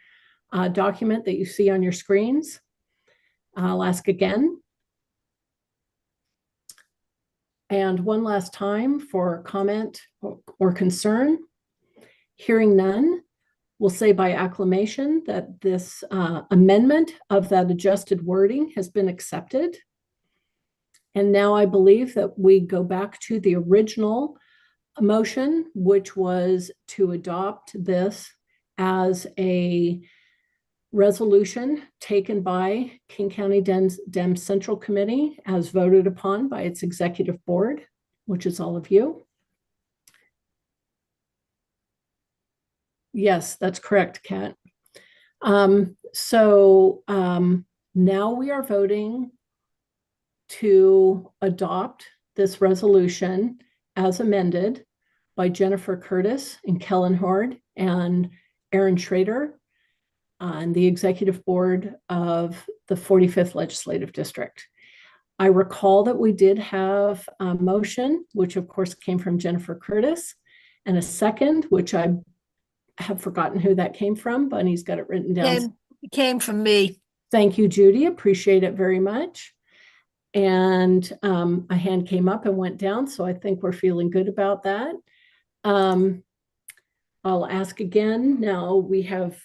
document that you see on your screens. I'll ask again. And one last time for comment or concern. Hearing none, we'll say by acclamation that this amendment of that adjusted wording has been accepted. And now I believe that we go back to the original motion, which was to adopt this as a resolution taken by King County Dem Central Committee as voted upon by its executive board, which is all of you. Yes, that's correct, Kat. Now we are voting to adopt this resolution as amended by Jennifer Curtis and Kellen Hord and Aaron Schrader on the executive board of the 45th Legislative District. I recall that we did have a motion, which of course came from Jennifer Curtis, and a second, which I have forgotten who that came from. Bunny's got it written down. It came from me. Thank you, Judy. Appreciate it very much. And a hand came up and went down, so I think we're feeling good about that. I'll ask again. Now we have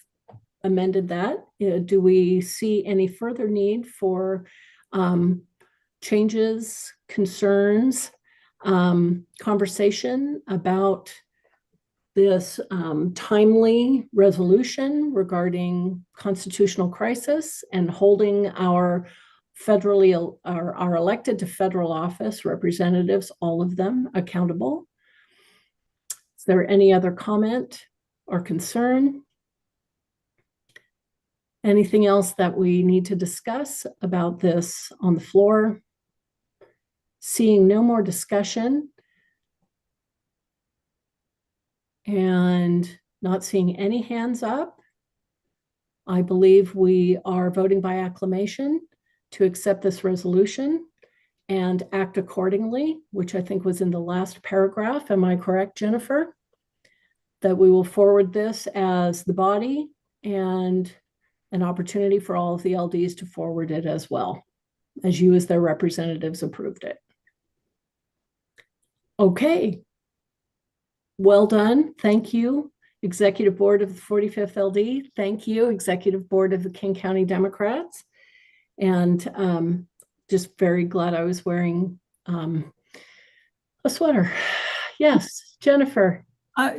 amended that. Do we see any further need for changes, concerns, conversation about this timely resolution regarding constitutional crisis and holding our our elected to federal office representatives, all of them, accountable? Is there any other comment or concern? Anything else that we need to discuss about this on the floor? Seeing no more discussion and not seeing any hands up, I believe we are voting by acclamation to accept this resolution and act accordingly, which I think was in the last paragraph. Am I correct, Jennifer? That we will forward this as the body and an opportunity for all of the LDs to forward it as well, as you as their representatives approved it. Okay. Well done. Thank you, Executive Board of the 45th LD. Thank you, Executive Board of the King County Democrats. And just very glad I was wearing a sweater. Yes, Jennifer.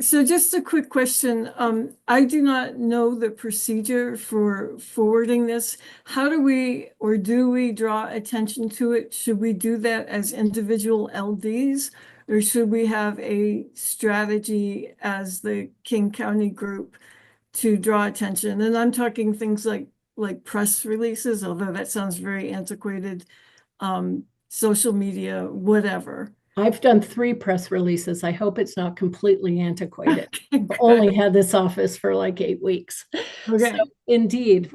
So just a quick question. I do not know the procedure for forwarding this. How do we, or do we draw attention to it? Should we do that as individual LDs, or should we have a strategy as the King County group to draw attention? And I'm talking things like press releases, although that sounds very antiquated. social media, whatever. I've done 3 press releases. I hope it's not completely antiquated. Okay, I've only had this office for like 8 weeks. Okay. So indeed,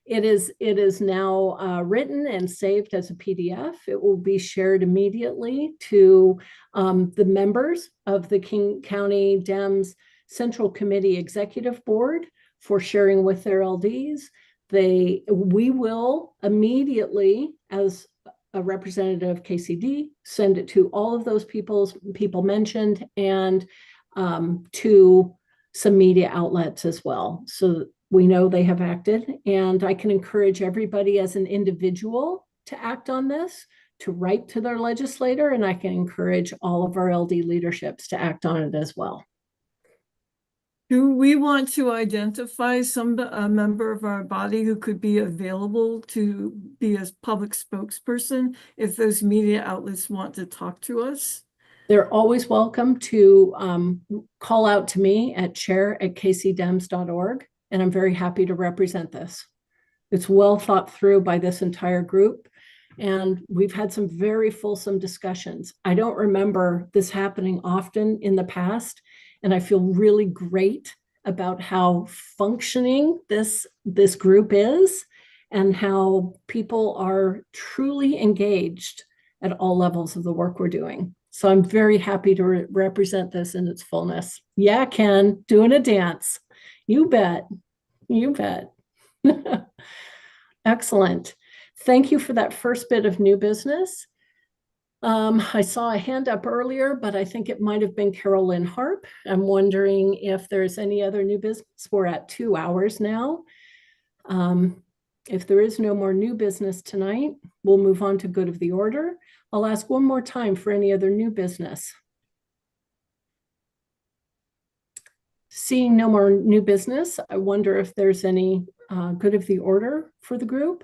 it is now written and saved as a PDF. It will be shared immediately to the members of the King County Dems Central Committee Executive Board for sharing with their LDs. We will immediately, as a representative of KCD, send it to all of those people mentioned, and to some media outlets as well. So we know they have acted, and I can encourage everybody as an individual to act on this, to write to their legislator, and I can encourage all of our LD leaderships to act on it as well. Do we want to identify a member of our body who could be available to be a public spokesperson if those media outlets want to talk to us? They're always welcome to call out to me at chair@kcdems.org, and I'm very happy to represent this. It's well thought through by this entire group, and we've had some very fulsome discussions. I don't remember this happening often in the past, and I feel really great about how functioning this group is and how people are truly engaged at all levels of the work we're doing. So I'm very happy to represent this in its fullness. Yeah, Ken, doing a dance. You bet. You bet. Excellent. Thank you for that first bit of new business. I saw a hand up earlier, but I think it might have been Carolyn Harp. I'm wondering if there's any other new business. We're at 2 hours now. If there is no more new business tonight, we'll move on to good of the order. I'll ask one more time for any other new business. Seeing no more new business, I wonder if there's any good of the order for the group.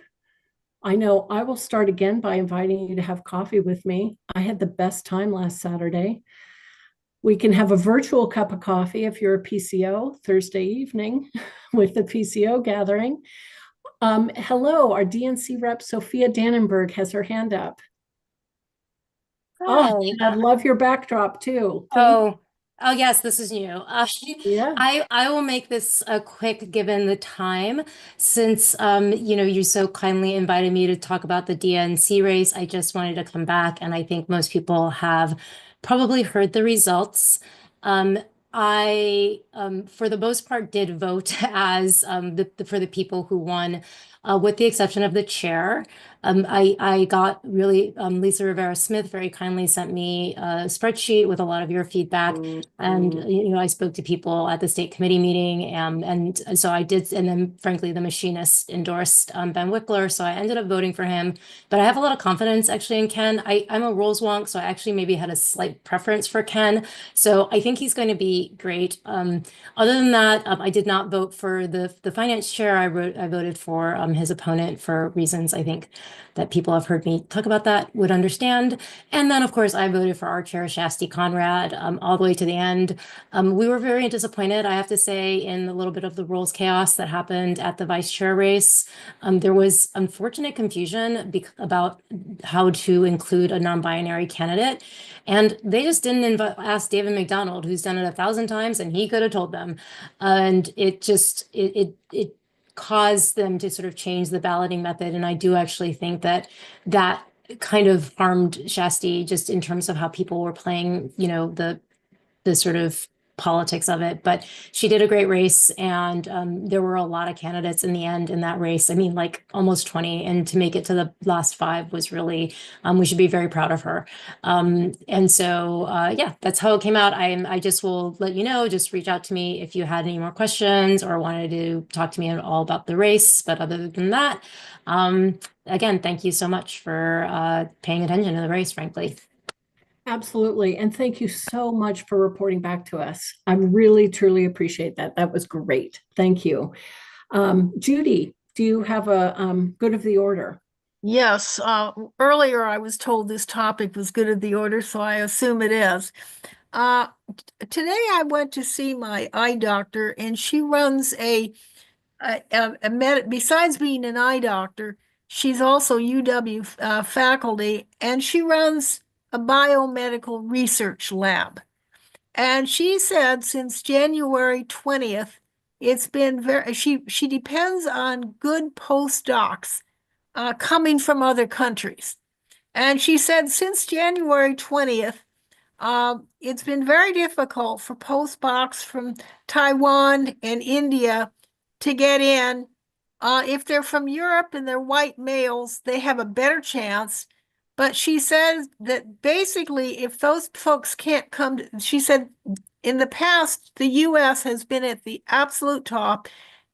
I know I will start again by inviting you to have coffee with me. I had the best time last Saturday. We can have a virtual cup of coffee if you're a PCO Thursday evening with the PCO gathering. Hello, our DNC rep Sophia Dannenberg has her hand up. Hi. Oh, I love your backdrop too. Oh yes, this is new. Yeah. I will make this quick given the time, since you so kindly invited me to talk about the DNC race. I just wanted to come back, and I think most people have probably heard the results. I for the most part did vote as for the people who won, with the exception of the chair. I got really, Lisa Rivera Smith very kindly sent me a spreadsheet with a lot of your feedback. And, I spoke to people at the state committee meeting. And so I did. And then frankly, the machinist endorsed Ben Wickler. So I ended up voting for him. But I have a lot of confidence actually in Ken. I'm a rules wonk, so I actually maybe had a slight preference for Ken. So I think he's going to be great. Other than that, I did not vote for the finance chair. I voted for his opponent for reasons I think that people have heard me talk about that would understand. And then, of course, I voted for our chair, Shasti Conrad, all the way to the end. We were very disappointed, I have to say, in a little bit of the rules chaos that happened at the vice chair race. There was unfortunate confusion about how to include a non-binary candidate. And they just didn't ask David McDonald, who's done it 1,000 times, and he could have told them. And it just, it caused them to sort of change the balloting method. And I do actually think that that kind of harmed Shasti just in terms of how people were playing, the sort of politics of it. But she did a great race, and there were a lot of candidates in the end in that race. I mean, like almost 20, and to make it to the last 5 was really, we should be very proud of her. And so, yeah, that's how it came out. I just will let you know, just reach out to me if you had any more questions or wanted to talk to me at all about the race. But other than that, again, thank you so much for paying attention to the race, frankly. Absolutely. And thank you so much for reporting back to us. I really, truly appreciate that. That was great. Thank you. Judy, do you have a good of the order? Yes, earlier I was told this topic was good of the order, so I assume it is. Today I went to see my eye doctor, and she runs besides being an eye doctor, She's also UW faculty, and she runs a biomedical research lab. And she said since January 20th, it's been she depends on good postdocs coming from other countries. And she said since January 20th, it's been very difficult for postdocs from Taiwan and India to get in. If they're from Europe and they're white males, they have a better chance. But she says that basically, if those folks can't come, she said in the past, the US has been at the absolute top,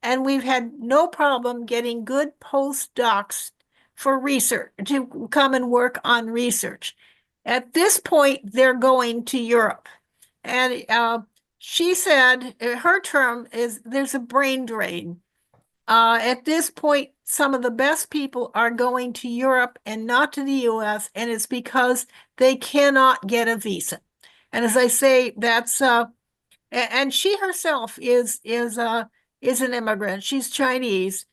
and we've had no problem getting good postdocs for research to come and work on research. At this point, they're going to Europe. And she said her term is there's a brain drain. At this point, some of the best people are going to Europe and not to the US, and it's because they cannot get a visa. And as I say, that's and she herself is an immigrant. She's Chinese,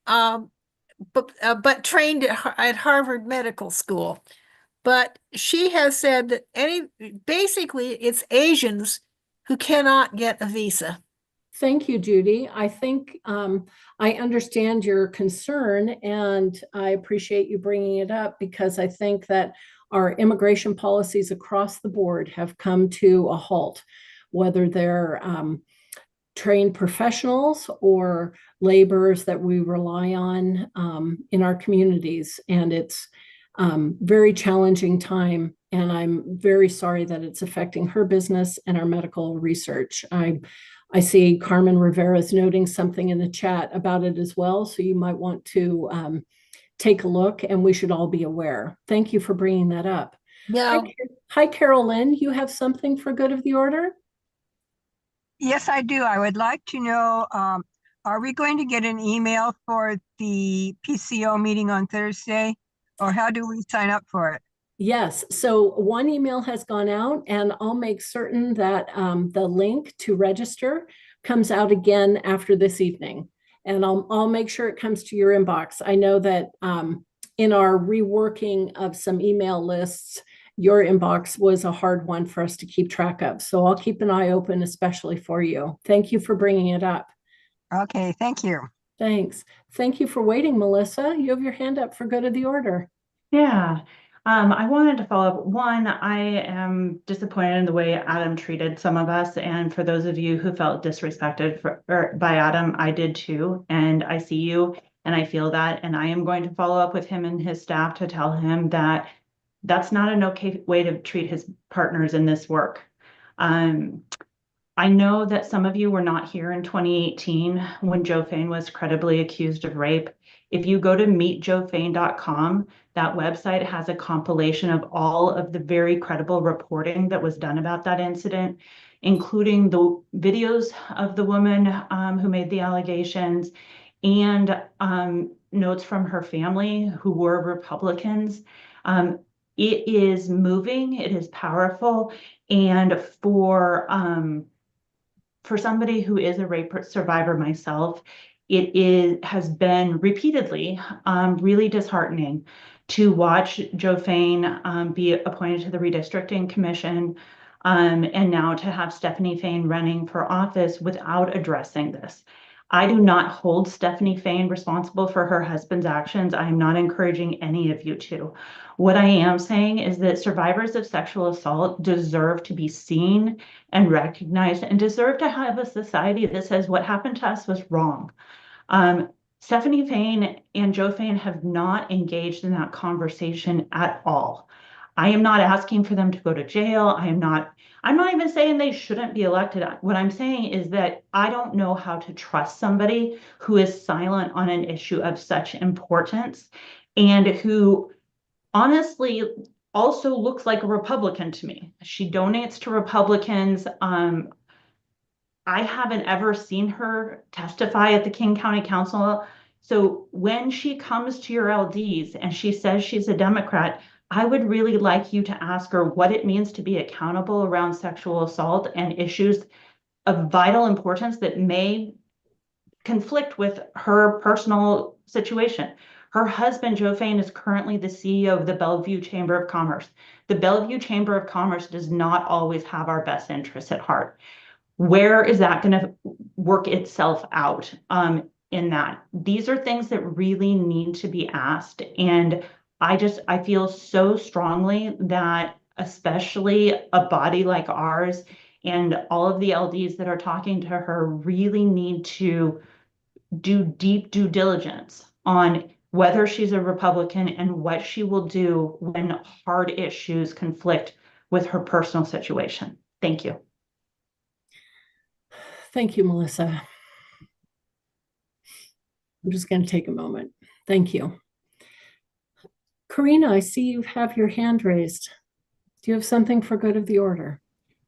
but trained at Harvard Medical School. But she has said that basically it's Asians who cannot get a visa. Thank you, Judy. I think I understand your concern, and I appreciate you bringing it up because I think that our immigration policies across the board have come to a halt, whether they're trained professionals or laborers that we rely on in our communities. And it's very challenging time. And I'm very sorry that it's affecting her business and our medical research. I see Carmen Rivera's noting something in the chat about it as well. So you might want to take a look, and we should all be aware. Thank you for bringing that up. Yeah. Hi, Carolyn. You have something for good of the order? Yes, I do. I would like to know, are we going to get an email for the PCO meeting on Thursday? Or how do we sign up for it? Yes, so one email has gone out, and I'll make certain that the link to register comes out again after this evening. And I'll make sure it comes to your inbox. I know that in our reworking of some email lists, your inbox was a hard one for us to keep track of. So I'll keep an eye open, especially for you. Thank you for bringing it up. Okay, thank you. Thanks. Thank you for waiting, Melissa. You have your hand up for good of the order. Yeah. I wanted to follow up. One, I am disappointed in the way Adam treated some of us. And for those of you who felt disrespected by Adam, I did too. And I see you and I feel that. And I am going to follow up with him and his staff to tell him that that's not an okay way to treat his partners in this work. I know that some of you were not here in 2018 when Joe Fain was credibly accused of rape. If you go to meetjoefain.com, that website has a compilation of all of the very credible reporting that was done about that incident, including the videos of the woman who made the allegations and notes from her family who were Republicans. It is moving, it is powerful, and for somebody who is a rape survivor myself, has been repeatedly really disheartening to watch Joe Fain be appointed to the redistricting commission, and now to have Stephanie Fain running for office without addressing this. I do not hold Stephanie Fain responsible for her husband's actions. I am not encouraging any of you to. What I am saying is that survivors of sexual assault deserve to be seen and recognized and deserve to have a society that says what happened to us was wrong. Stephanie Fain and Joe Fain have not engaged in that conversation at all. I am not asking for them to go to jail. I'm not even saying they shouldn't be elected. What I'm saying is that I don't know how to trust somebody who is silent on an issue of such importance and who honestly also looks like a Republican to me. She donates to Republicans. I haven't ever seen her testify at the King County Council. So when she comes to your LDs and she says she's a Democrat, I would really like you to ask her what it means to be accountable around sexual assault and issues of vital importance that may conflict with her personal situation. Her husband, Joe Fain, is currently the CEO of the Bellevue Chamber of Commerce. The Bellevue Chamber of Commerce does not always have our best interests at heart. Where is that going to work itself out in that? These are things that really need to be asked. And I feel so strongly that especially a body like ours and all of the LDs that are talking to her really need to do deep due diligence on whether she's a Republican and what she will do when hard issues conflict with her personal situation. Thank you. Thank you, Melissa. I'm just going to take a moment. Thank you. Karina, I see you have your hand raised. Do you have something for good of the order?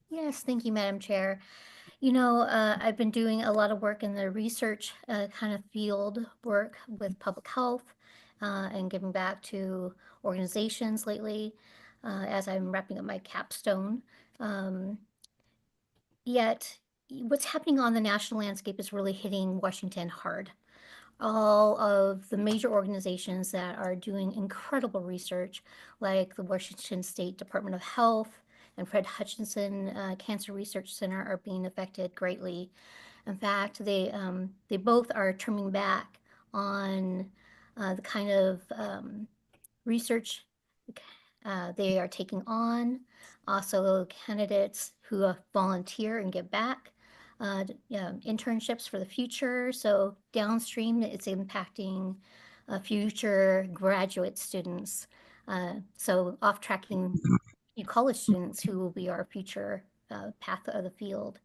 Yes, thank you, Madam Chair. You know, I've been doing a lot of work in the research kind of field work with public health and giving back to organizations lately as I'm wrapping up my capstone. Yet, what's happening on the national landscape is really hitting Washington hard. All of the major organizations that are doing incredible research, like the Washington State Department of Health and Fred Hutchinson Cancer Research Center, are being affected greatly. In fact, they both are trimming back on the kind of research they are taking on. Also, candidates who volunteer and give back. Internships for the future. So downstream, it's impacting future graduate students. So off-tracking college students who will be our future path of the field.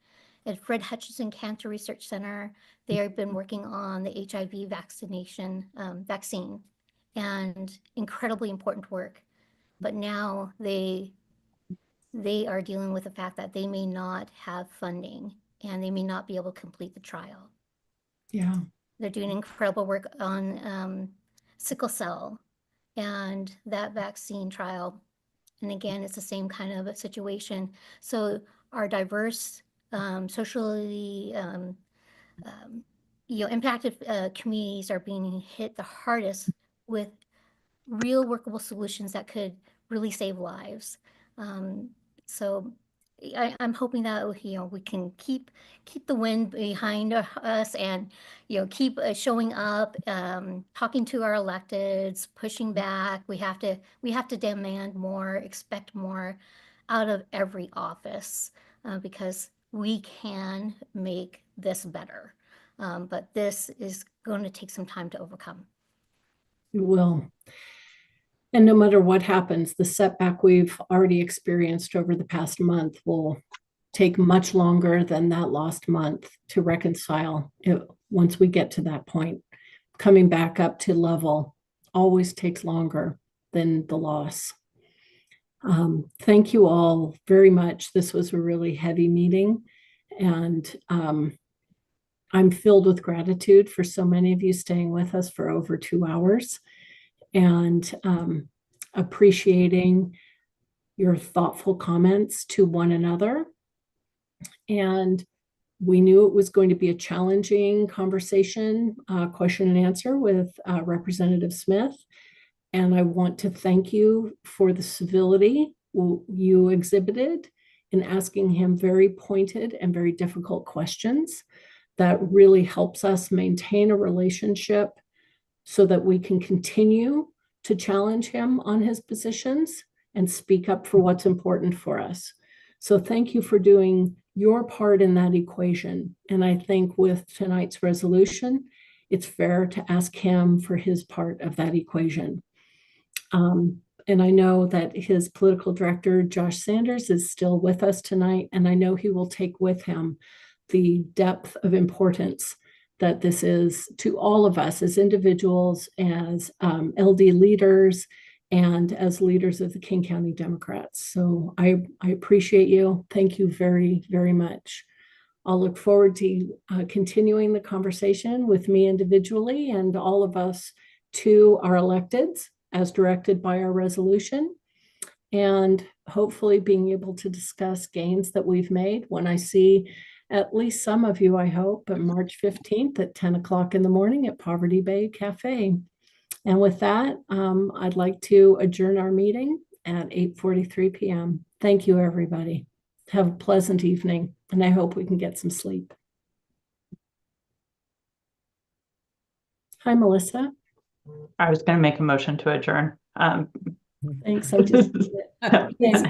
At Fred Hutchinson Cancer Research Center, they have been working on the HIV vaccine, and incredibly important work. But now they are dealing with the fact that they may not have funding and they may not be able to complete the trial. Yeah. They're doing incredible work on sickle cell and that vaccine trial. And again, it's the same kind of a situation. So our diverse, socially impacted communities are being hit the hardest with real workable solutions that could really save lives. So I'm hoping that we can keep the wind behind us and keep showing up, talking to our electeds, pushing back. We have to demand more, expect more out of every office because we can make this better. But this is going to take some time to overcome. It will. And no matter what happens, the setback we've already experienced over the past month will take much longer than that lost month to reconcile once we get to that point. Coming back up to level always takes longer than the loss. Thank you all very much. This was a really heavy meeting, and I'm filled with gratitude for so many of you staying with us for over 2 hours. And appreciating your thoughtful comments to one another. And we knew it was going to be a challenging conversation, question and answer with Representative Smith. And I want to thank you for the civility you exhibited in asking him very pointed and very difficult questions that really helps us maintain a relationship so that we can continue to challenge him on his positions and speak up for what's important for us. So thank you for doing your part in that equation. And I think with tonight's resolution, it's fair to ask him for his part of that equation. And I know that his political director, Josh Sanders, is still with us tonight, and I know he will take with him the depth of importance that this is to all of us as individuals, as LD leaders, and as leaders of the King County Democrats. So I appreciate you. Thank you very, very much. I'll look forward to continuing the conversation with me individually and all of us to our electeds as directed by our resolution, and hopefully being able to discuss gains that we've made when I see at least some of you, I hope, on March 15th at 10 o'clock in the morning at Poverty Bay Cafe. And with that, I'd like to adjourn our meeting at 8:43 p.m. Thank you, everybody. Have a pleasant evening, and I hope we can get some sleep. Hi, Melissa. I was going to make a motion to adjourn. Thanks. I just Thanks.